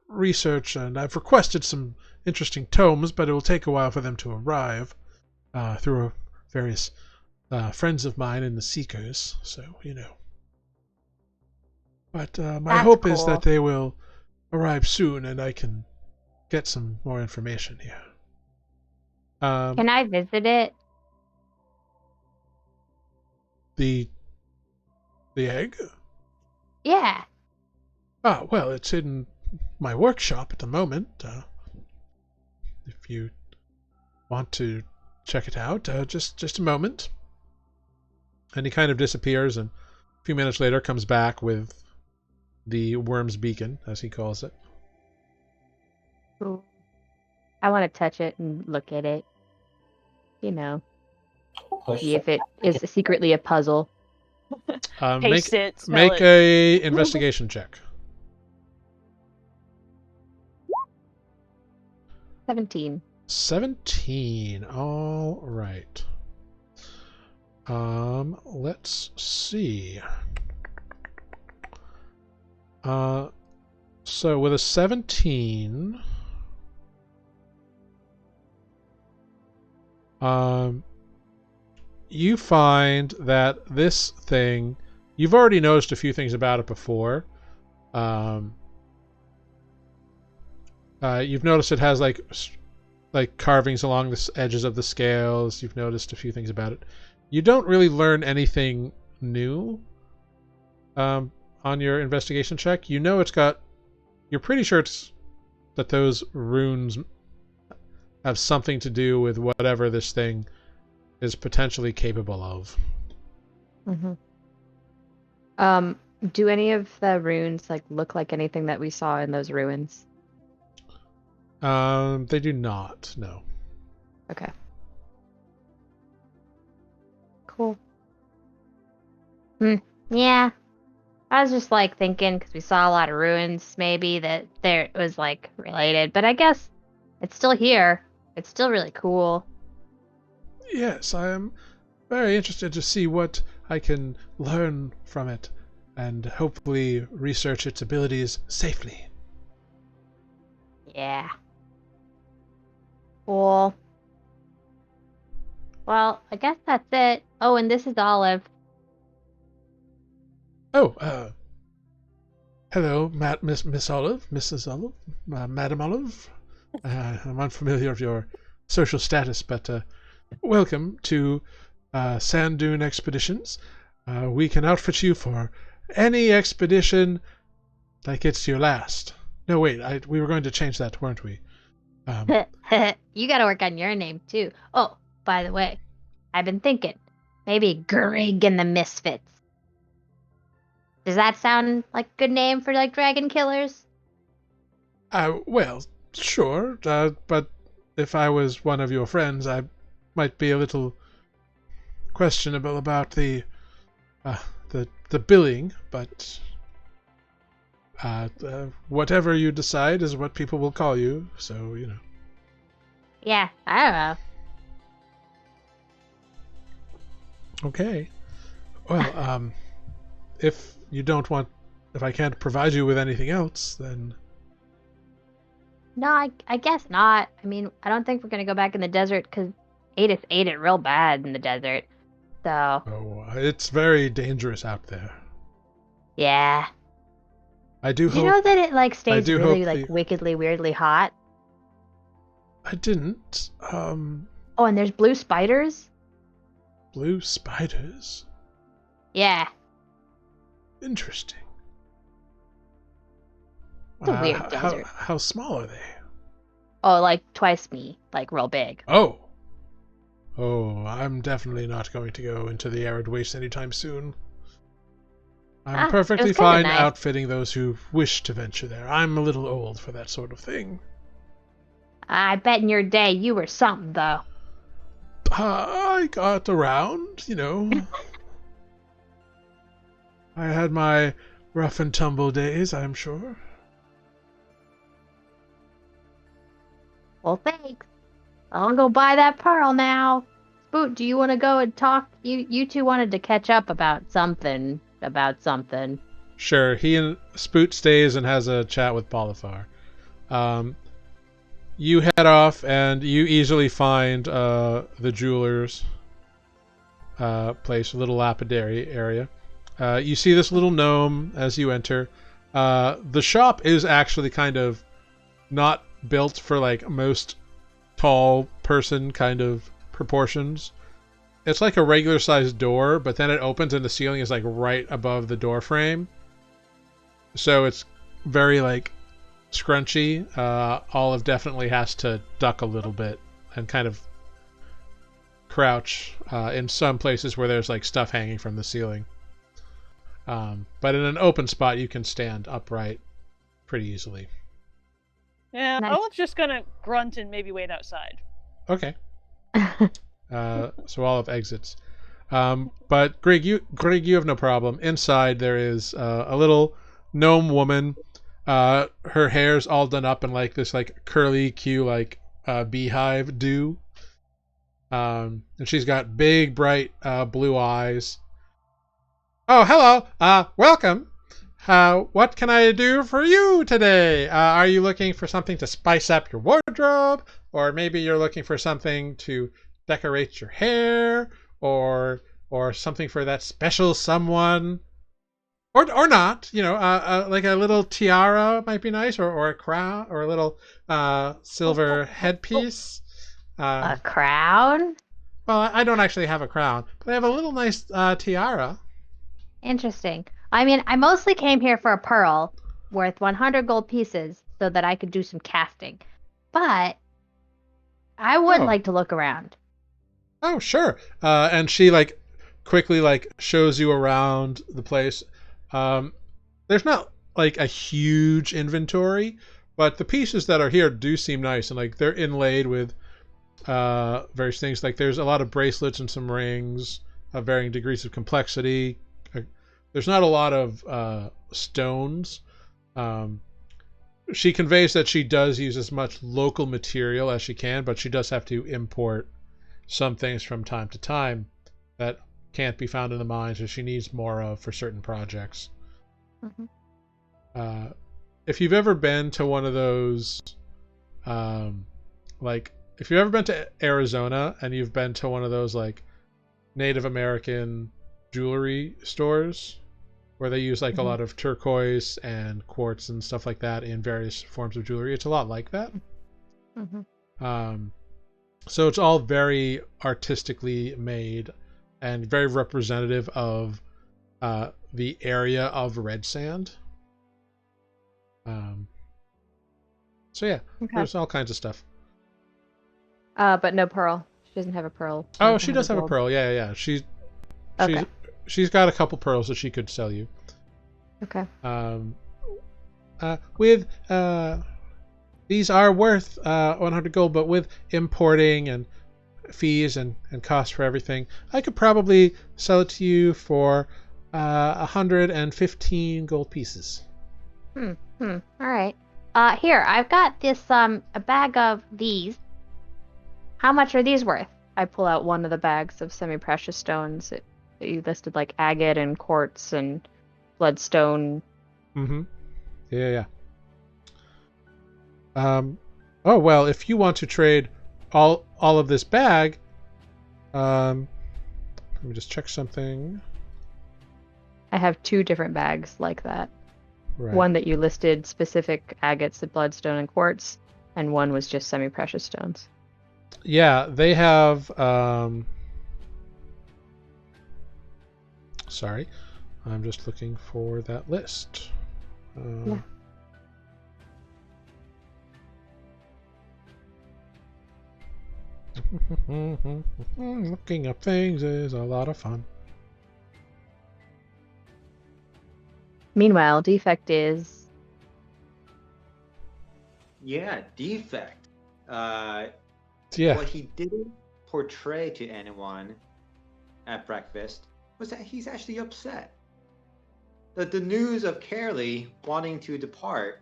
research, and I've requested some interesting tomes, but it will take a while for them to arrive through various friends of mine in the Seekers, so, But my hope is that they will arrive soon and I can get some more information here. Can I visit it? The egg? Yeah. Well, it's in my workshop at the moment. If you want to check it out, just a moment. And he kind of disappears, and a few minutes later comes back with the worm's beacon, as he calls it. Ooh. I want to touch it and look at it. You know, see if it is secretly a puzzle. Taste it, smell make it. a investigation check. 17. 17. All right. Let's see. So with a 17, you find that this thing, you've already noticed a few things about it before. You've noticed it has like carvings along the edges of the scales. You've noticed a few things about it. You don't really learn anything new on your investigation check. You know it's got... You're pretty sure that those runes have something to do with whatever this thing is potentially capable of. Mm-hmm. Do any of the runes look like anything that we saw in those ruins? They do not, no. Okay. Cool. Yeah. I was just thinking, because we saw a lot of ruins, maybe that there was related, but I guess it's still here. It's still really cool. Yes, I am very interested to see what I can learn from it and hopefully research its abilities safely. Yeah. Cool. Well, I guess that's it. Oh, and this is Olive. Oh, hello, Miss Olive, Mrs. Olive, Madam Olive. I'm unfamiliar of your social status, but welcome to Sand Dune Expeditions. We can outfit you for any expedition like it's your last. No, wait, we were going to change that, weren't we? You gotta work on your name, too. Oh, by the way, I've been thinking, maybe Grrrig and the Misfits. Does that sound like a good name for, dragon killers? Well, sure, but if I was one of your friends, I might be a little questionable about the billing, but whatever you decide is what people will call you, so, you know. Yeah, I don't know. Okay. Well, if I can't provide you with anything else, then... No, I guess not. I mean, I don't think we're gonna go back in the desert, because Aetis ate it real bad in the desert, so... Oh, it's very dangerous out there. Yeah. I do hope... You know that it, stays really, the... wickedly, weirdly hot? I didn't. Oh, and there's blue spiders? Blue spiders? Yeah. Interesting. It's a weird desert. How small are they? Oh, twice me. Real big. Oh, I'm definitely not going to go into the arid waste anytime soon. I'm perfectly fine outfitting those who wish to venture there. I'm a little old for that sort of thing. I bet in your day you were something, though. I got around, you know. I had my rough and tumble days, I'm sure. Well, thanks. I'll go buy that pearl now. Spoot, do you want to go and talk? You two wanted to catch up about something. Sure, he and Spoot stays and has a chat with Polyphar. You head off and you easily find the jeweler's place, a little lapidary area. You see this little gnome as you enter. The shop is actually kind of not built for most tall person kind of proportions. It's like a regular sized door, but then it opens and the ceiling is right above the door frame. So it's very scrunchy. Olive definitely has to duck a little bit and kind of crouch in some places where there's stuff hanging from the ceiling. But in an open spot you can stand upright pretty easily. Yeah, Nice. Owen's just gonna grunt and maybe wait outside. Okay. So all of exits. But Grrrig, you have no problem. Inside there is a little gnome woman. Her hair's all done up in like this like curly Q like beehive do. And she's got big bright blue eyes. Oh, hello. Welcome. What can I do for you today? Are you looking for something to spice up your wardrobe? Or maybe you're looking for something to decorate your hair? Or something for that special someone? Or not, like a little tiara might be nice, or a crown, or a little silver headpiece. A crown? Well, I don't actually have a crown, but I have a little nice tiara. Interesting. I mean, I mostly came here for a pearl worth 100 gold pieces so that I could do some casting. But I would like to look around. Oh, sure. And she like quickly like shows you around the place. There's not like a huge inventory, but the pieces that are here do seem nice, and like they're inlaid with various things. Like there's a lot of bracelets and some rings of varying degrees of complexity. There's not a lot of stones. She conveys that she does use as much local material as she can, but she does have to import some things from time to time that can't be found in the mines, or she needs more of for certain projects. Mm-hmm. If you've ever been to one of those, like if you've ever been to Arizona and you've been to one of those like Native American jewelry stores where they use like a lot of turquoise and quartz and stuff like that in various forms of jewelry, it's a lot like that. So it's all very artistically made and very representative of the area of Redsand. So yeah, there's all kinds of stuff. But no pearl. She doesn't have a pearl. Oh, she does have a pearl. Yeah. She's got a couple pearls that she could sell you. Okay. With these are worth 100 gold, but with importing and fees and cost for everything, I could probably sell it to you for 115 gold pieces. All right. Here, I've got this a bag of these. How much are these worth? I pull out one of the bags of semi-precious stones. You listed like agate and quartz and bloodstone. Yeah. Oh well, if you want to trade all of this bag, let me just check something. I have 2 different bags like that. Right. One that you listed specific agates, the bloodstone and quartz, and one was just semi-precious stones. Yeah, they have. Sorry, I'm just looking for that list. Yeah. Looking up things is a lot of fun. Meanwhile, Defect is... Yeah, Defect. Yeah. What he didn't portray to anyone at breakfast was that he's actually upset. That the news of Kaerlie wanting to depart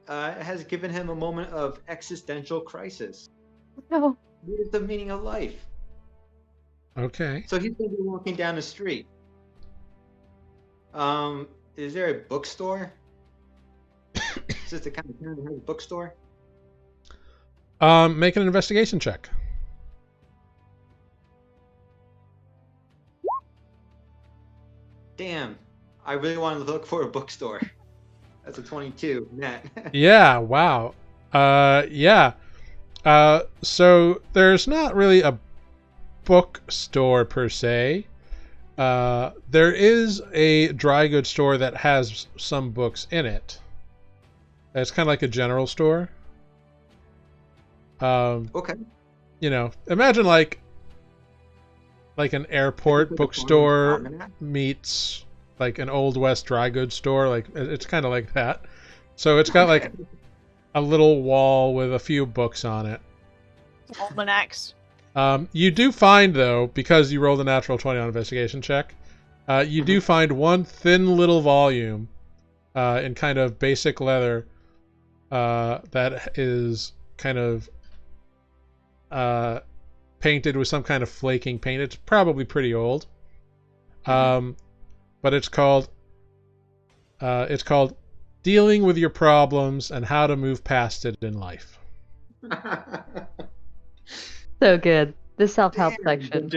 has given him a moment of existential crisis. No. What is the meaning of life? Okay. So he's going to be walking down the street. Is there a bookstore? Is this the kind of town that has a bookstore? Make an investigation check. Damn, I really wanted to look for a bookstore. That's a 22 net. Yeah, wow. Yeah. So there's not really a bookstore per se. There is a dry goods store that has some books in it. It's kind of like a general store. Okay. Imagine like an airport bookstore meets like an Old West dry goods store. Like it's kind of like that. So it's got like a little wall with a few books on it. Almanacs. You do find, though, because you rolled a natural 20 on investigation check, you do find one thin little volume in kind of basic leather that is kind of painted with some kind of flaking paint. It's probably pretty old. But it's called Dealing with Your Problems and How to Move Past It in Life. So good. The self-help section.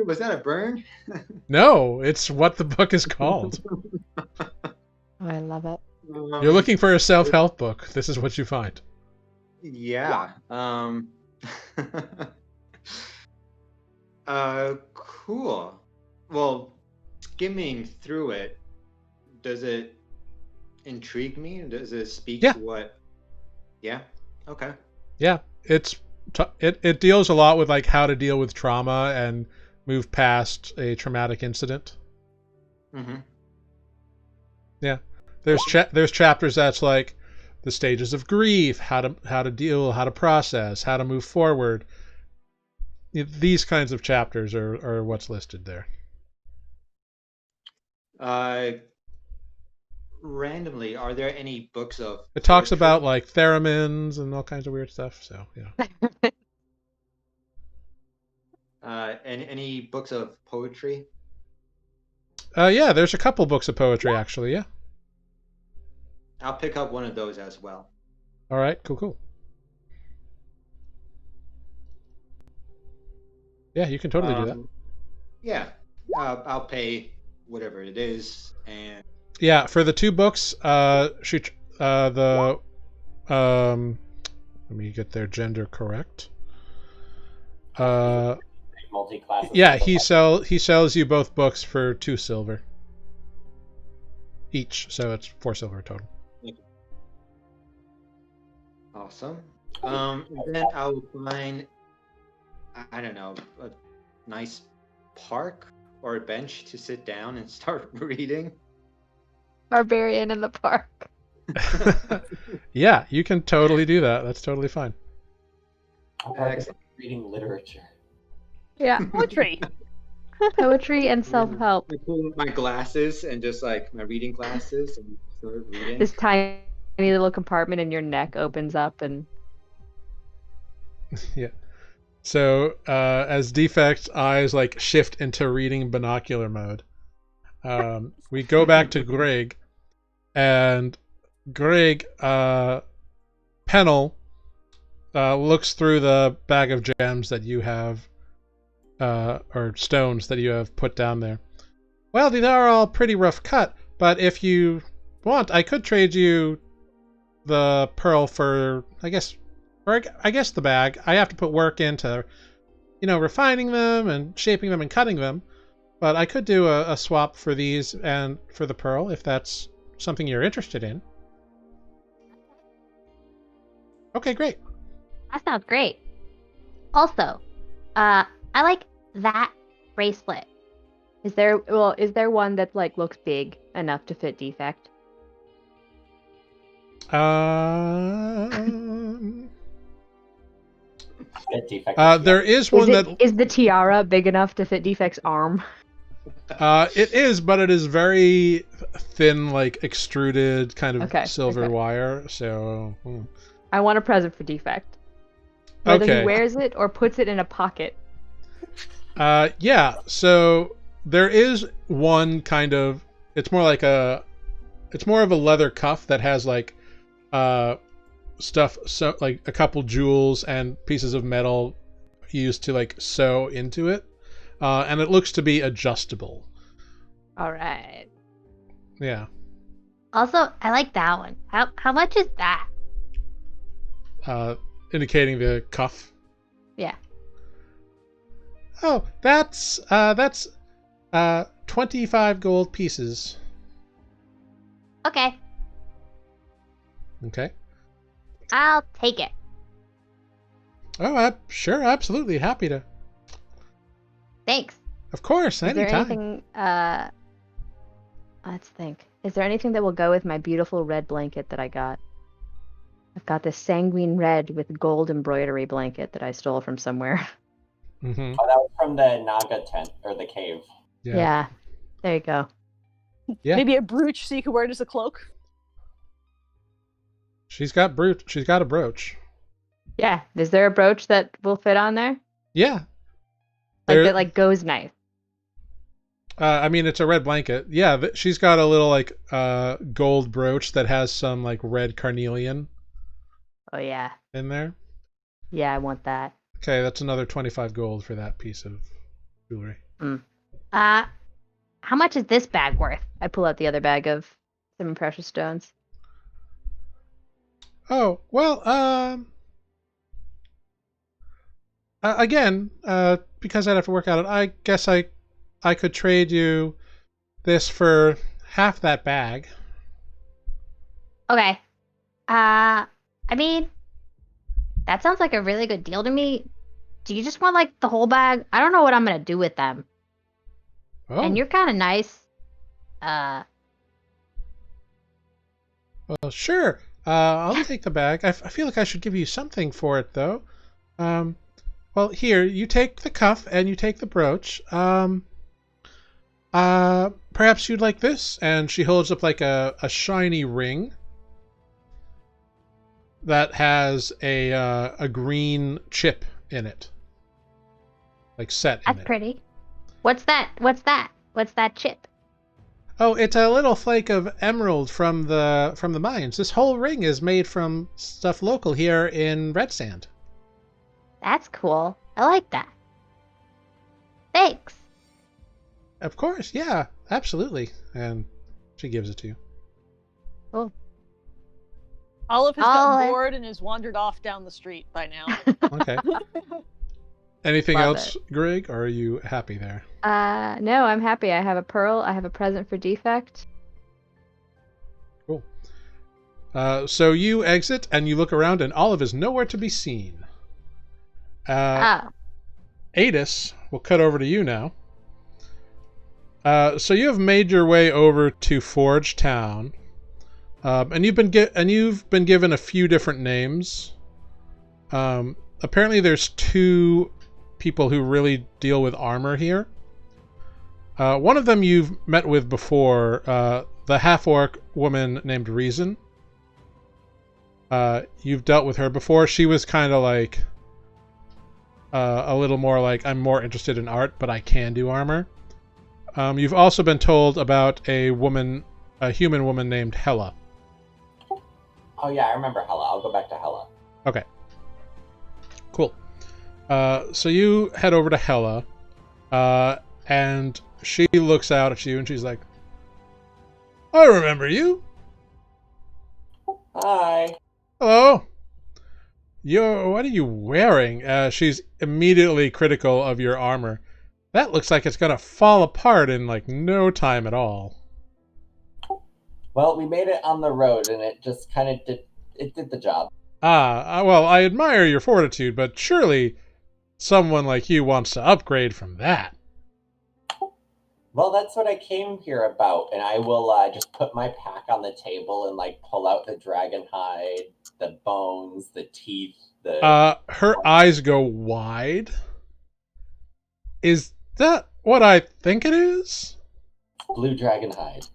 Was that a burn? No, it's what the book is called. Oh, I love it. You're looking for a self-help book. This is what you find. Yeah. Cool. Well, skimming through it, does it intrigue me? Does it speak to what? Yeah. Okay. Yeah, it deals a lot with like how to deal with trauma and move past a traumatic incident. Mm-hmm. Yeah, there's chapters that's like the stages of grief, how to deal, how to process, how to move forward. These kinds of chapters are what's listed there. Randomly, are there any books of it talks about like theremins and all kinds of weird stuff, so yeah. And any books of poetry? Yeah, there's a couple books of poetry actually, yeah. I'll pick up one of those as well. All right, cool. Yeah, you can totally do that. Yeah, I'll pay whatever it is, and yeah, for the 2 books, let me get their gender correct. Yeah, he sells you both books for 2 silver each, so it's 4 silver total. Awesome. And then I'll find, I don't know, a nice park or a bench to sit down and start reading. Barbarian in the park. Yeah, you can totally do that. That's totally fine. Reading literature. Yeah. Poetry. Poetry and self-help. I pull my glasses and just like my reading glasses and start reading. This tiny little compartment in your neck opens up and... Yeah. So as Defect's eyes like shift into reading binocular mode, we go back to Grrrig, and Grrrig, Pennell, looks through the bag of gems that you have, or stones that you have put down there. Well, they are all pretty rough cut, but if you want, I could trade you the pearl for, I guess the bag. I have to put work into, refining them and shaping them and cutting them. But I could do a swap for these and for the pearl if that's something you're interested in. Okay, great. That sounds great. Also, I like that bracelet. Is there one that like looks big enough to fit Defect? There is one is the tiara big enough to fit Defect's arm? It is, but it is very thin, like extruded kind of silver wire. So I want a present for Defect. Whether he wears it or puts it in a pocket. Yeah. So there is one kind of. It's more of a leather cuff that has like stuff, so like a couple jewels and pieces of metal used to like sew into it, and it looks to be adjustable. All right. Yeah. Also, I like that one. How much is that? Indicating the cuff. Yeah. Oh, that's 25 gold pieces. Okay. Okay. I'll take it. Oh, sure, absolutely, happy to. Thanks. Of course, anytime. Is there anything? Let's think. Is there anything that will go with my beautiful red blanket that I got? got this sanguine red with gold embroidery blanket that I stole from somewhere. Mm-hmm. Oh, that was from the Naga tent or the cave. Yeah. There you go. Yeah. Maybe a brooch so you can wear it as a cloak. She's got a brooch. Yeah. Is there a brooch that will fit on there? Yeah. That goes nice. I mean, it's a red blanket. Yeah, she's got a little gold brooch that has some red carnelian. Oh yeah. In there. Yeah, I want that. Okay, that's another 25 gold for that piece of jewelry. How much is this bag worth? I pull out the other bag of semi-precious stones. Oh, well, again, because I'd have to work out it, I guess I could trade you this for half that bag. Okay. I mean, that sounds like a really good deal to me. Do you just want the whole bag? I don't know what I'm gonna do with them. Oh. And you're kind of nice. Well, sure. I'll take the bag. I feel like I should give you something for it, though. Well, here, you take the cuff and you take the brooch. Perhaps you'd like this? And she holds up a shiny ring that has a green chip in it, set in it. That's pretty. What's that? What's that chip? Oh, it's a little flake of emerald from the mines. This whole ring is made from stuff local here in Redsand. That's cool. I like that. Thanks. Of course, yeah, absolutely. And she gives it to you. Cool. Olive has gotten bored and has wandered off down the street by now. Okay. Anything Love else, Grrrig, or are you happy there? No, I'm happy. I have a pearl. I have a present for Defect. Cool. So you exit and you look around, and Olive is nowhere to be seen. Aetis, we'll cut over to you now. So you have made your way over to Forge Town, and you've been given a few different names. Apparently, there's two people who really deal with armor here. One of them you've met with before, the half-orc woman named Redsand. You've dealt with her before. She was kind of a little more I'm more interested in art, but I can do armor. You've also been told about a human woman named Hella. Oh yeah, I remember Hella. I'll go back to Hella. Okay. Cool. So you head over to Hella, and she looks out at you and she's like, I remember you. Hi. Hello. What are you wearing? She's immediately critical of your armor. That looks like it's gonna fall apart in no time at all. Well, we made it on the road and it just kind of did the job. Well, I admire your fortitude, but surely someone like you wants to upgrade from that. Well, that's what I came here about, and I will just put my pack on the table and pull out the dragon hide, the bones, the teeth, her eyes go wide. Is that what I think it is? Blue dragon hide.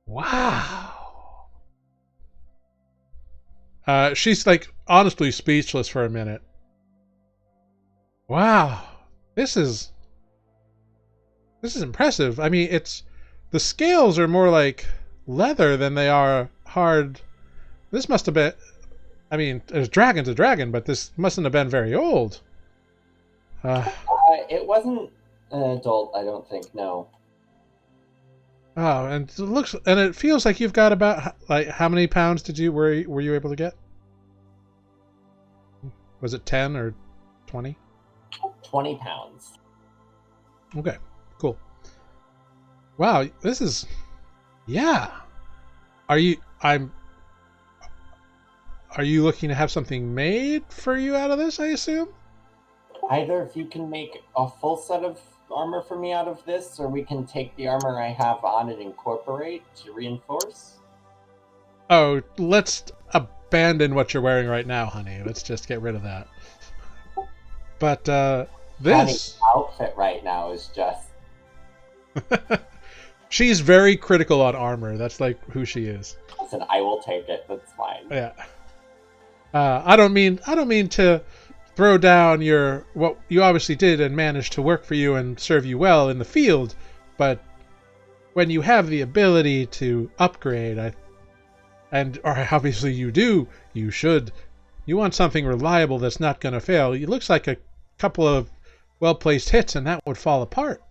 Wow. She's honestly speechless for a minute. Wow. This is impressive. I mean, the scales are more like leather than they are hard. This must have been, I mean, a dragon's a dragon, but this mustn't have been very old. It wasn't an adult, I don't think, no. Oh, and it feels like you've got about, how many pounds were you able to get? Was it 10 or 20? 20 pounds. Okay, cool. Wow, this is, yeah. Are you looking to have something made for you out of this, I assume? Either if you can make a full set of armor for me out of this, or we can take the armor I have on and incorporate to reinforce. Oh, let's abandon what you're wearing right now, honey. Let's just get rid of that. But this Honey's outfit right now is just. She's very critical on armor. That's like who she is. Listen, I will take it. That's fine. Yeah. I don't mean to throw down what you obviously did and managed to work for you and serve you well in the field, but when you have the ability to upgrade, or obviously you do, you should. You want something reliable that's not going to fail. It looks like a couple of well-placed hits and that would fall apart.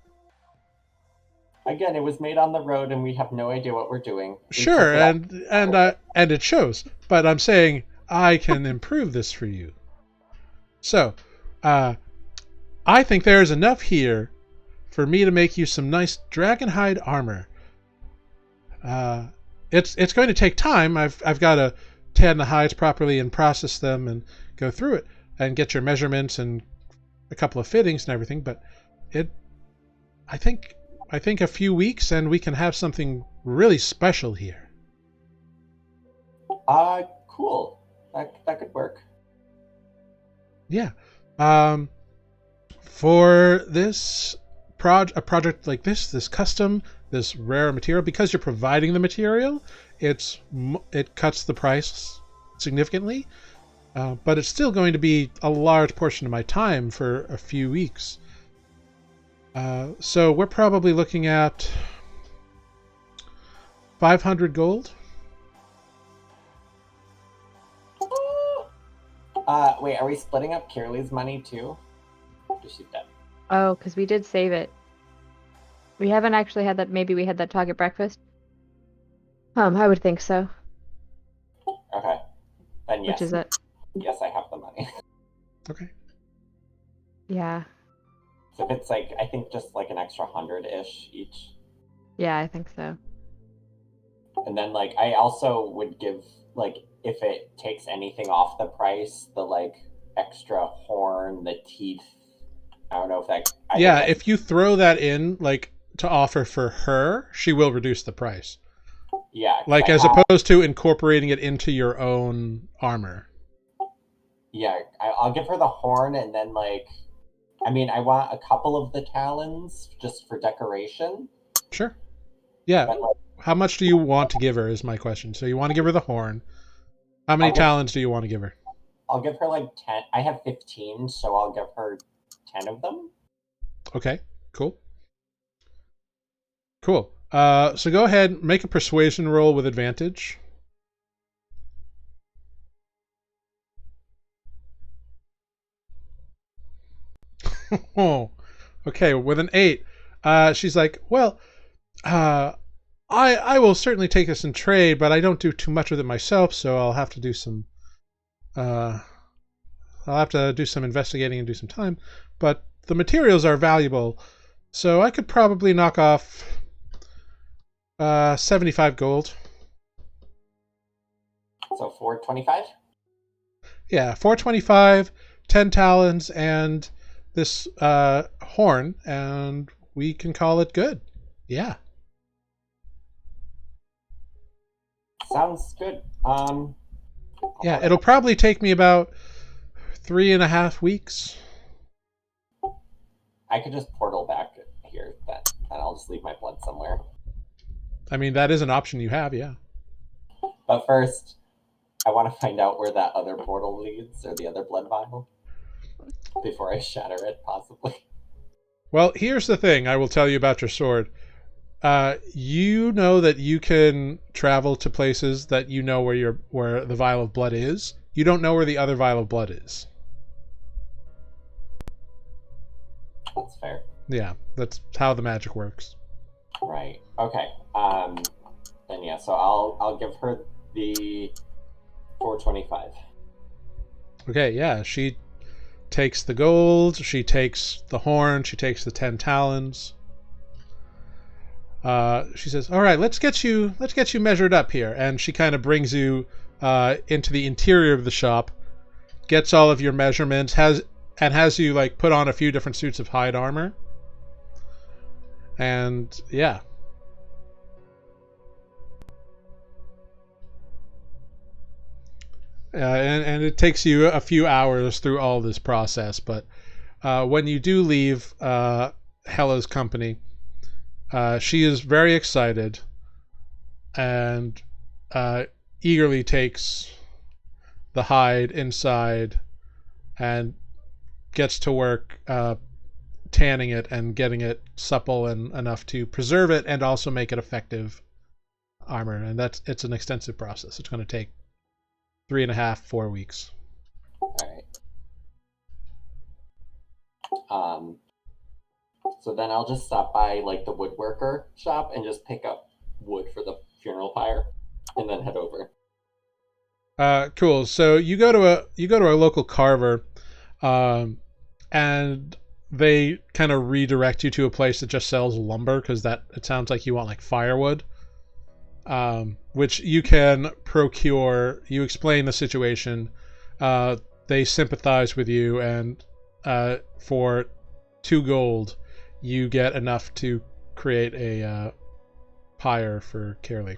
Again, it was made on the road and we have no idea what we're doing. Sure, and it shows. But I'm saying I can improve this for you. So, I think there's enough here for me to make you some nice dragonhide armor. It's going to take time. I've got to tan the hides properly and process them and go through it and get your measurements and a couple of fittings and everything. But I think a few weeks and we can have something really special here. Cool. That could work. Yeah. For this a project like this custom, this rare material, because you're providing the material, it cuts the price significantly, but it's still going to be a large portion of my time for a few weeks. So we're probably looking at 500 gold. Wait, are we splitting up Kaerlie's money too? Is she dead? Oh, because we did save it. We haven't actually had that. Maybe we had that talk at breakfast. I would think so. Okay. Then yes. Which is it? Yes, I have the money. Okay. Yeah. So if it's like, I think just like an extra 100-ish each. Yeah, I think so. And then like, I also would give like, if it takes anything off the price, the like extra horn, the teeth. I don't know if that. Yeah, if you throw that in, like to offer for her, she will reduce the price. Yeah. Like as opposed to incorporating it into your own armor. Yeah, I'll give her the horn and then like, I mean, I want a couple of the talons just for decoration. Sure. Yeah. But, like, how much do you want to give her is my question. So you want to give her the horn. How many talons do you want to give her? I'll give her like 10. I have 15, so I'll give her 10 of them. Okay, cool. Cool. So go ahead, make a persuasion roll with advantage. Oh, okay, with an 8. She's like, well, I will certainly take this in trade, but I don't do too much with it myself, so I'll have to do some investigating and do some time. But the materials are valuable, so I could probably knock off 75 gold. So 425? Yeah, 425, 10 talons, and this horn, and we can call it good. Yeah. Sounds good. Yeah, it'll probably take me about 3.5 weeks. I could just portal back here, then, and I'll just leave my blood somewhere. I mean, that is an option you have, yeah. But first, I want to find out where that other portal leads, or the other blood vial, before I shatter it, possibly. Well, here's the thing I will tell you about your sword. You know that you can travel to places that you know where the vial of blood is. You don't know where the other vial of blood is. That's fair. Yeah, that's how the magic works. Right. Okay. Then yeah, so I'll give her the 425. Okay, yeah, she takes the gold, she takes the horn, she takes the 10 talons. She says, "All right, let's get you measured up here." And she kind of brings you into the interior of the shop, gets all of your measurements, has you like put on a few different suits of hide armor. And yeah. and it takes you a few hours through all this process. But when you do leave Hella's company, she is very excited and eagerly takes the hide inside and gets to work tanning it and getting it supple and enough to preserve it and also make it effective armor. And it's an extensive process. It's going to take 3.5, 4 weeks. All right. So then I'll just stop by like the woodworker shop and just pick up wood for the funeral pyre, and then head over. Cool. So you go to a local carver, and they kind of redirect you to a place that just sells lumber, because it sounds like you want like firewood, which you can procure. You explain the situation. They sympathize with you, and for 2 gold, you get enough to create a pyre for Kaerlie.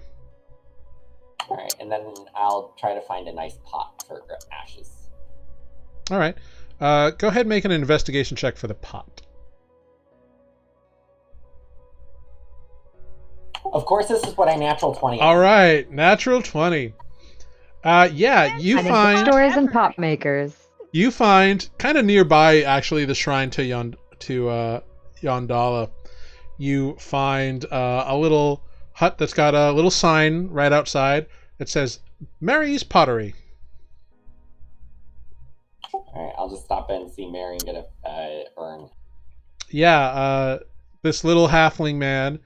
All right, and then I'll try to find a nice pot for ashes. All right. Go ahead and make an investigation check for the pot. Of course, this is what I natural 20. All right, natural 20. Yeah, you find stores and pot makers. You find kind of nearby, actually, the shrine to Yondala. You find a little hut that's got a little sign right outside that says Mary's Pottery. All right, I'll just stop in and see Mary and get a urn. Yeah, this little halfling man,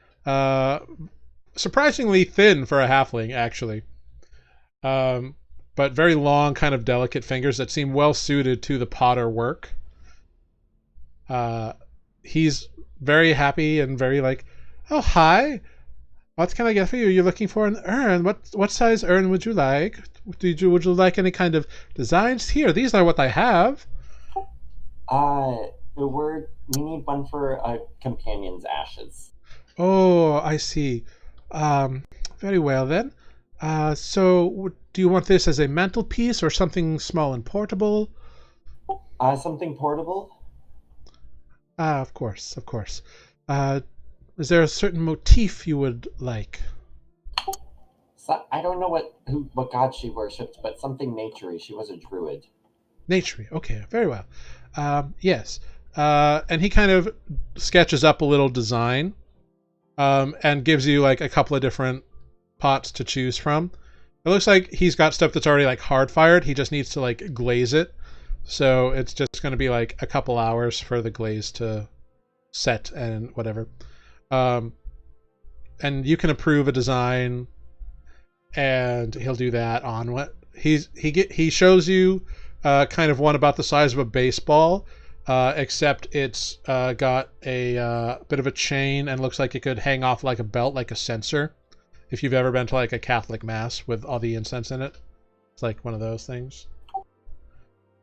surprisingly thin for a halfling, actually, but very long, kind of delicate fingers that seem well suited to the potter work. He's very happy and very like, oh, hi. What can I get for you? You're looking for an urn. What size urn would you like? Would you like any kind of designs? Here, these are what I have. We need one for a companion's ashes. Oh, I see. Very well then. So do you want this as a mantelpiece or something small and portable? Something portable. Of course. Is there a certain motif you would like? So, I don't know what god she worshipped, but something naturey. She was a druid. Naturey. Okay, very well. Yes. And he kind of sketches up a little design, and gives you like a couple of different pots to choose from. It looks like he's got stuff that's already like hard fired. He just needs to like glaze it. So it's just going to be like a couple hours for the glaze to set and whatever. And you can approve a design, and he'll do that on what he shows you kind of one about the size of a baseball, except it's got a bit of a chain and looks like it could hang off like a belt, like a censer. If you've ever been to like a Catholic mass with all the incense in it, it's like one of those things.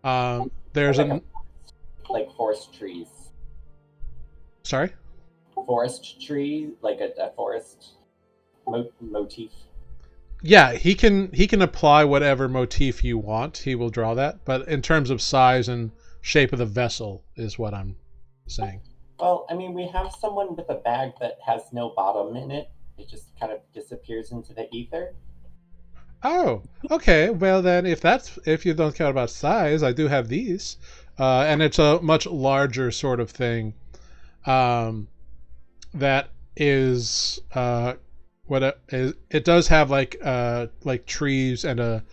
There's like forest trees. Sorry? Forest tree, like a forest motif. Yeah, he can apply whatever motif you want. He will draw that, but in terms of size and shape of the vessel is what I'm saying. Well, I mean, we have someone with a bag that has no bottom in it. It just kind of disappears into the ether. Oh, okay. Well then, if you don't care about size, I do have these, and it's a much larger sort of thing. That is it does have like trees and a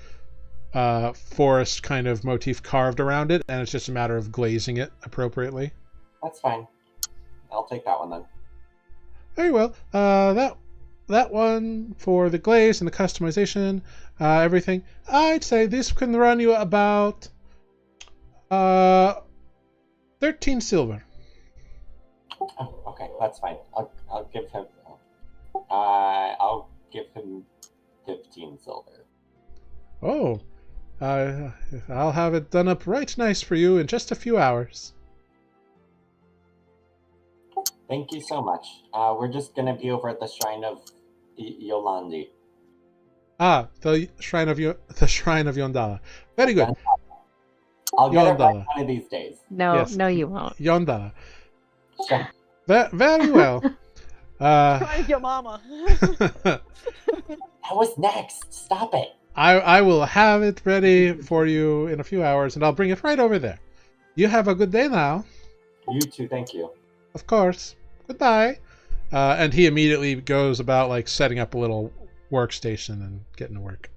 forest kind of motif carved around it, and it's just a matter of glazing it appropriately. That's fine. I'll take that one then. Very well. That one for the glaze and the customization, everything. I'd say this can run you about 13 silver. Oh, okay, that's fine. I'll give him 15 silver. Oh, I'll have it done up right nice for you in just a few hours. Thank you so much. We're just gonna be over at the shrine of Yolandi. Ah, the shrine of Yondala. Very good. I'll get it right Yondala. one of these days. No, Yes. no, you won't. Yondala. Sure. Very well. Trying your mama. That was next. Stop it. I will have it ready for you in a few hours, and I'll bring it right over there. You have a good day now. You too, thank you. Of course. Goodbye. And he immediately goes about like setting up a little workstation and getting to work.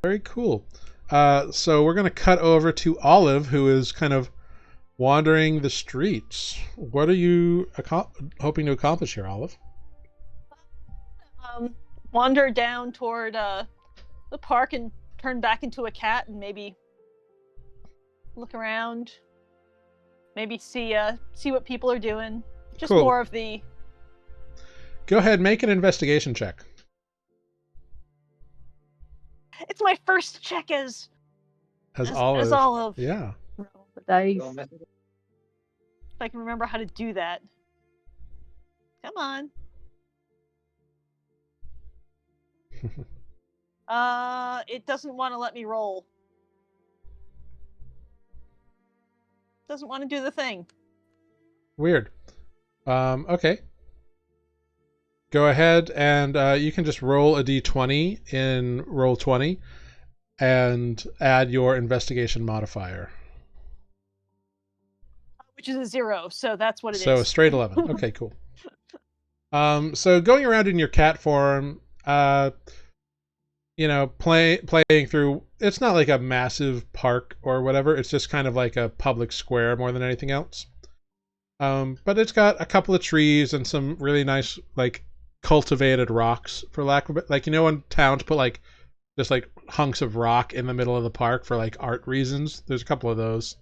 Very cool. So we're going to cut over to Olive, who is kind of wandering the streets. What are you hoping to accomplish here, Olive? Wander down toward the park and turn back into a cat and maybe look around. Maybe see what people are doing. Just Cool. more of the... Go ahead, make an investigation check. It's my first check as Olive. As Olive. Yeah. Roll the dice. If I can remember how to do that. Come on. It doesn't want to let me roll. Doesn't want to do the thing. Weird. Okay. Go ahead and you can just roll a d20 in Roll20 and add your investigation modifier. Which is a 0, so that's what it is. So straight 11. Okay, cool. So going around in your cat form, you know, playing through, it's not like a massive park or whatever. It's just kind of like a public square more than anything else. But it's got a couple of trees and some really nice, like, cultivated rocks, for lack of it. Like, you know, in towns put like just like hunks of rock in the middle of the park for like art reasons. There's a couple of those.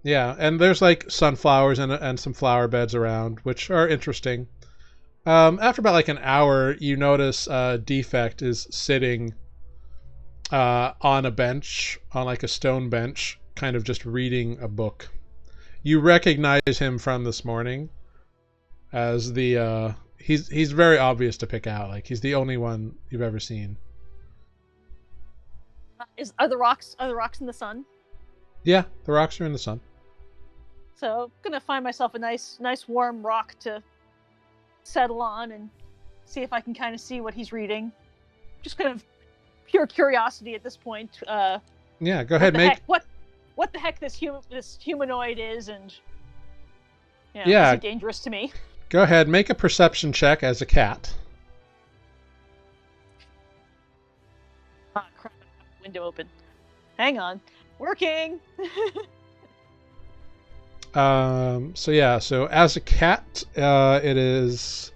Yeah, and there's like sunflowers and some flower beds around, which are interesting. After about like an hour, you notice Defect is sitting on a bench, on like a stone bench, kind of just reading a book. You recognize him from this morning as the he's very obvious to pick out. Like, he's the only one you've ever seen. Are the rocks in the sun? Yeah, the rocks are in the sun. So I'm gonna find myself a nice warm rock to settle on and see if I can kind of see what he's reading. Just kind of pure curiosity at this point. Yeah, go ahead, What the heck this humanoid is, and yeah, is he dangerous to me? Go ahead, make a perception check as a cat. Ah, crap! I have the window open. Hang on, working. So as a cat, it is,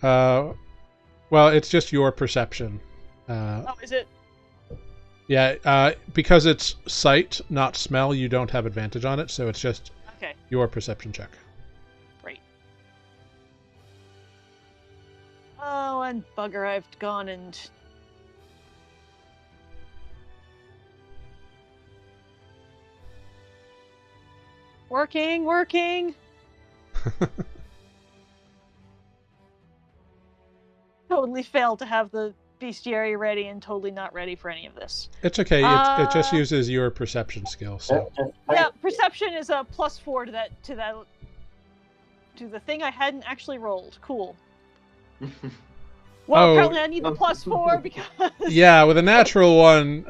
well, it's just your perception. Oh, is it? Yeah, because it's sight, not smell, you don't have advantage on it, so it's just your perception check. Great. Oh, and bugger, I've gone and... Working! Totally failed to have the bestiary ready and totally not ready for any of this. It's okay, it just uses your perception skill, so... Yeah, perception is a +4 to the thing I hadn't actually rolled. Cool. Well, apparently I need the +4 because... Yeah, with a natural one,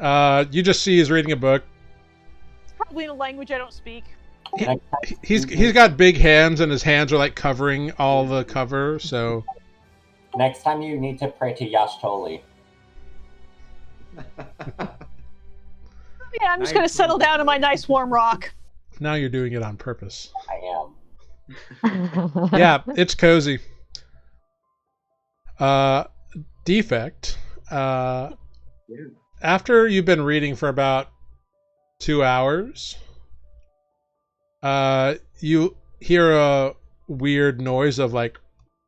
you just see he's reading a book. It's probably in a language I don't speak. He's got big hands, and his hands are like covering all the cover, so... Next time you need to pray to Yashtoli. Yeah, I'm just going to settle down in my nice warm rock. Now you're doing it on purpose. I am. Yeah, it's cozy. Defect. After you've been reading for about 2 hours, you hear a weird noise of like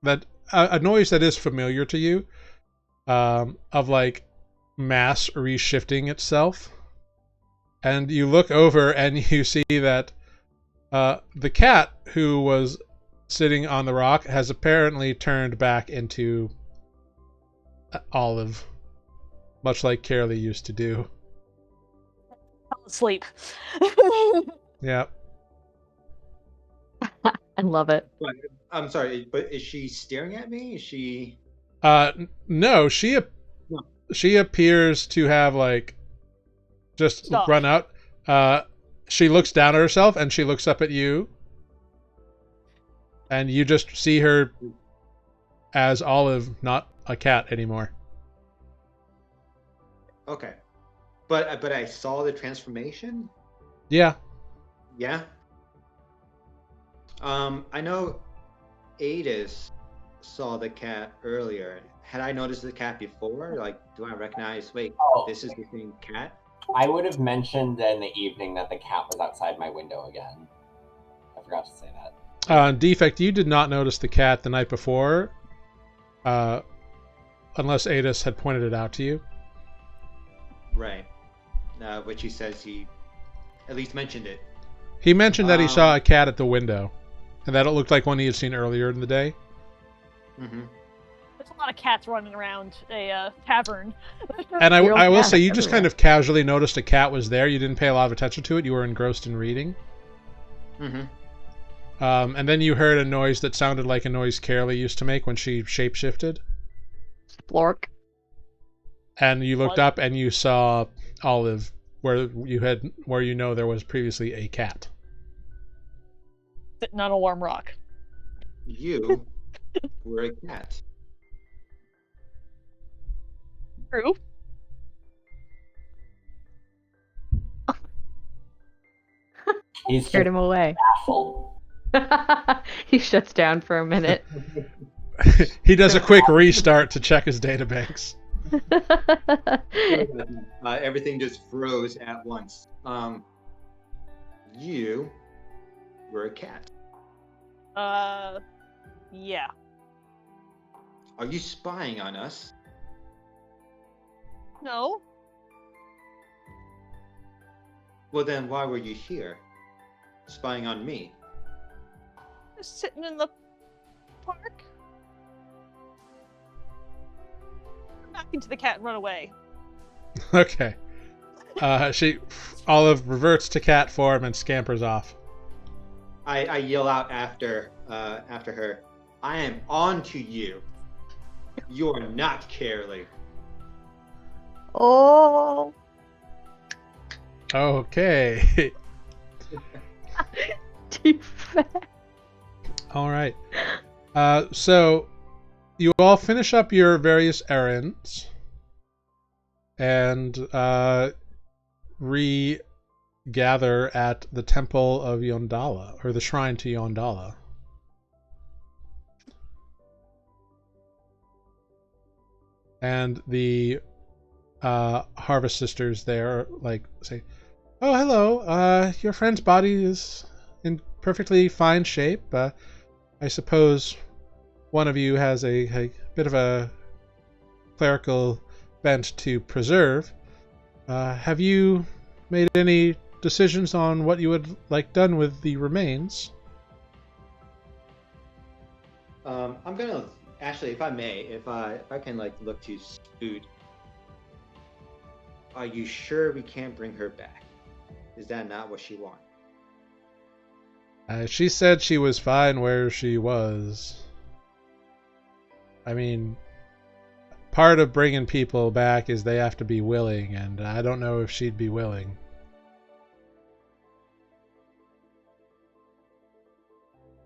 that. A noise that is familiar to you, of like mass reshifting itself, and you look over and you see that the cat who was sitting on the rock has apparently turned back into Olive, much like Kaerlie used to do. Fell asleep. Yeah. I love it. But, I'm sorry, but is she staring at me? Is she? No, she appears to have like just Stop. run out. She looks down at herself and she looks up at you, and you just see her as Olive, not a cat anymore. Okay, but I saw the transformation. Yeah. Yeah. I know Aetis saw the cat earlier. Had I noticed the cat before? Like, do I recognize, wait, this is the same cat? I would have mentioned in the evening that the cat was outside my window again. I forgot to say that. Defect, you did not notice the cat the night before, unless Aetis had pointed it out to you. Right. Which he says he at least mentioned it. He mentioned that he saw a cat at the window, and that it looked like one he had seen earlier in the day. Mm-hmm. There's a lot of cats running around a tavern. And I will say, you just kind of casually noticed a cat was there. You didn't pay a lot of attention to it. You were engrossed in reading. Mm-hmm. And then you heard a noise that sounded like a noise Kaerlie used to make when she shapeshifted. Splork. And you looked up and you saw Olive, where you know there was previously a cat. Sitting on a warm rock. You were a cat. True. He's Scared him away. baffled. He shuts down for a minute. He does a quick restart to check his databanks. Everything just froze at once. You were a cat. Yeah. Are you spying on us? No. Well, then why were you here? Spying on me? Just sitting in the park. Go back into the cat and run away. Okay. Olive reverts to cat form and scampers off. I yell out after her. I am on to you. You are not Kaerlie. Oh. Okay. Defect. All right. So you all finish up your various errands and regather at the Temple of Yondala, or the Shrine to Yondala. And the Harvest Sisters there say, "Oh, hello. Your friend's body is in perfectly fine shape. I suppose one of you has a bit of a clerical bent to preserve. Have you made any decisions on what you would like done with the remains?" I'm gonna actually, if I may, if I can look to Spoot. Are you sure we can't bring her back? Is that not what she wants? She said she was fine where she was. I mean, part of bringing people back is they have to be willing, and I don't know if she'd be willing.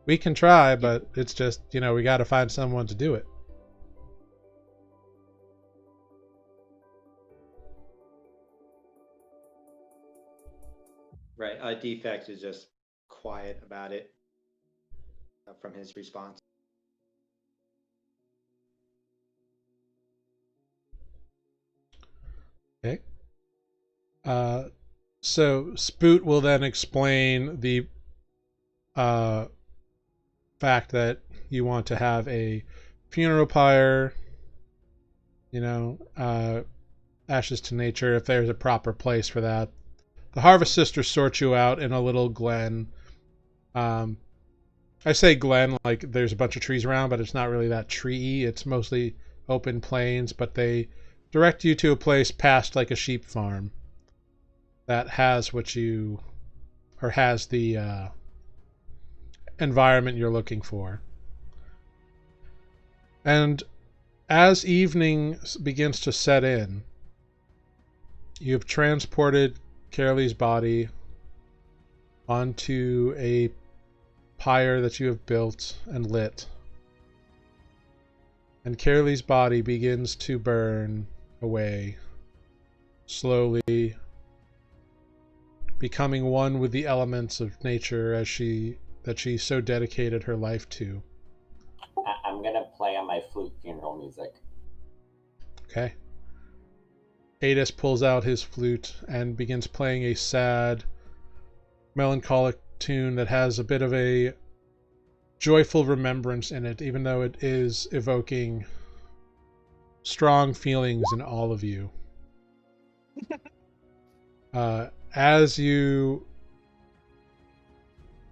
We can try, but it's just, we got to find someone to do it. Right. Defect is just quiet about it from his response. Okay. So Spoot will then explain the fact that you want to have a funeral pyre, ashes to nature, if there's a proper place for that. The Harvest Sisters sort you out in a little glen. I say glen like there's a bunch of trees around, but it's not really that tree-y. It's mostly open plains, but they direct you to a place past like a sheep farm that has what you, or has the environment you're looking for. And as evening begins to set in, you have transported Kaerlie's body onto a pyre that you have built and lit. And Kaerlie's body begins to burn away, slowly becoming one with the elements of nature that she so dedicated her life to. I'm gonna play on my flute funeral music. Okay. Aetis pulls out his flute and begins playing a sad, melancholic tune that has a bit of a joyful remembrance in it, even though it is evoking strong feelings in all of you. As you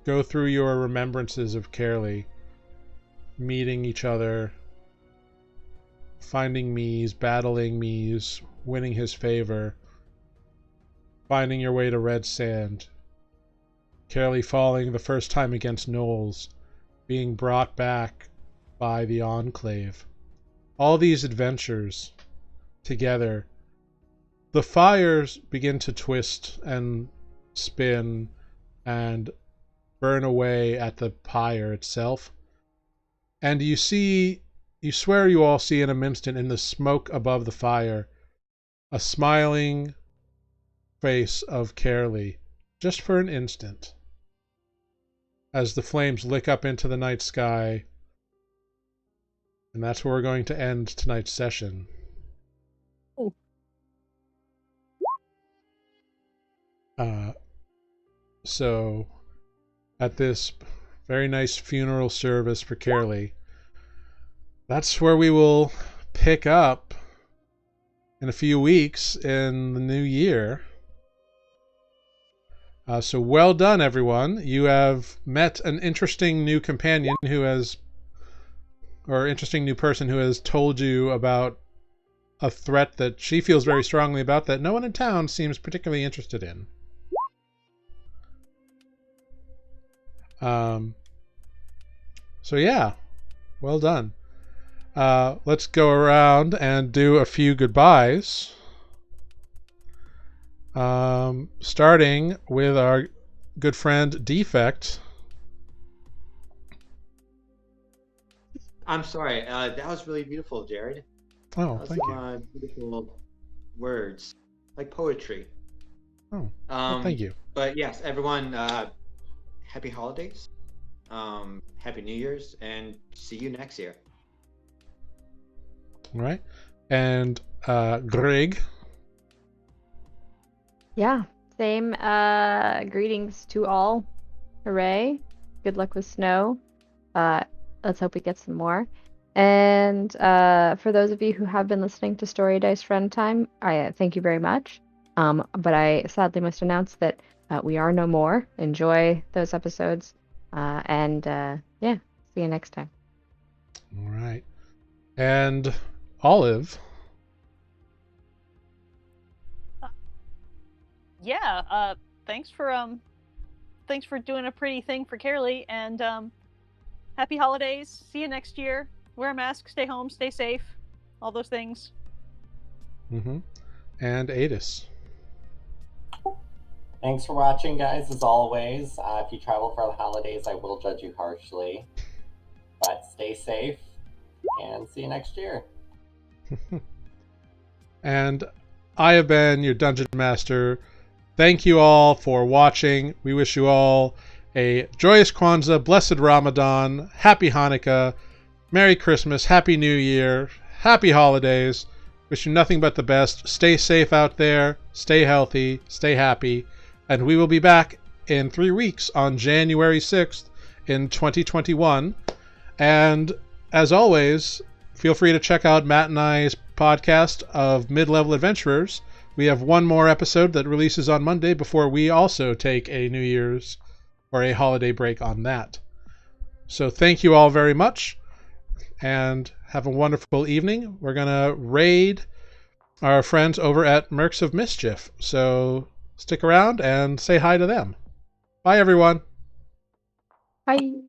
go through your remembrances of Kaerlie, meeting each other, finding Mies, battling Mies, winning his favor, finding your way to Redsand, Kaerlie falling the first time against Knowles, being brought back by the Enclave. All these adventures together, the fires begin to twist and spin and burn away at the pyre itself. And you swear you all see in an instant in the smoke above the fire a smiling face of Kaerlie, just for an instant, as the flames lick up into the night sky. And that's where we're going to end tonight's session. Oh. So, at this very nice funeral service for Kaerlie, that's where we will pick up in a few weeks in the new year. So well done, everyone. You have met an interesting new companion interesting new person who has told you about a threat that she feels very strongly about that no one in town seems particularly interested in. So yeah, well done. Let's go around and do a few goodbyes. Starting with our good friend Defect. I'm sorry. That was really beautiful, Jared. Oh, thank you. Beautiful words, like poetry. Oh, well, thank you. But yes, everyone, happy holidays, happy New Year's, and see you next year. All right, and Grrrig. Yeah, same greetings to all. Hooray. Good luck with snow. Let's hope we get some more. And for those of you who have been listening to Story Dice Friend Time, I thank you very much. But I sadly must announce that we are no more. Enjoy those episodes. And yeah, see you next time. All right. And Olive. Yeah, thanks for doing a pretty thing for Kaerlie, and happy holidays. See you next year. Wear a mask, stay home, stay safe, all those things. Mm-hmm. And Aetis. Thanks for watching, guys, as always. If you travel for the holidays, I will judge you harshly. But stay safe, and see you next year. And I have been your Dungeon Master. Thank you all for watching. We wish you all a joyous Kwanzaa, blessed Ramadan, happy Hanukkah, Merry Christmas, Happy New Year, Happy Holidays. Wish you nothing but the best. Stay safe out there. Stay healthy. Stay happy. And we will be back in 3 weeks on January 6th in 2021. And as always, feel free to check out Matt and I's podcast of Mid-Level Adventurers. We have one more episode that releases on Monday before we also take a New Year's or a holiday break on that. So thank you all very much, and have a wonderful evening. We're going to raid our friends over at Mercs of Mischief, so stick around and say hi to them. Bye, everyone. Bye.